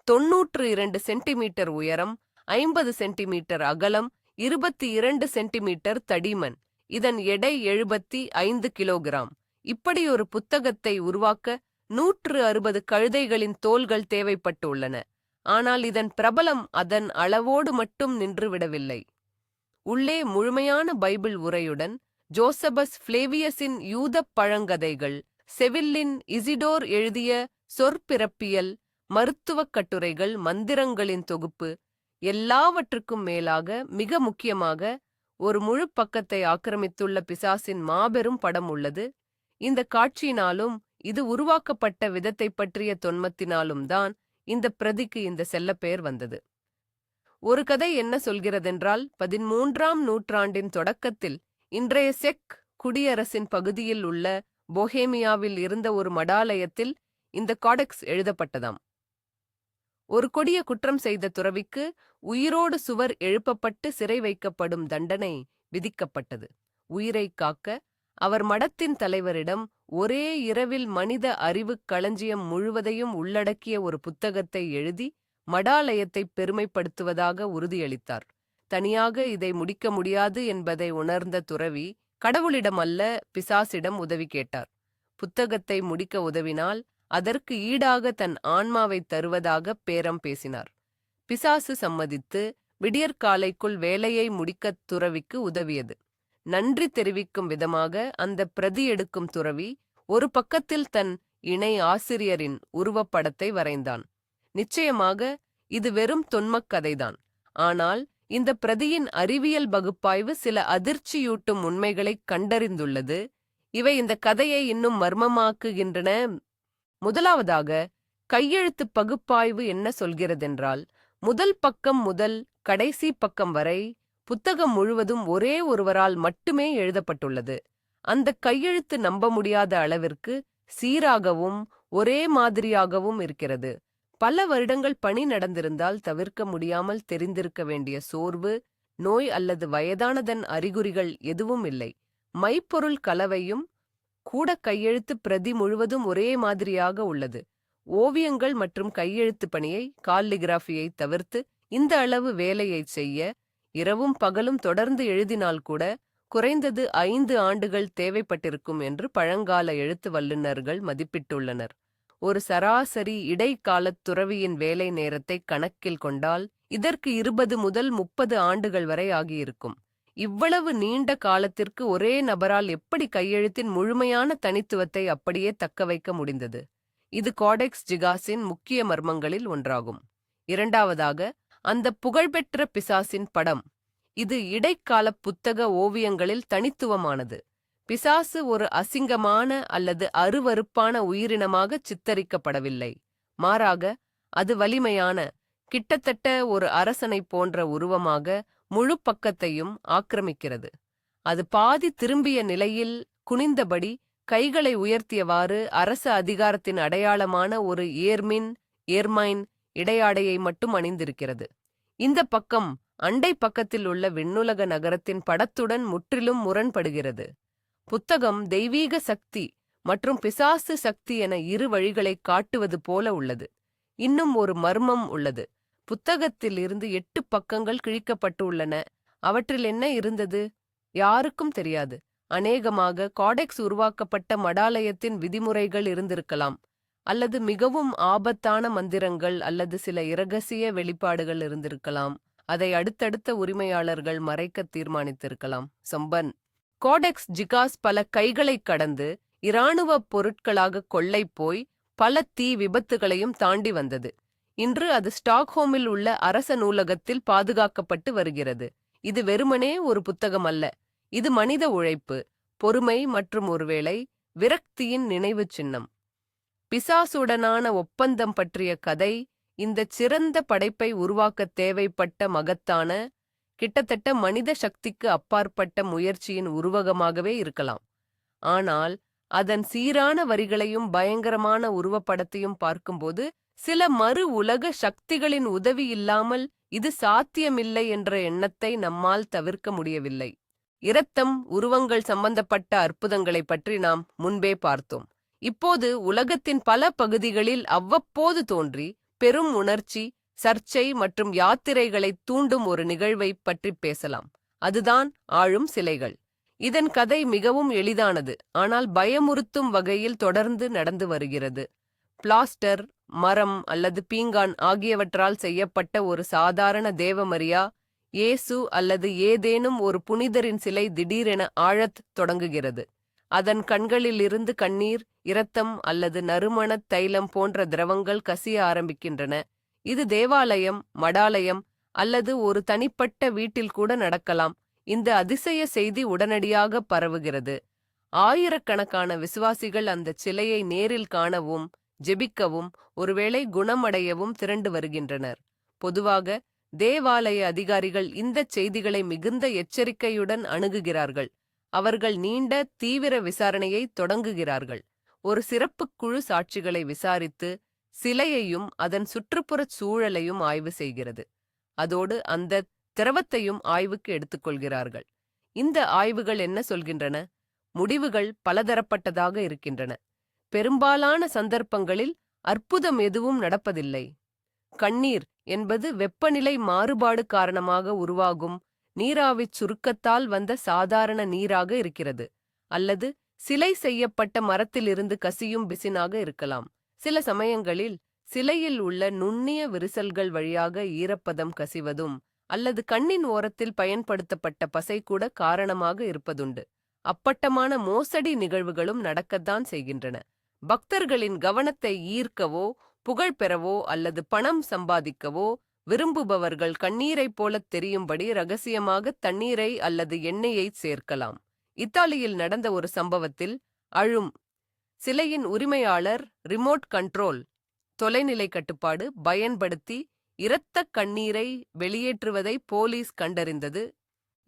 92 சென்டிமீட்டர் உயரம், 50 சென்டிமீட்டர் அகலம், 22 சென்டிமீட்டர் தடிமன். இதன் எடை 75 கிலோகிராம். இப்படியொரு புத்தகத்தை உருவாக்க 160 கழுதைகளின் தோள்கள் தேவைப்பட்டுள்ளன. ஆனால் இதன் பிரபலம் அதன் அளவோடு மட்டும் நின்றுவிடவில்லை. உள்ளே முழுமையான பைபிள் உரையுடன் ஜோசபஸ் ஃப்ளேவியஸின் யூதப் பழங்கதைகள், செவில்லின் இசிடோர் எழுதிய சொற்பிறப்பியல், மருத்துவக் கட்டுரைகள், மந்திரங்களின் தொகுப்பு, எல்லாவற்றுக்கும் மேலாக மிக முக்கியமாக ஒரு முழு பக்கத்தை ஆக்கிரமித்துள்ள பிசாசின் மாபெரும் படம் உள்ளது. இந்த காட்சியினாலும் இது உருவாக்கப்பட்ட விதத்தை பற்றிய தொன்மத்தினாலும் தான் இந்த பிரதிக்கு இந்த செல்லப்பெயர் வந்தது. ஒரு கதை என்ன சொல்கிறதென்றால், 13ஆம் நூற்றாண்டின் தொடக்கத்தில் இன்றைய செக் குடியரசின் பகுதியில் உள்ள போஹேமியாவில் இருந்த ஒரு மடாலயத்தில் இந்த காடெக்ஸ் எழுதப்பட்டதாம். ஒரு கொடிய குற்றம் செய்த துறவிக்கு உயிரோடு சுவர் எழுப்பப்பட்டு சிறை வைக்கப்படும் தண்டனை விதிக்கப்பட்டது. உயிரை காக்க அவர் மடத்தின் தலைவரிடம் ஒரே இரவில் மனித அறிவுக் களஞ்சியம் முழுவதையும் உள்ளடக்கிய ஒரு புத்தகத்தை எழுதி மடாலயத்தை பெருமைப்படுத்துவதாக உறுதியளித்தார். தனியாக இதை முடிக்க முடியாது என்பதை உணர்ந்த துறவி கடவுளிடம் அல்ல, பிசாசிடம் உதவி கேட்டார். புத்தகத்தை முடிக்க உதவினால் அதற்கு ஈடாக தன் ஆன்மாவை தருவதாக பேரம் பேசினார். பிசாசு சம்மதித்து விடியற்காலைக்குள் வேலையை முடிக்கத் துறவிக்கு உதவியது. நன்றி தெரிவிக்கும் விதமாக அந்த பிரதி எடுக்கும் துறவி ஒரு பக்கத்தில் தன் இணை ஆசிரியரின் உருவப்படத்தை வரைந்தான். நிச்சயமாக இது வெறும் தொன்மக் கதைதான். ஆனால் இந்த பிரதியின் அறிவியல் பகுப்பாய்வு சில அதிர்ச்சியூட்டும் உண்மைகளை கண்டறிந்துள்ளது. இவை இந்த கதையை இன்னும் மர்மமாக்குகின்றன. முதலாவதாக, கையெழுத்து பகுப்பாய்வு என்ன சொல்கிறதென்றால், முதல் பக்கம் முதல் கடைசி பக்கம் வரை புத்தகம் முழுவதும் ஒரே ஒருவரால் மட்டுமே எழுதப்பட்டுள்ளது. அந்த கையெழுத்து நம்ப முடியாத அளவிற்கு சீராகவும் ஒரே மாதிரியாகவும் இருக்கிறது. பல வருடங்கள் பணி நடந்திருந்தால் தவிர்க்க முடியாமல் தெரிந்திருக்க வேண்டிய சோர்வு, நோய் அல்லது வயதானதன் அறிகுறிகள் எதுவும் இல்லை. மைப்பொருள் கலவையும் கூட கையெழுத்து பிரதி முழுவதும் ஒரே மாதிரியாக உள்ளது. ஓவியங்கள் மற்றும் கையெழுத்து பணியை, காலிகிராஃபியை தவிர்த்து இந்த அளவு வேலையை செய்ய இரவும் பகலும் தொடர்ந்து எழுதினால் கூட குறைந்தது 5 ஆண்டுகள் தேவைப்பட்டிருக்கும் என்று பழங்கால எழுத்து வல்லுநர்கள் மதிப்பிட்டுள்ளனர். ஒரு சராசரி இடைக்காலத் துறவியின் வேலை நேரத்தை கணக்கில் கொண்டால் இதற்கு 20 முதல் 30 ஆண்டுகள் வரை ஆகியிருக்கும். இவ்வளவு நீண்ட காலத்திற்கு ஒரே நபரால் எப்படி கையெழுத்தின் முழுமையான தனித்துவத்தை அப்படியே தக்கவைக்க முடிந்தது? இது கோடெக்ஸ் ஜிகாஸின் முக்கிய மர்மங்களில் ஒன்றாகும். இரண்டாவதாக, அந்த புகழ்பெற்ற பிசாசின் படம். இது இடைக்கால புத்தக ஓவியங்களில் தனித்துவமானது. பிசாசு ஒரு அசிங்கமான அல்லது அருவருப்பான உயிரினமாக சித்தரிக்கப்படவில்லை. மாறாக, அது வலிமையான, கிட்டத்தட்ட ஒரு அரசனைப் போன்ற உருவமாக முழு பக்கத்தையும் ஆக்கிரமிக்கிறது. அது பாதி திரும்பிய நிலையில் குனிந்தபடி கைகளை உயர்த்தியவாறு அரச அதிகாரத்தின் அடையாளமான ஒரு ஏர்மைன் இடையாடையை மட்டும் அணிந்திருக்கிறது. இந்த பக்கம் அண்டை பக்கத்தில் உள்ள விண்ணுலக நகரத்தின் படத்துடன் முற்றிலும் முரண்படுகிறது. புத்தகம் தெய்வீக சக்தி மற்றும் பிசாசு சக்தி என இரு வழிகளை காட்டுவது போல உள்ளது. இன்னும் ஒரு மர்மம் உள்ளது. புத்தகத்தில் இருந்து 8 பக்கங்கள் கிழிக்கப்பட்டு உள்ளன. அவற்றில் என்ன இருந்தது? யாருக்கும் தெரியாது. அநேகமாக காடெக்ஸ் உருவாக்கப்பட்ட மடாலயத்தின் விதிமுறைகள் இருந்திருக்கலாம், அல்லது மிகவும் ஆபத்தான மந்திரங்கள் அல்லது சில இரகசிய வெளிப்பாடுகள் இருந்திருக்கலாம். அதை அடுத்தடுத்த உரிமையாளர்கள் மறைக்க தீர்மானித்திருக்கலாம். சம்பன் கோடெக்ஸ் ஜிகாஸ் பல கைகளைக் கடந்து இராணுவப் பொருட்களாக கொள்ளை போய் பல தீ விபத்துகளையும் தாண்டி வந்தது. இன்று அது ஸ்டாக்ஹோமில் உள்ள அரச நூலகத்தில் பாதுகாக்கப்பட்டு வருகிறது. இது வெறுமனே ஒரு புத்தகம் அல்ல. இது மனித உழைப்பு, பொறுமை மற்றும் ஒருவேளை விரக்தியின் நினைவு சின்னம். பிசாசுடனான ஒப்பந்தம் பற்றிய கதை இந்த சிறந்த படைப்பை உருவாக்க தேவைப்பட்ட மகத்தான, கிட்டத்தட்ட மனித சக்திக்கு அப்பாற்பட்ட முயற்சியின் உருவகமாகவே இருக்கலாம். ஆனால் அதன் சீரான வரிகளையும் பயங்கரமான உருவப்படத்தையும் பார்க்கும்போது சில மறு உலக சக்திகளின் உதவி இல்லாமல் இது சாத்தியமில்லை என்ற எண்ணத்தை நம்மால் தவிர்க்க முடியவில்லை. இரத்தம், உருவங்கள் சம்பந்தப்பட்ட அற்புதங்களை பற்றி நாம் முன்பே பார்த்தோம். இப்போது உலகத்தின் பல பகுதிகளில் அவ்வப்போது தோன்றி பெரும் உணர்ச்சி, சர்ச்சை மற்றும் யாத்திரைகளை தூண்டும் ஒரு நிகழ்வை பற்றி பேசலாம். அதுதான் ஆழும் சிலைகள். இதன் கதை மிகவும் எளிதானது, ஆனால் பயமுறுத்தும் வகையில் தொடர்ந்து நடந்து வருகிறது. பிளாஸ்டர், மரம் அல்லது பீங்கான் ஆகியவற்றால் செய்யப்பட்ட ஒரு சாதாரண தேவமரியா, இயேசு அல்லது ஏதேனும் ஒரு புனிதரின் சிலை திடீரென ஆழத் தொடங்குகிறது. அதன் கண்களிலிருந்து கண்ணீர், இரத்தம் அல்லது நறுமணத் தைலம் போன்ற திரவங்கள் கசிய ஆரம்பிக்கின்றன. இது தேவாலயம், மடாலயம் அல்லது ஒரு தனிப்பட்ட வீட்டில் கூட நடக்கலாம். இந்த அதிசய செய்தி உடனடியாக பரவுகிறது. ஆயிரக்கணக்கான விசுவாசிகள் அந்த சிலையை நேரில் காணவும், ஜெபிக்கவும், ஒருவேளை குணமடையவும் திரண்டு வருகின்றனர். பொதுவாக தேவாலய அதிகாரிகள் இந்த செய்திகளை மிகுந்த எச்சரிக்கையுடன் அணுகுகிறார்கள். அவர்கள் நீண்ட, தீவிர விசாரணையை தொடங்குகிறார்கள். ஒரு சிறப்பு குழு சாட்சிகளை விசாரித்து சிலையையும் அதன் சுற்றுப்புறச் சூழலையும் ஆய்வு செய்கிறது. அதோடு அந்த திரவத்தையும் ஆய்வுக்கு எடுத்துக்கொள்கிறார்கள். இந்த ஆய்வுகள் என்ன சொல்கின்றன? முடிவுகள் பலதரப்பட்டதாக இருக்கின்றன. பெரும்பாலான சந்தர்ப்பங்களில் அற்புதம் எதுவும் நடப்பதில்லை. கண்ணீர் என்பது வெப்பநிலை மாறுபாடு காரணமாக உருவாகும் நீராவிச் சுருக்கத்தால் வந்த சாதாரண நீராக இருக்கிறது, அல்லது சிலை செய்யப்பட்ட மரத்திலிருந்து கசியும் பிசினாக இருக்கலாம். சில சமயங்களில் சிலையில் உள்ள நுண்ணிய விரிசல்கள் வழியாக ஈரப்பதம் கசிவதும் அல்லது கண்ணின் ஓரத்தில் பயன்படுத்தப்பட்ட பசை கூட காரணமாக இருப்பதுண்டு. அப்பட்டமான மோசடி நிகழ்வுகளும் நடக்கத்தான் செய்கின்றன. பக்தர்களின் கவனத்தை ஈர்க்கவோ, புகழ் பெறவோ அல்லது பணம் சம்பாதிக்கவோ விரும்புபவர்கள் கண்ணீரைப் போலத் தெரியும்படி ரகசியமாக தண்ணீரை அல்லது எண்ணெயை சேர்க்கலாம். இத்தாலியில் நடந்த ஒரு சம்பவத்தில் அழும் சிலையின் உரிமையாளர் ரிமோட் கண்ட்ரோல் தொலைநிலை கட்டுப்பாடு பயன்படுத்தி இரத்தக் கண்ணீரை வெளியேற்றுவதை போலீஸ் கண்டறிந்தது.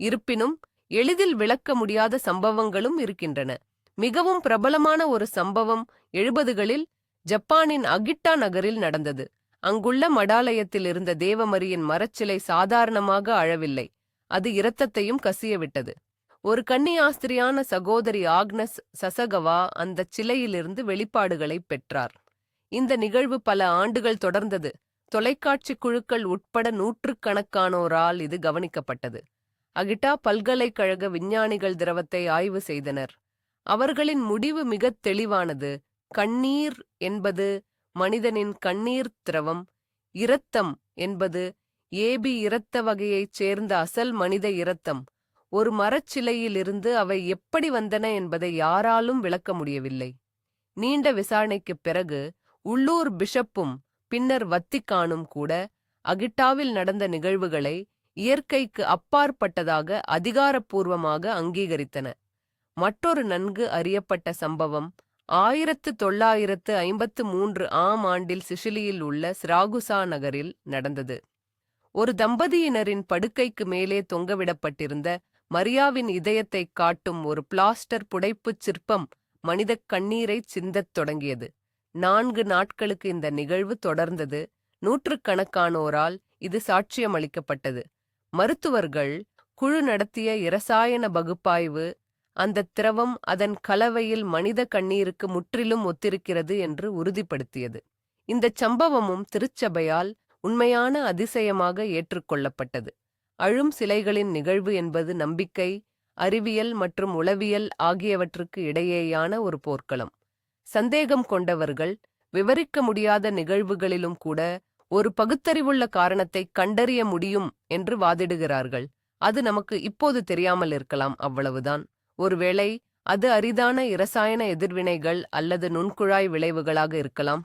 இருப்பினும் எளிதில் விளக்க முடியாத சம்பவங்களும் இருக்கின்றன. மிகவும் பிரபலமான ஒரு சம்பவம் 70களில் ஜப்பானின் அகிட்டா நகரில் நடந்தது. அங்குள்ள மடாலயத்தில் இருந்த தேவமரியின் மரச்சிலை சாதாரணமாக அழவில்லை, அது இரத்தத்தையும் கசியவிட்டது. ஒரு கன்னியாஸ்திரியான சகோதரி ஆக்னஸ் சசகவா அந்தச் சிலையிலிருந்து வெளிப்பாடுகளை பெற்றார். இந்த நிகழ்வு பல ஆண்டுகள் தொடர்ந்தது. தொலைக்காட்சி குழுக்கள் உட்பட நூற்றுக்கணக்கானோரால் இது கவனிக்கப்பட்டது. அகிட்டா பல்கலைக்கழக விஞ்ஞானிகள் திரவத்தை ஆய்வு செய்தனர். அவர்களின் முடிவு மிகத் தெளிவானது. கண்ணீர் என்பது மனிதனின் கண்ணீர் திரவம். இரத்தம் என்பது ஏபி இரத்த வகையைச் சேர்ந்த அசல் மனித இரத்தம். ஒரு மரச்சிலையிலிருந்து அவை எப்படி வந்தன என்பதை யாராலும் விளக்க முடியவில்லை. நீண்ட விசாரணைக்குப் பிறகு உள்ளூர் பிஷப்பும் பின்னர் வத்திக்கானும் கூட அகிட்டாவில் நடந்த நிகழ்வுகளை இயற்கைக்கு அப்பாற்பட்டதாக அதிகாரப்பூர்வமாக அங்கீகரித்தன. மற்றொரு நன்கு அறியப்பட்ட சம்பவம் 1953 ஆம் ஆண்டில் சிசிலியில் உள்ள சிராகுசா நகரில் நடந்தது. ஒரு தம்பதியினரின் படுக்கைக்கு மேலே தொங்கவிடப்பட்டிருந்த மரியாவின் இதயத்தைக் காட்டும் ஒரு பிளாஸ்டர் புடைப்புச் சிற்பம் மனிதக் கண்ணீரைச் சிந்தத் தொடங்கியது. 4 நாட்களுக்கு இந்த நிகழ்வு தொடர்ந்தது. நூற்றுக்கணக்கானோரால் இது சாட்சியமளிக்கப்பட்டது. மருத்துவர்கள் குழு நடத்திய இரசாயன பகுப்பாய்வு அந்தத் திரவம் அதன் கலவையில் மனித கண்ணீருக்கு முற்றிலும் ஒத்திருக்கிறது என்று உறுதிப்படுத்தியது. இந்தச் சம்பவமும் திருச்சபையால் உண்மையான அதிசயமாக ஏற்றுக்கொள்ளப்பட்டது. அழும் சிலைகளின் நிகழ்வு என்பது நம்பிக்கை, அறிவியல் மற்றும் உளவியல் ஆகியவற்றுக்கு இடையேயான ஒரு போர்க்களம். சந்தேகம் கொண்டவர்கள் விவரிக்க முடியாத நிகழ்வுகளிலும் கூட ஒரு பகுத்தறிவுள்ள காரணத்தை கண்டறிய முடியும் என்று வாதிடுகிறார்கள். அது நமக்கு இப்போது தெரியாமல் இருக்கலாம், அவ்வளவுதான். ஒருவேளை அது அரிதான இரசாயன எதிர்வினைகள் அல்லது நுண்குழாய் விளைவுகளாக இருக்கலாம்.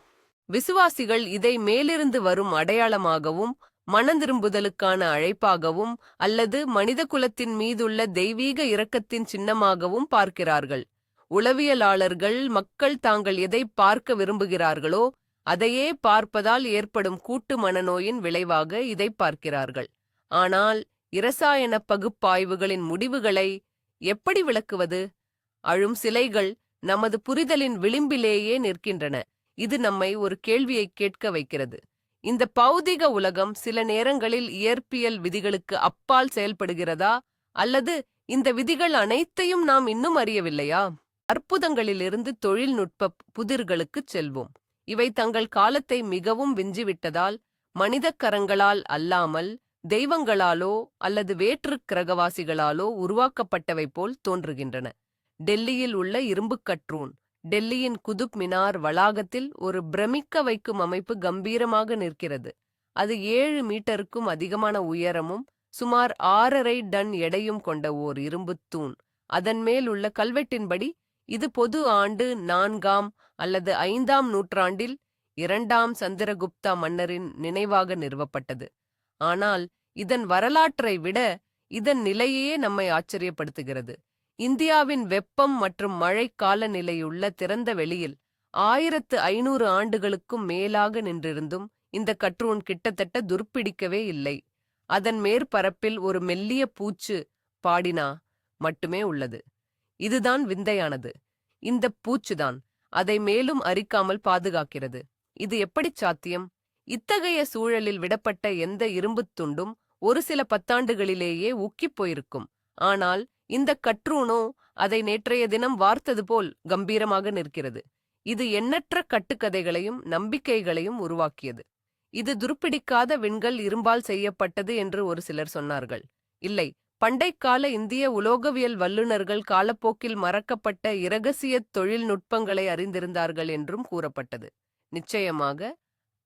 விசுவாசிகள் இதை மேலிருந்து வரும் அடையாளமாகவும் மனந்திரும்புதலுக்கான அழைப்பாகவும் அல்லது மனிதகுலத்தின் மீதுள்ள தெய்வீக இரக்கத்தின் சின்னமாகவும் பார்க்கிறார்கள். உளவியலாளர்கள் மக்கள் தாங்கள் எதை பார்க்க விரும்புகிறார்களோ அதையே பார்ப்பதால் ஏற்படும் கூட்டு மனநோயின் விளைவாக இதை பார்க்கிறார்கள். ஆனால் இரசாயன பகுப்பாய்வுகளின் முடிவுகளை எப்படி விளக்குவது? அழும் சிலைகள் நமது புரிதலின் விளிம்பிலேயே நிற்கின்றன. இது நம்மை ஒரு கேள்வியை கேட்க வைக்கிறது. இந்த பௌதிக உலகம் சில நேரங்களில் இயற்பியல் விதிகளுக்கு அப்பால் செயல்படுகிறதா, அல்லது இந்த விதிகள் அனைத்தையும் நாம் இன்னும் அறியவில்லையா? அற்புதங்களிலிருந்து தொழில்நுட்ப புதிர்களுக்குச் செல்வோம். இவை தங்கள் காலத்தை மிகவும் விஞ்சிவிட்டதால் மனிதக் கரங்களால் அல்லாமல் தெய்வங்களாலோ அல்லது வேற்று கிரகவாசிகளாலோ உருவாக்கப்பட்டவை போல் தோன்றுகின்றன. டெல்லியில் உள்ள இரும்புக் கற்றூன். டெல்லியின் குதுப் மினார் வளாகத்தில் ஒரு பிரமிக்க வைக்கும் அமைப்பு கம்பீரமாக நிற்கிறது. அது 7 மீட்டருக்கும் அதிகமான உயரமும் சுமார் 6.5 டன் எடையும் கொண்ட ஓர் இரும்புத் தூண். அதன் மேல் உள்ள கல்வெட்டின்படி இது பொது ஆண்டு 4ஆம் அல்லது 5ஆம் நூற்றாண்டில் 2ஆம் சந்திரகுப்தா மன்னரின் நினைவாக நிறுவப்பட்டது. ஆனால் இதன் வரலாற்றை விட இதன் நிலையே நம்மை ஆச்சரியப்படுத்துகிறது. இந்தியாவின் வெப்பம் மற்றும் மழை காலநிலையுள்ள திறந்த வெளியில் 1500 ஆண்டுகளுக்கும் மேலாக நின்றிருந்தும் இந்த கற்றூன் கிட்டத்தட்ட துருப்பிடிக்கவே இல்லை. அதன் மேற்பரப்பில் ஒரு மெல்லிய பூச்சு பாடினா மட்டுமே உள்ளது. இதுதான் விந்தையானது. இந்த பூச்சுதான் அதை மேலும் அரிக்காமல் பாதுகாக்கிறது. இது எப்படி சாத்தியம்? இத்தகைய சூழலில் விடப்பட்ட எந்த இரும்புத் துண்டும் ஒரு சில பத்தாண்டுகளிலேயே உக்கிப் போயிருக்கும். ஆனால் இந்த கற்றூனோ அதை நேற்றைய தினம் வார்த்தது போல் கம்பீரமாக நிற்கிறது. இது எண்ணற்ற கட்டுக்கதைகளையும் நம்பிக்கைகளையும் உருவாக்கியது. இது துருப்பிடிக்காத விண்கல் இரும்பால் செய்யப்பட்டது என்று ஒரு சிலர் சொன்னார்கள். இல்லை, பண்டைக்கால இந்திய உலோகவியல் வல்லுநர்கள் காலப்போக்கில் மறக்கப்பட்ட இரகசிய தொழில்நுட்பங்களை அறிந்திருந்தார்கள் என்றும் கூறப்பட்டது. நிச்சயமாக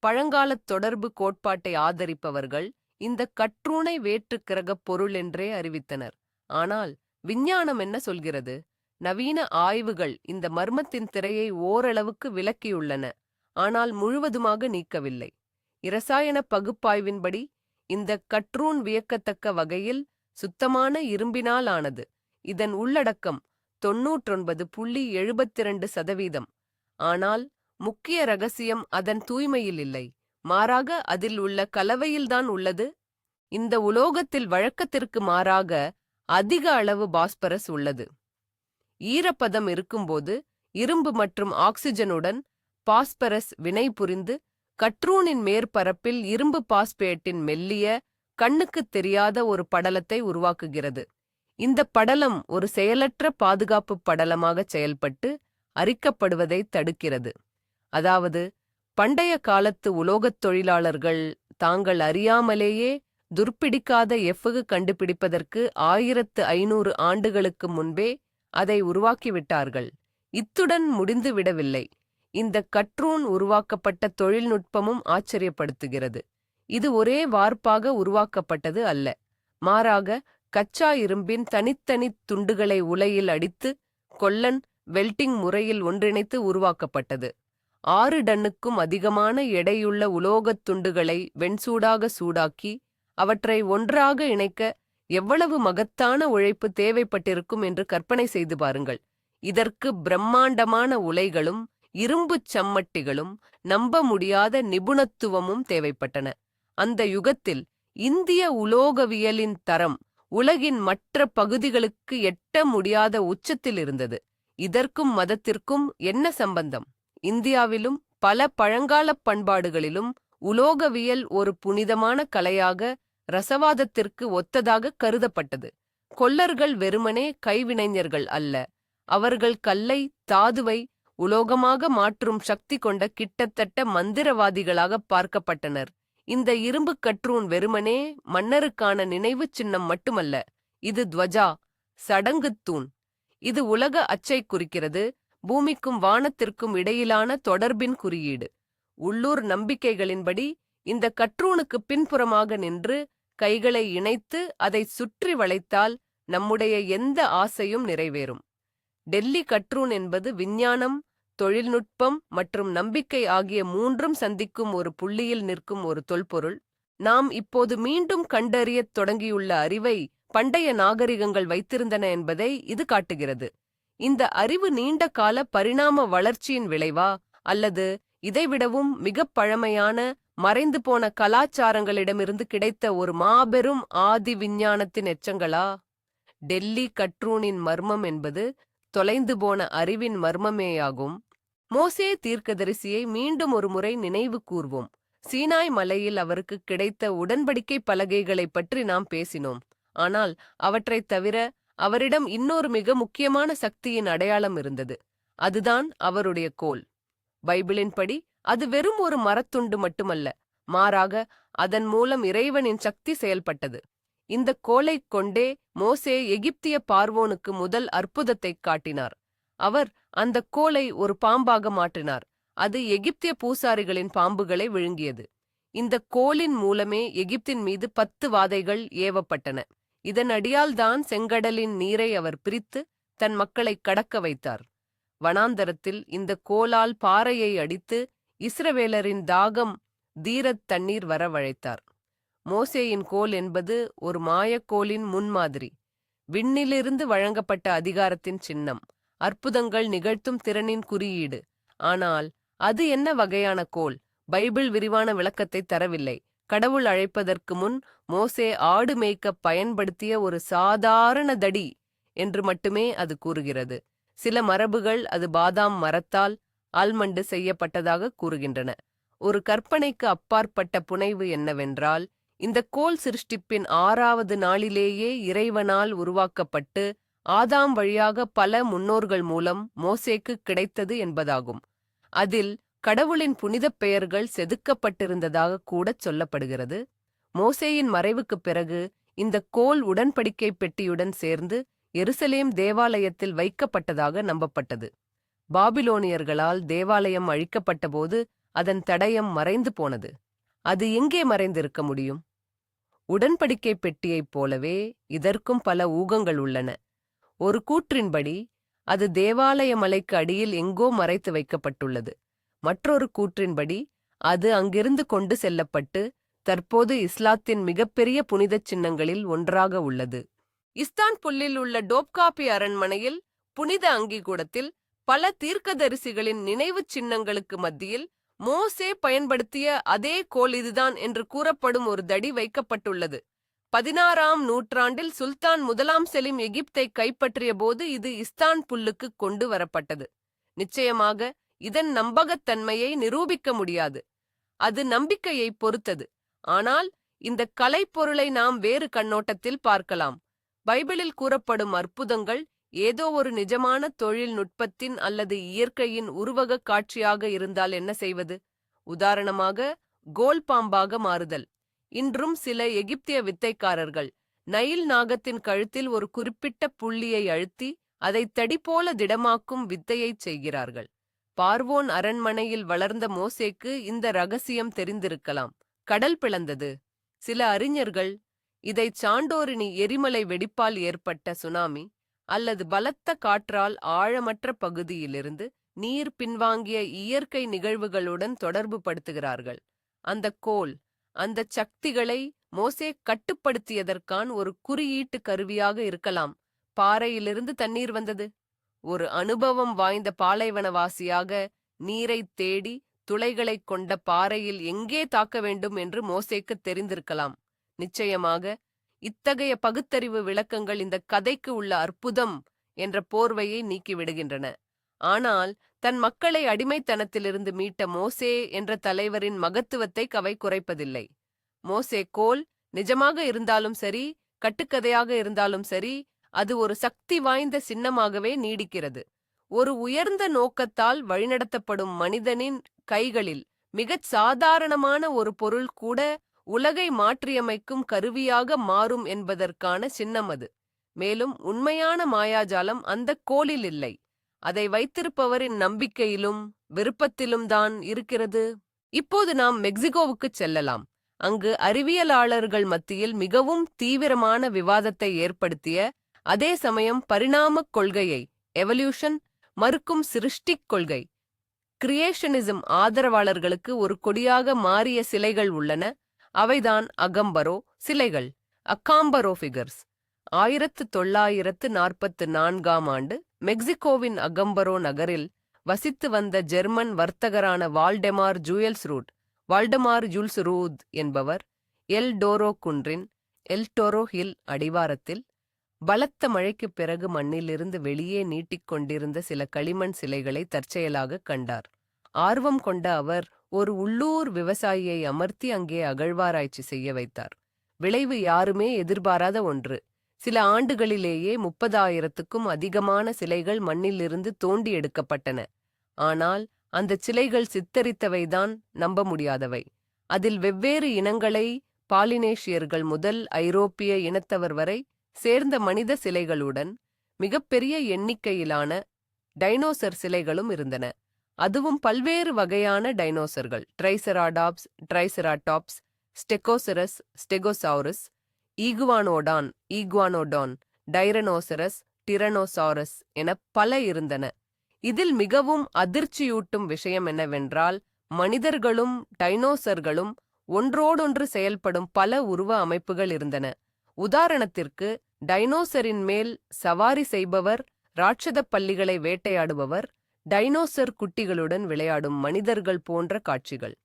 பழங்காலத் தொடர்பு கோட்பாட்டை ஆதரிப்பவர்கள் இந்த கற்றூனை வேற்று கிரகப் பொருள் என்றே அறிவித்தனர். ஆனால் விஞ்ஞானம் என்ன சொல்கிறது? நவீன ஆய்வுகள் இந்த மர்மத்தின் திரையை ஓரளவுக்கு விலக்கியுள்ளன, ஆனால் முழுவதுமாக நீக்கவில்லை. இரசாயன பகுப்பாய்வின்படி இந்த கற்றூன் வியக்கத்தக்க வகையில் சுத்தமான இரும்பினால் ஆனது. இதன் உள்ளடக்கம் 99.72%. ஆனால் முக்கிய ரகசியம் அதன் தூய்மையில் இல்லை, மாறாக அதில் உள்ள கலவையில்தான் உள்ளது. இந்த உலோகத்தில் வழக்கத்திற்கு மாறாக அதிக அளவு பாஸ்பரஸ் உள்ளது. ஈரப்பதம் இருக்கும்போது இரும்பு மற்றும் ஆக்சிஜனுடன் பாஸ்பரஸ் வினை புரிந்து கற்றூனின் மேற்பரப்பில் இரும்பு பாஸ்பேட்டின் மெல்லிய, கண்ணுக்குத் தெரியாத ஒரு படலத்தை உருவாக்குகிறது. இந்த படலம் ஒரு செயலற்ற பாதுகாப்பு படலமாகச் செயல்பட்டு அரிக்கப்படுவதை தடுக்கிறது. அதாவது பண்டைய காலத்து உலோகத் தொழிலாளர்கள் தாங்கள் அறியாமலேயே துர்ப்பிடிக்காத எஃகு கண்டுபிடிப்பதற்கு 1500 ஆண்டுகளுக்கு முன்பே அதை உருவாக்கிவிட்டார்கள். இத்துடன் முடிந்துவிடவில்லை. இந்த கற்றூன் உருவாக்கப்பட்ட தொழில்நுட்பமும் ஆச்சரியப்படுத்துகிறது. இது ஒரே வார்ப்பாக உருவாக்கப்பட்டது அல்ல, மாறாக கச்சா இரும்பின் தனித்தனி துண்டுகளை உலையில் அடித்து கொல்லன் வெல்டிங் முறையில் ஒன்றிணைத்து உருவாக்கப்பட்டது. 6 டன்னுக்கும் அதிகமான எடையுள்ள உலோகத் துண்டுகளை வெண்சூடாக சூடாக்கி அவற்றை ஒன்றாக இணைக்க எவ்வளவு மகத்தான உழைப்பு தேவைப்பட்டிருக்கும் என்று கற்பனை செய்து பாருங்கள். இதற்கு பிரம்மாண்டமான உலைகளும் இரும்புச் சம்மட்டிகளும் நம்ப முடியாத நிபுணத்துவமும் தேவைப்பட்டன. அந்த யுகத்தில் இந்திய உலோகவியலின் தரம் உலகின் மற்ற பகுதிகளுக்கு எட்ட முடியாத உச்சத்தில் இருந்தது. இதற்கும் மதத்திற்கும் என்ன சம்பந்தம்? இந்தியாவிலும் பல பழங்காலப் பண்பாடுகளிலும் உலோகவியல் ஒரு புனிதமான கலையாக ரசவாதத்திற்கு ஒத்ததாக கருதப்பட்டது. கொல்லர்கள் வெறுமனே கைவினைஞர்கள் அல்ல, அவர்கள் கல்லை தாதுவை உலோகமாக மாற்றும் சக்தி கொண்ட கிட்டத்தட்ட மந்திரவாதிகளாக பார்க்கப்பட்டனர். இந்த இரும்பு கற்றூன் வெறுமனே மன்னருக்கான நினைவுச் சின்னம் மட்டுமல்ல, இது துவஜா, சடங்குத் தூண். இது உலக அச்சை குறிக்கிறது, பூமிக்கும் வானத்திற்கும் இடையிலான தொடர்பின் குறியீடு. உள்ளூர் நம்பிக்கைகளின்படி இந்த கற்றூனுக்கு பின்புறமாக நின்று கைகளை இணைத்து அதை சுற்றி வளைத்தால் நம்முடைய எந்த ஆசையும் நிறைவேறும். டெல்லி கற்றூன் என்பது விஞ்ஞானம், தொழில்நுட்பம் மற்றும் நம்பிக்கை ஆகிய மூன்றும் சந்திக்கும் ஒரு புள்ளியில் நிற்கும் ஒரு தொல்பொருள். நாம் இப்போது மீண்டும் கண்டறியத் தொடங்கியுள்ள அறிவை பண்டைய நாகரிகங்கள் வைத்திருந்தன என்பதை இது காட்டுகிறது. இந்த அறிவு நீண்ட கால பரிணாம வளர்ச்சியின் விளைவா, அல்லது இதைவிடவும் மிகப் பழமையான மறைந்து போன கலாச்சாரங்களிடமிருந்து கிடைத்த ஒரு மாபெரும் ஆதி விஞ்ஞானத்தின் எச்சங்களா? டெல்லி கற்றூனின் மர்மம் என்பது தொலைந்து போன அறிவின் மர்மமேயாகும். மோசே தீர்க்கதரிசியை மீண்டும் ஒரு முறை நினைவு கூர்வோம். சீனாய் மலையில் அவருக்கு கிடைத்த உடன்படிக்கை பலகைகளைப் பற்றி நாம் பேசினோம். ஆனால் அவற்றைத் தவிர அவரிடம் இன்னொரு மிக முக்கியமான சக்தியின் அடையாளம் இருந்தது. அதுதான் அவருடைய கோல். பைபிளின்படி அது வெறும் ஒரு மரத்துண்டு மட்டுமல்ல, மாறாக அதன் மூலம் இறைவனின் சக்தி செயல்பட்டது. இந்த கோலைக் கொண்டே மோசே எகிப்திய பார்வோனுக்கு முதல் அற்புதத்தைக் காட்டினார். அவர் அந்த கோலை ஒரு பாம்பாக மாற்றினார். அது எகிப்திய பூசாரிகளின் பாம்புகளை விழுங்கியது. இந்த கோலின் மூலமே எகிப்தின் மீது 10 வாதைகள் ஏவப்பட்டன. இதன் அடியால்தான் செங்கடலின் நீரை அவர் பிரித்து தன் மக்களை கடக்க வைத்தார். வனாந்தரத்தில் இந்த கோலால் பாறையை அடித்து இஸ்ரவேலரின் தாகம் தீரத் தண்ணீர் வரவழைத்தார். மோசேயின் கோல் என்பது ஒரு மாயக்கோலின் முன்மாதிரி, விண்ணிலிருந்து வழங்கப்பட்ட அதிகாரத்தின் சின்னம், அற்புதங்கள் நிகழ்த்தும் திறனின் குறியீடு. ஆனால் அது என்ன வகையான கோல்? பைபிள் விரிவான விளக்கத்தை தரவில்லை. கடவுள் அழைப்பதற்கு முன் மோசே ஆடு மேய்க்க பயன்படுத்திய ஒரு சாதாரண தடி என்று மட்டுமே அது கூறுகிறது. சில மரபுகள் அது பாதாம் மரத்தால் ஆல்மண்டு செய்யப்பட்டதாக கூறுகின்றன. ஒரு கற்பனைக்கு அப்பாற்பட்ட புனைவு என்னவென்றால், இந்த கோல் சிருஷ்டிப்பின் 6வது நாளிலேயே இறைவனால் உருவாக்கப்பட்டு ஆதாம் வழியாக பல முன்னோர்கள் மூலம் மோசேக்கு கிடைத்தது என்பதாகும். அதில் கடவுளின் புனிதப் பெயர்கள் செதுக்கப்பட்டிருந்ததாக கூடச் சொல்லப்படுகிறது. மோசேயின் மறைவுக்குப் பிறகு இந்த கோல் உடன்படிக்கை பெட்டியுடன் சேர்ந்து எருசலேம் தேவாலயத்தில் வைக்கப்பட்டதாக நம்பப்பட்டது. பாபிலோனியர்களால் தேவாலயம் அழிக்கப்பட்டபோது அதன் தடயம் மறைந்து போனது. அது எங்கே மறைந்திருக்க முடியும்? உடன்படிக்கை பெட்டியைப் போலவே இதற்கும் பல ஊகங்கள் உள்ளன. ஒரு கூற்றின்படி அது தேவாலய மலைக்கு அடியில் எங்கோ மறைத்து வைக்கப்பட்டுள்ளது. மற்றொரு கூற்றின்படி அது அங்கிருந்து கொண்டு செல்லப்பட்டு தற்போது இஸ்லாத்தின் மிகப்பெரிய புனிதச் சின்னங்களில் ஒன்றாக உள்ளது. இஸ்தான்புல்லில் உள்ள டோப்காபி அரண்மனையில் புனித அங்கிகூடத்தில் பல தீர்க்கதரிசிகளின் நினைவுச் சின்னங்களுக்கு மத்தியில் மோசே பயன்படுத்திய அதே கோல் இதுதான் என்று கூறப்படும் ஒரு தடி வைக்கப்பட்டுள்ளது. 16ஆம் நூற்றாண்டில் சுல்தான் முதலாம் செலிம் எகிப்தை கைப்பற்றிய போது இது இஸ்தான்புல்லுக்கு கொண்டு வரப்பட்டது. நிச்சயமாக இதன் நம்பகத்தன்மையை நிரூபிக்க முடியாது. அது நம்பிக்கையை பொறுத்தது. ஆனால் இந்த கலைப்பொருளை நாம் வேறு கண்ணோட்டத்தில் பார்க்கலாம். பைபிளில் கூறப்படும் அற்புதங்கள் ஏதோ ஒரு நிஜமான தொழில்நுட்பத்தின் அல்லது இயற்கையின் உருவக காட்சியாக இருந்தால் என்ன செய்வது? உதாரணமாக, கோல் பாம்பாக மாறுதல். இன்றும் சில எகிப்திய வித்தைக்காரர்கள் நைல் நாகத்தின் கழுத்தில் ஒரு குறிப்பிட்ட புள்ளியை அழுத்தி அதை தடி போல திடமாக்கும் வித்தையைச் செய்கிறார்கள். பார்வோன் அரண்மனையில் வளர்ந்த மோசேக்கு இந்த ரகசியம் தெரிந்திருக்கலாம். கடல் பிளந்தது. சில அறிஞர்கள் இதை சாண்டோரினி எரிமலை வெடிப்பால் ஏற்பட்ட சுனாமி அல்லது பலத்த காற்றால் ஆழமற்ற பகுதியிலிருந்து நீர் பின்வாங்கிய இயற்கை நிகழ்வுகளுடன் தொடர்பு படுத்துகிறார்கள். அந்த கோல், அந்த சக்திகளை மோசே கட்டுப்படுத்தியதற்கான ஒரு குறியீட்டு கருவியாக இருக்கலாம். பாறையிலிருந்து தண்ணீர் வந்தது. ஒரு அனுபவம் வாய்ந்த பாலைவனவாசியாக நீரைத் தேடி துளைகளைக் கொண்ட பாறையில் எங்கே தாக்க வேண்டும் என்று மோசேக்கு தெரிந்திருக்கலாம். நிச்சயமாக இத்தகைய பகுத்தறிவு விளக்கங்கள் இந்த கதைக்கு உள்ள அற்புதம் என்ற போர்வையை நீக்கிவிடுகின்றன. ஆனால் தன் மக்களை அடிமைத்தனத்திலிருந்து மீட்ட மோசே என்ற தலைவரின் மகத்துவத்தை அவை குறைப்பதில்லை. மோசே கோல் நிஜமாக இருந்தாலும் சரி, கட்டுக்கதையாக இருந்தாலும் சரி, அது ஒரு சக்தி வாய்ந்த சின்னமாகவே நீடிக்கிறது. ஒரு உயர்ந்த நோக்கத்தால் வழிநடத்தப்படும் மனிதனின் கைகளில் மிகச் சாதாரணமான ஒரு பொருள் கூட உலகை மாற்றியமைக்கும் கருவியாக மாறும் என்பதற்கான சின்னம் அது. மேலும் உண்மையான மாயாஜாலம் அந்த கோலில் இல்லை, அதை வைத்திருப்பவரின் நம்பிக்கையிலும் விருப்பத்திலும் தான் இருக்கிறது. இப்போது நாம் மெக்சிகோவுக்குச் செல்லலாம். அங்கு அறிவியலாளர்கள் மத்தியில் மிகவும் தீவிரமான விவாதத்தை ஏற்படுத்திய, அதே சமயம் பரிணாமக் கொள்கையை எவல்யூஷன் மறுக்கும் சிருஷ்டிக் கொள்கை கிரியேஷனிசம் ஆதரவாளர்களுக்கு ஒரு கொடியாக மாறிய சிலைகள் உள்ளன. அவைதான் அகம்பரோ சிலைகள், அக்காம்பரோ ஃபிகர்ஸ். 1944ஆம் ஆண்டு மெக்சிகோவின் அகம்பரோ நகரில் வசித்து வந்த ஜெர்மன் வர்த்தகரான வால்டெமார் ஜூல்ஸ்ரூத் என்பவர் எல் டோரோ குன்றின் எல் டோரோ ஹில் அடிவாரத்தில் பலத்த மழைக்குப் பிறகு மண்ணிலிருந்து வெளியே நீட்டிக்கொண்டிருந்த சில களிமண் சிலைகளை தற்செயலாகக் கண்டார். ஆர்வம் கொண்ட அவர் ஒரு உள்ளூர் விவசாயியை அமர்த்தி அங்கே அகழ்வாராய்ச்சி செய்ய வைத்தார். விளைவு யாருமே எதிர்பாராத ஒன்று. சில ஆண்டுகளிலேயே 30,000க்கும் அதிகமான சிலைகள் மண்ணிலிருந்து தோண்டி எடுக்கப்பட்டன. ஆனால் அந்த சிலைகள் சித்தரித்தவைதான் நம்ப முடியாதவை. அதில் வெவ்வேறு இனங்களை, பாலினேஷியர்கள் முதல் ஐரோப்பிய இனத்தவர் வரை சேர்ந்த மனித சிலைகளுடன் மிகப்பெரிய எண்ணிக்கையிலான டைனோசர் சிலைகளும் இருந்தன. அதுவும் பல்வேறு வகையான டைனோசர்கள், ட்ரைசெராடாப்ஸ், ஸ்டெகோசௌரஸ், ஈகுவானோடான், டைரனோசரஸ், டிரனோசாரஸ் என பல இருந்தன. இதில் மிகவும் அதிர்ச்சியூட்டும் விஷயம் என்னவென்றால், மனிதர்களும் டைனோசர்களும் ஒன்றோடொன்று செயல்படும் பல உருவ அமைப்புகள் இருந்தன. உதாரணத்திற்கு, டைனோசரின் மேல் சவாரி செய்பவர், ராட்சதப் பல்லிகளை வேட்டையாடுபவர், டைனோசர் குட்டிகளுடன் விளையாடும் மனிதர்கள் போன்ற காட்சிகள்.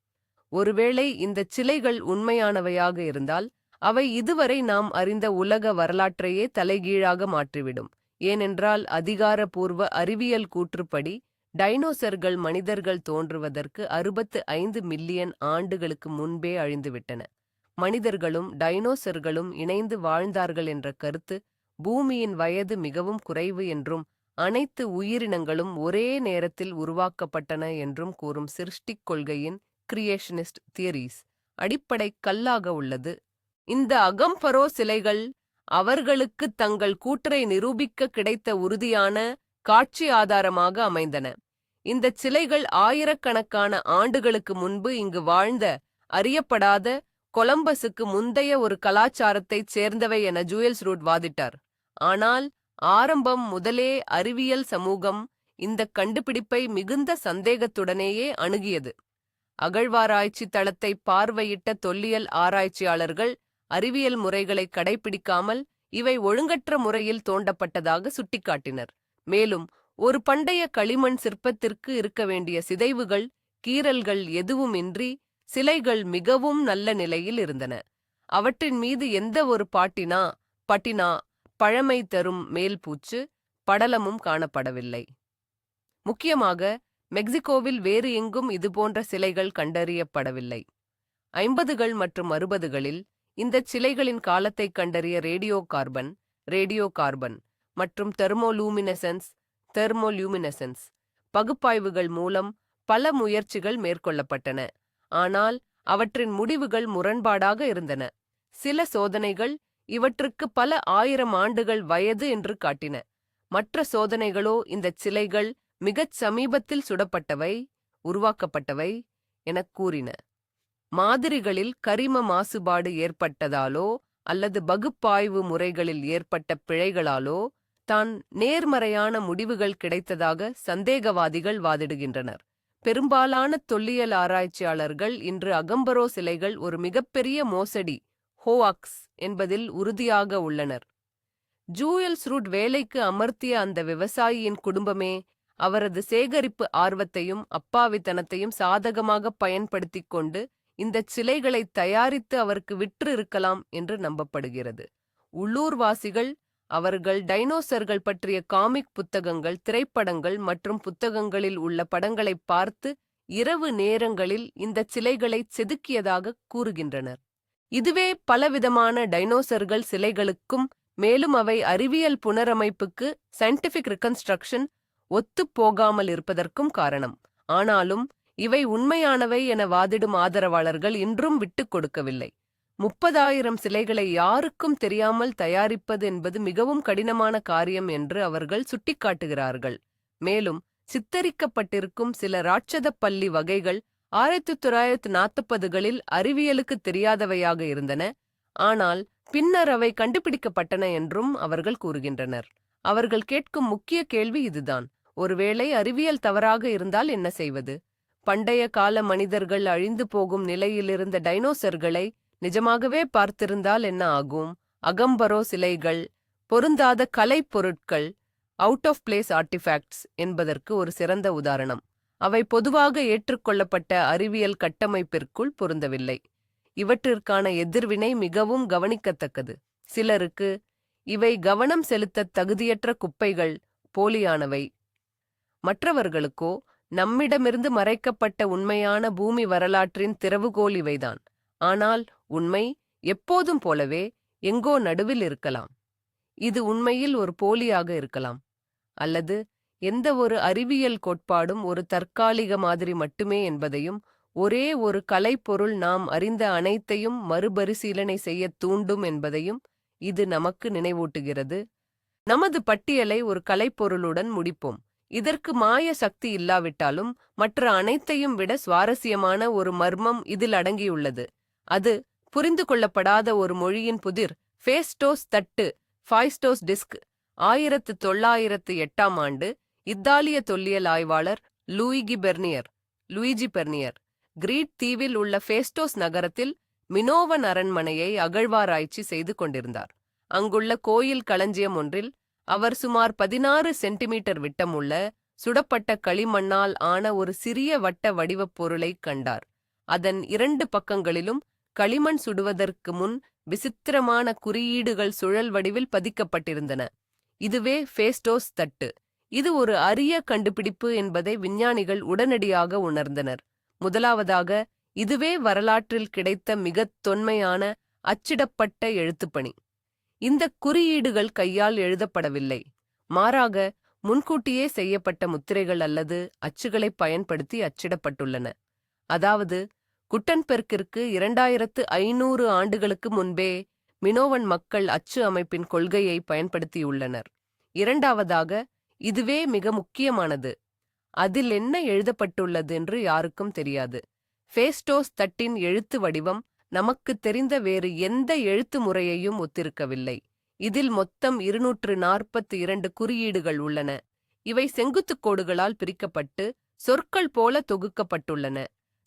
ஒருவேளை இந்த சிலைகள் உண்மையானவையாக இருந்தால், அவை இதுவரை நாம் அறிந்த உலக வரலாற்றையே தலைகீழாக மாற்றிவிடும். ஏனென்றால் அதிகாரப்பூர்வ அறிவியல் கூற்றுப்படி டைனோசர்கள் மனிதர்கள் தோன்றுவதற்கு 65 மில்லியன் ஆண்டுகளுக்கு முன்பே அழிந்துவிட்டன. மனிதர்களும் டைனோசர்களும் இணைந்து வாழ்ந்தார்கள் என்ற கருத்து பூமியின் வயது மிகவும் குறைவு என்றும் அனைத்து உயிரினங்களும் ஒரே நேரத்தில் உருவாக்கப்பட்டன என்றும் கூறும் சிருஷ்டிக் கொள்கையின் கிரியேஷனிஸ்ட் தியரிஸ் அடிப்படை கல்லாக உள்ளது. இந்த அகம்பரோ சிலைகள் அவர்களுக்கு தங்கள் கூற்றை நிரூபிக்க கிடைத்த உறுதியான காட்சி ஆதாரமாக அமைந்தன. இந்த சிலைகள் ஆயிரக்கணக்கான ஆண்டுகளுக்கு முன்பு இங்கு வாழ்ந்த அறியப்படாத கொலம்பஸுக்கு முந்தைய ஒரு கலாச்சாரத்தைச் சேர்ந்தவை என ஜூல்ஸ்ரூட் வாதிட்டார். ஆனால் ஆரம்பம் முதலே அறிவியல் சமூகம் இந்த கண்டுபிடிப்பை மிகுந்த சந்தேகத்துடனேயே அணுகியது. அகழ்வாராய்ச்சி தளத்தை பார்வையிட்ட தொல்லியல் ஆராய்ச்சியாளர்கள் அறிவியல் முறைகளை கடைபிடிக்காமல் இவை ஒழுங்கற்ற முறையில் தோண்டப்பட்டதாக சுட்டிக்காட்டினர். மேலும் ஒரு பண்டைய களிமண் சிற்பத்திற்கு இருக்க வேண்டிய சிதைவுகள், கீறல்கள் எதுவுமின்றி சிலைகள் மிகவும் நல்ல நிலையில் இருந்தன. அவற்றின் மீது எந்த ஒரு பட்டினா பழமை தரும் மேல்பூச்சு படலமும் காணப்படவில்லை. முக்கியமாக மெக்சிகோவில் வேறு எங்கும் இதுபோன்ற சிலைகள் கண்டறியப்படவில்லை. 50கள் மற்றும் 60களில் இந்த சிலைகளின் காலத்தை கண்டறிய ரேடியோ கார்பன் மற்றும் தெர்மோலூமினசன்ஸ் பகுப்பாய்வுகள் மூலம் பல முயற்சிகள் மேற்கொள்ளப்பட்டன. ஆனால் அவற்றின் முடிவுகள் முரண்பாடாக இருந்தன. சில சோதனைகள் இவற்றுக்கு பல 1000 ஆண்டுகள் வயது என்று காட்டின. மற்ற சோதனைகளோ இந்த சிலைகள் மிகச் சமீபத்தில் உருவாக்கப்பட்டவை எனக் கூறின. மாதிரிகளில் கரிம மாசுபாடு ஏற்பட்டதாலோ அல்லது பகுப்பாய்வு முறைகளில் ஏற்பட்ட பிழைகளாலோ தான் நேர்மறையான முடிவுகள் கிடைத்ததாக சந்தேகவாதிகள் வாதிடுகின்றனர். பெரும்பாலான தொல்லியல் ஆராய்ச்சியாளர்கள் இன்று அகம்பரோ சிலைகள் ஒரு மிகப்பெரிய மோசடி ஹோவாக்ஸ் என்பதில் உறுதியாக உள்ளனர். ஜூயல்ஸ் ரூட் வேலைக்கு அமர்த்திய அந்த விவசாயியின் குடும்பமே அவரது சேகரிப்பு ஆர்வத்தையும் அப்பாவித்தனத்தையும் சாதகமாக பயன்படுத்திக் கொண்டு இந்தச் சிலைகளை தயாரித்து அவருக்கு விற்று இருக்கலாம் என்று நம்பப்படுகிறது. உள்ளூர்வாசிகள் அவர்கள் டைனோசர்கள் பற்றிய காமிக் புத்தகங்கள், திரைப்படங்கள் மற்றும் புத்தகங்களில் உள்ள படங்களைப் பார்த்து இரவு நேரங்களில் இந்தச் சிலைகளை செதுக்கியதாக கூறுகின்றனர். இதுவே பலவிதமான டைனோசர்கள் சிலைகளுக்கும், மேலும் அவை அறிவியல் புனரமைப்புக்கு சயின்டிஃபிக் ரிகன்ஸ்ட்ரக்ஷன் ஒத்துப் போகாமல் இருப்பதற்கும் காரணம். ஆனாலும் இவை உண்மையானவை என வாதிடும் ஆதரவாளர்கள் இன்றும் விட்டுக் கொடுக்கவில்லை. 30,000 சிலைகளை யாருக்கும் தெரியாமல் தயாரிப்பது என்பது மிகவும் கடினமான காரியம் என்று அவர்கள் சுட்டிக்காட்டுகிறார்கள். மேலும் சித்தரிக்கப்பட்டிருக்கும் சில ராட்சதப் பல்லி வகைகள் 1940களில் அறிவியலுக்கு தெரியாதவையாக இருந்தன, ஆனால் பின்னர் அவை கண்டுபிடிக்கப்பட்டன என்றும் அவர்கள் கூறுகின்றனர். அவர்கள் கேட்கும் முக்கிய கேள்வி இதுதான்: ஒருவேளை அறிவியல் தவறாக இருந்தால் என்ன செய்வது? பண்டைய கால மனிதர்கள் அழிந்து போகும் நிலையிலிருந்த டைனோசர்களை நிஜமாகவே பார்த்திருந்தால் என்ன ஆகும்? அகம்பரோ சிலைகள் பொருந்தாத கலைப் பொருட்கள், அவுட் ஆஃப் பிளேஸ் ஆர்டிஃபேக்ட்ஸ் என்பதற்கு ஒரு சிறந்த உதாரணம். அவை பொதுவாக ஏற்றுக்கொள்ளப்பட்ட அறிவியல் கட்டமைப்பிற்குள் பொருந்தவில்லை. இவற்றிற்கான எதிர்வினை மிகவும் கவனிக்கத்தக்கது. சிலருக்கு இவை கவனம் செலுத்தத் தகுதியற்ற குப்பைகள், போலியானவை. மற்றவர்களுக்கோ நம்மிடமிருந்து மறைக்கப்பட்ட உண்மையான பூமி வரலாற்றின் திறவுகோல் இவைதான். ஆனால் உண்மை எப்போதும் போலவே எங்கோ நடுவில் இருக்கலாம். இது உண்மையில் ஒரு போலியாக இருக்கலாம், அல்லது எந்த ஒரு அறிவியல் கோட்பாடும் ஒரு தற்காலிக மாதிரி மட்டுமே என்பதையும், ஒரே ஒரு கலைப்பொருள் நாம் அறிந்த அனைத்தையும் மறுபரிசீலனை செய்யத் தூண்டும் என்பதையும் இது நமக்கு நினைவூட்டுகிறது. நமது பட்டியலை ஒரு கலைப்பொருளுடன் முடிப்போம். இதற்கு மாய சக்தி இல்லாவிட்டாலும் மற்ற அனைத்தையும் விட சுவாரஸ்யமான ஒரு மர்மம் இதில் அடங்கியுள்ளது. அது புரிந்து கொள்ளப்படாத ஒரு மொழியின் புதிர். ஃபேஸ்டோஸ் தட்டு, ஃபைஸ்டோஸ் டிஸ்க். 1908ஆம் ஆண்டு இத்தாலிய தொல்லியல் ஆய்வாளர் லூயிஜி பெர்னியர் கிரீட் தீவில் உள்ள ஃபேஸ்டோஸ் நகரத்தில் மினோவன் அரண்மனையை அகழ்வாராய்ச்சி செய்து கொண்டிருந்தார். அங்குள்ள கோயில் களஞ்சியம் ஒன்றில் அவர் சுமார் 16 சென்டிமீட்டர் விட்டமுள்ள சுடப்பட்ட களிமண்ணால் ஆன ஒரு சிறிய வட்ட வடிவப் பொருளைக் கண்டார். அதன் 2 பக்கங்களிலும் களிமண் சுடுவதற்கு முன் விசித்திரமான குறியீடுகள் சுழல் வடிவில் பதிக்கப்பட்டிருந்தன. இதுவே ஃபேஸ்டோஸ் தட்டு. இது ஒரு அரிய கண்டுபிடிப்பு என்பதை விஞ்ஞானிகள் உடனடியாக உணர்ந்தனர். முதலாவதாக, இதுவே வரலாற்றில் கிடைத்த மிகத் தொன்மையான அச்சிடப்பட்ட எழுத்துப்பணி. இந்த குறியீடுகள் கையால் எழுதப்படவில்லை, மாறாக முன்கூட்டியே செய்யப்பட்ட முத்திரைகள் அல்லது அச்சுகளைப் பயன்படுத்தி அச்சிடப்பட்டுள்ளன. அதாவது குட்டன்பெர்க்கிற்கு 2500 ஆண்டுகளுக்கு முன்பே மினோவன் மக்கள் அச்சு அமைப்பின் கொள்கையை பயன்படுத்தியுள்ளனர். இரண்டாவதாக, இதுவே மிக முக்கியமானது, அதில் என்ன எழுதப்பட்டுள்ளது என்று யாருக்கும் தெரியாது. ஃபேஸ்டோஸ் தட்டின் எழுத்து வடிவம் நமக்குத் தெரிந்த வேறு எந்த எழுத்து முறையையும் ஒத்திருக்கவில்லை. இதில் மொத்தம் 242 குறியீடுகள் உள்ளன. இவை செங்குத்துக் கோடுகளால் பிரிக்கப்பட்டு சொற்கள் போல தொகுக்கப்பட்டுள்ளன.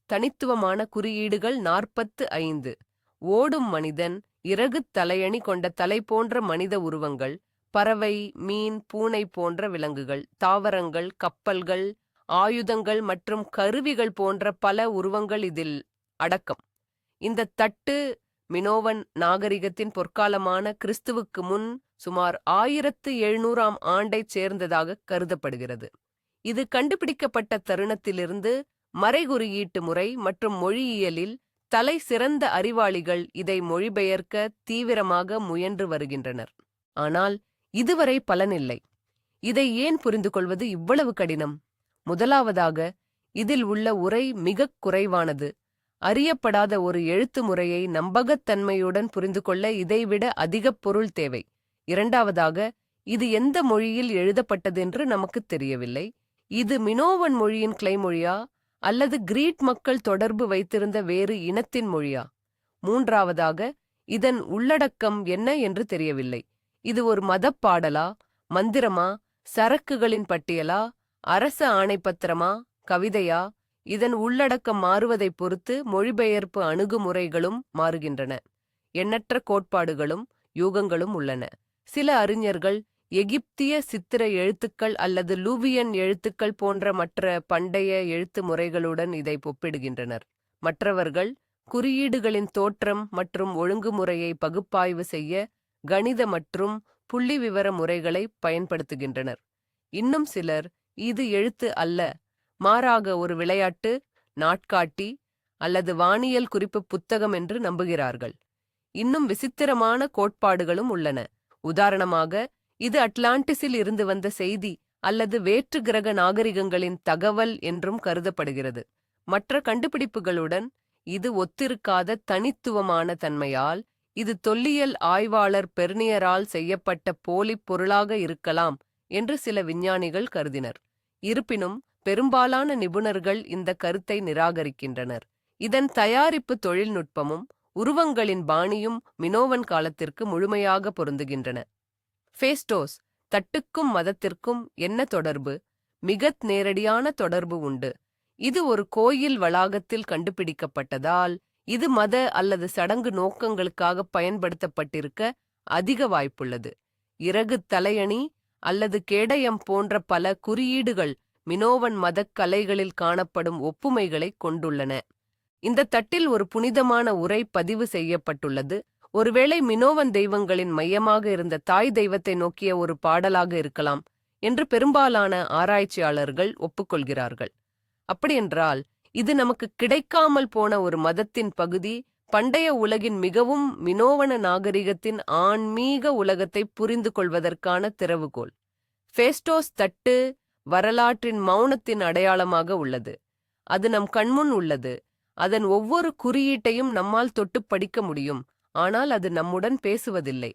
தனித்துவமான குறியீடுகள் 45. ஓடும் மனிதன், இறகுத் தலையணி கொண்ட தலை போன்ற மனித உருவங்கள், பறவை, மீன், பூனை போன்ற விலங்குகள், தாவரங்கள், கப்பல்கள், ஆயுதங்கள் மற்றும் கருவிகள் போன்ற பல உருவங்கள் இதில் அடக்கம். இந்த தட்டு மினோவன் நாகரிகத்தின் பொற்காலமான கிறிஸ்துவுக்கு முன் சுமார் 1700ஆம் ஆண்டைச் சேர்ந்ததாக கருதப்படுகிறது. இது கண்டுபிடிக்கப்பட்ட தருணத்திலிருந்து மறைகுறியீட்டு முறை மற்றும் மொழியியலில் தலை சிறந்த அறிவாளிகள் இதை மொழிபெயர்க்க தீவிரமாக முயன்று வருகின்றனர். ஆனால் இதுவரை பலனில்லை. இதை ஏன் புரிந்து கொள்வது இவ்வளவு கடினம்? முதலாவதாக, இதில் உள்ள உரை மிகக் குறைவானது. அறியப்படாத ஒரு எழுத்து முறையை நம்பகத்தன்மையுடன் புரிந்து கொள்ள இதைவிட அதிகப் பொருள் தேவை. இரண்டாவதாக, இது எந்த மொழியில் எழுதப்பட்டதென்று நமக்குத் தெரியவில்லை. இது மினோவன் மொழியின் கிளைமொழியா அல்லது கிரீட் மக்கள் தொடர்பு வைத்திருந்த வேறு இனத்தின் மொழியா? மூன்றாவதாக, இதன் உள்ளடக்கம் என்ன என்று தெரியவில்லை. இது ஒரு மதப்பாடலா, மந்திரமா, சரக்குகளின் பட்டியலா, அரச ஆணைப்பத்திரமா, கவிதையா? இதன் உள்ளடக்கம் மாறுவதைப் பொறுத்து மொழிபெயர்ப்பு அணுகுமுறைகளும் மாறுகின்றன. எண்ணற்ற கோட்பாடுகளும் யூகங்களும் உள்ளன. சில அறிஞர்கள் எகிப்திய சித்திர எழுத்துக்கள் அல்லது லூவியன் எழுத்துக்கள் போன்ற மற்ற பண்டைய எழுத்து முறைகளுடன் இதை ஒப்பிடுகின்றனர். மற்றவர்கள் குறியீடுகளின் தோற்றம் மற்றும் ஒழுங்குமுறையை பகுப்பாய்வு செய்ய கணித மற்றும் புள்ளிவிவர முறைகளை பயன்படுத்துகின்றனர். இன்னும் சிலர் இது எழுத்து அல்ல, மாறாக ஒரு விளையாட்டு, நாட்காட்டி அல்லது வானியல் குறிப்பு புத்தகம் என்று நம்புகிறார்கள். இன்னும் விசித்திரமான கோட்பாடுகளும் உள்ளன. உதாரணமாக, இது அட்லாண்டிஸில் இருந்து வந்த செய்தி அல்லது வேற்று கிரக நாகரிகங்களின் தகவல் என்றும் கருதப்படுகிறது. மற்ற கண்டுபிடிப்புகளுடன் இது ஒத்திருக்காத தனித்துவமான தன்மையால் இது தொல்லியல் ஆய்வாளர் பெர்னியரால் செய்யப்பட்ட போலிப் பொருளாக இருக்கலாம் என்று சில விஞ்ஞானிகள் கருதினர். இருப்பினும் பெரும்பாலான நிபுணர்கள் இந்த கருத்தை நிராகரிக்கின்றனர். இதன் தயாரிப்பு தொழில்நுட்பமும் உருவங்களின் பாணியும் மினோவன் காலத்திற்கு முழுமையாக பொருந்துகின்றன. ஃபேஸ்டோஸ், தட்டுக்கும் மதத்திற்கும் என்ன தொடர்பு? மிகத் நேரடியான தொடர்பு உண்டு. இது ஒரு கோயில் வளாகத்தில் கண்டுபிடிக்கப்பட்டதால் இது மத அல்லது சடங்கு நோக்கங்களுக்காக பயன்படுத்தப்பட்டிருக்க அதிக வாய்ப்புள்ளது. இறகு தலையணி அல்லது கேடயம் போன்ற பல குறியீடுகள் மினோவன் மதக் கலைகளில் காணப்படும் ஒப்புமைகளை கொண்டுள்ளன. இந்த தட்டில் ஒரு புனிதமான உரை பதிவு செய்யப்பட்டுள்ளது. ஒருவேளை மினோவன் தெய்வங்களின் மையமாக இருந்த தாய் தெய்வத்தை நோக்கிய ஒரு பாடலாக இருக்கலாம் என்று பெரும்பாலான ஆராய்ச்சியாளர்கள் ஒப்புக்கொள்கிறார்கள். அப்படியென்றால் இது நமக்கு கிடைக்காமல் போன ஒரு மதத்தின் பகுதி, பண்டைய உலகின் மிகவும் மினோவன நாகரிகத்தின் ஆன்மீக உலகத்தை புரிந்து கொள்வதற்கான திறவுகோல். ஃபேஸ்டோஸ் தட்டு வரலாற்றின் மௌனத்தின் அடையாளமாக உள்ளது. அது நம் கண்முன் உள்ளது. அதன் ஒவ்வொரு குறியீட்டையும் நம்மால் தொட்டு படிக்க முடியும், ஆனால் அது நம்முடன் பேசுவதில்லை.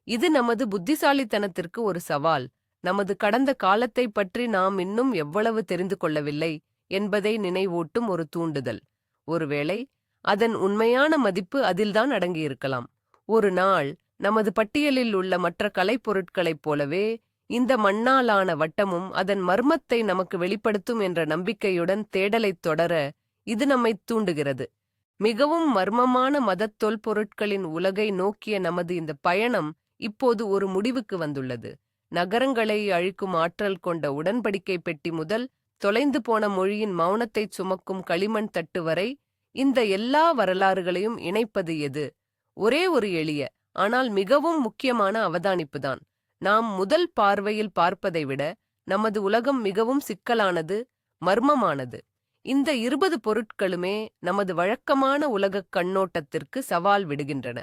இது நமது புத்திசாலித்தனத்திற்கு ஒரு சவால். நமது கடந்த காலத்தை பற்றி நாம் இன்னும் எவ்வளவு தெரிந்து கொள்ளவில்லை என்பதை நினைவூட்டும் ஒரு தூண்டுதல். ஒருவேளை அதன் உண்மையான மதிப்பு அதில்தான் அடங்கியிருக்கலாம். ஒரு நாள் நமது பட்டியலில் உள்ள மற்ற கலைப்பொருட்களைப் போலவே இந்த மண்ணாலான வட்டமும் அதன் மர்மத்தை நமக்கு வெளிப்படுத்தும் என்ற நம்பிக்கையுடன் தேடலைத் தொடர இது நம்மைத் தூண்டுகிறது. மிகவும் மர்மமான மதத் தொல்பொருட்களின் உலகை நோக்கிய நமது இந்த பயணம் இப்போது ஒரு முடிவுக்கு வந்துள்ளது. நகரங்களை அழிக்கும் ஆற்றல் கொண்ட உடன்படிக்கை பெட்டி முதல் தொலைந்து போன மொழியின் மௌனத்தைச் சுமக்கும் களிமண் தட்டு வரை இந்த எல்லா வரலாறுகளையும் இணைப்பது எது? ஒரே ஒரு எளிய ஆனால் மிகவும் முக்கியமான அவதானிப்புதான். நாம் முதல் பார்வையில் பார்ப்பதை விட நமது உலகம் மிகவும் சிக்கலானது, மர்மமானது. இந்த 20 பொருட்களுமே நமது வழக்கமான உலகக் கண்ணோட்டத்திற்கு சவால் விடுகின்றன.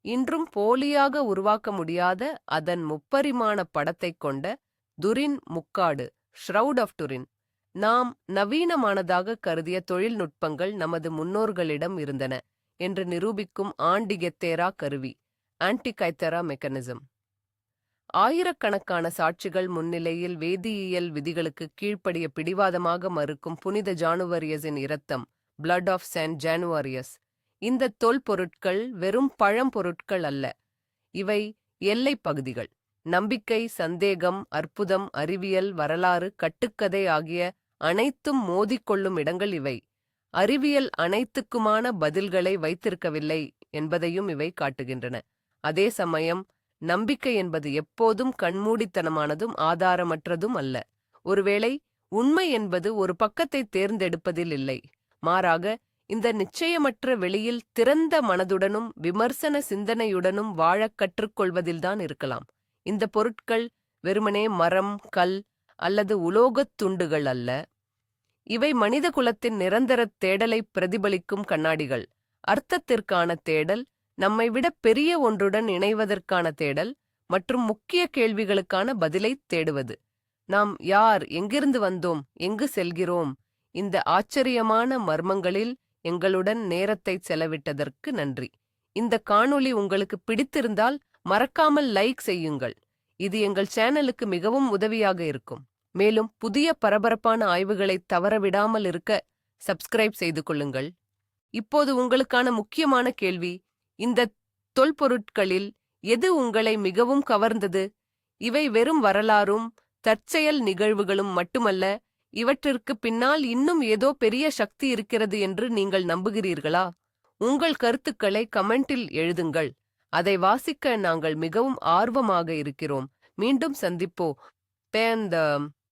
இன்றும் போலியாக உருவாக்க முடியாத அதன் முப்பரிமாண படத்தைக் கொண்ட துரின் முக்காடு, ஷ்ரவுட் ஆஃப் டுரின். நாம் நவீனமானதாக கருதிய தொழில்நுட்பங்கள் நமது முன்னோர்களிடம் இருந்தன என்று நிரூபிக்கும் ஆண்டிகெத்தேரா கருவி, ஆன்டிகைத்தெரா மெக்கானிசம். ஆயிரக்கணக்கான சாட்சிகள் முன்னிலையில் வேதியியல் விதிகளுக்கு கீழ்ப்படிய பிடிவாதமாக மறுக்கும் புனித ஜானுவரியஸின் இரத்தம், பிளட் ஆஃப் செயின்ட் ஜானுவரியஸ். இந்த தொல்பொருட்கள் வெறும் பழம்பொருட்கள் அல்ல. இவை எல்லைப் பகுதிகள். நம்பிக்கை, சந்தேகம், அற்புதம், அறிவியல், வரலாறு, கட்டுக்கதை ஆகிய அனைத்தும் மோதிக்கொள்ளும் இடங்கள் இவை. அறிவியல் அனைத்துக்குமான பதில்களை வைத்திருக்கவில்லை என்பதையும் இவை காட்டுகின்றன. அதே சமயம் நம்பிக்கை என்பது எப்போதும் கண்மூடித்தனமானதும் ஆதாரமற்றதும் அல்ல. ஒருவேளை உண்மை என்பது ஒரு பக்கத்தை தேர்ந்தெடுப்பதில் இல்லை, மாறாக இந்த நிச்சயமற்ற வெளியில் திறந்த மனதுடனும் விமர்சன சிந்தனையுடனும் வாழக் கற்றுக்கொள்வதில்தான் இருக்கலாம். இந்த பொருட்கள் வெறுமனே மரம், கல் அல்லது உலோகத் துண்டுகள் அல்ல. இவை மனித குலத்தின் நிரந்தரத் தேடலை பிரதிபலிக்கும் கண்ணாடிகள். அர்த்தத்திற்கான தேடல், நம்மை விட பெரிய ஒன்றுடன் இணைவதற்கான தேடல் மற்றும் முக்கிய கேள்விகளுக்கான பதிலைத் தேடுவது. நாம் யார், எங்கிருந்து வந்தோம், எங்கு செல்கிறோம்? இந்த ஆச்சரியமான மர்மங்களில் எங்களுடன் நேரத்தைச் செலவிட்டதற்கு நன்றி. இந்த காணொளி உங்களுக்கு பிடித்திருந்தால் மறக்காமல் லைக் செய்யுங்கள். இது எங்கள் சேனலுக்கு மிகவும் உதவியாக இருக்கும். மேலும் புதிய பரபரப்பான ஆய்வுகளைத் தவறவிடாமல் இருக்க சப்ஸ்கிரைப் செய்து கொள்ளுங்கள். இப்போது உங்களுக்கான முக்கியமான கேள்வி, இந்த தொல்பொருட்களில் எது உங்களை மிகவும் கவர்ந்தது? இவை வெறும் வரலாறும் தற்செயல் நிகழ்வுகளும் மட்டுமல்ல, இவற்றிற்கு பின்னால் இன்னும் ஏதோ பெரிய சக்தி இருக்கிறது என்று நீங்கள் நம்புகிறீர்களா? உங்கள் கருத்துக்களை கமெண்டில் எழுதுங்கள். அதை வாசிக்க நாங்கள் மிகவும் ஆர்வமாக இருக்கிறோம். மீண்டும் சந்திப்போம். பேந்த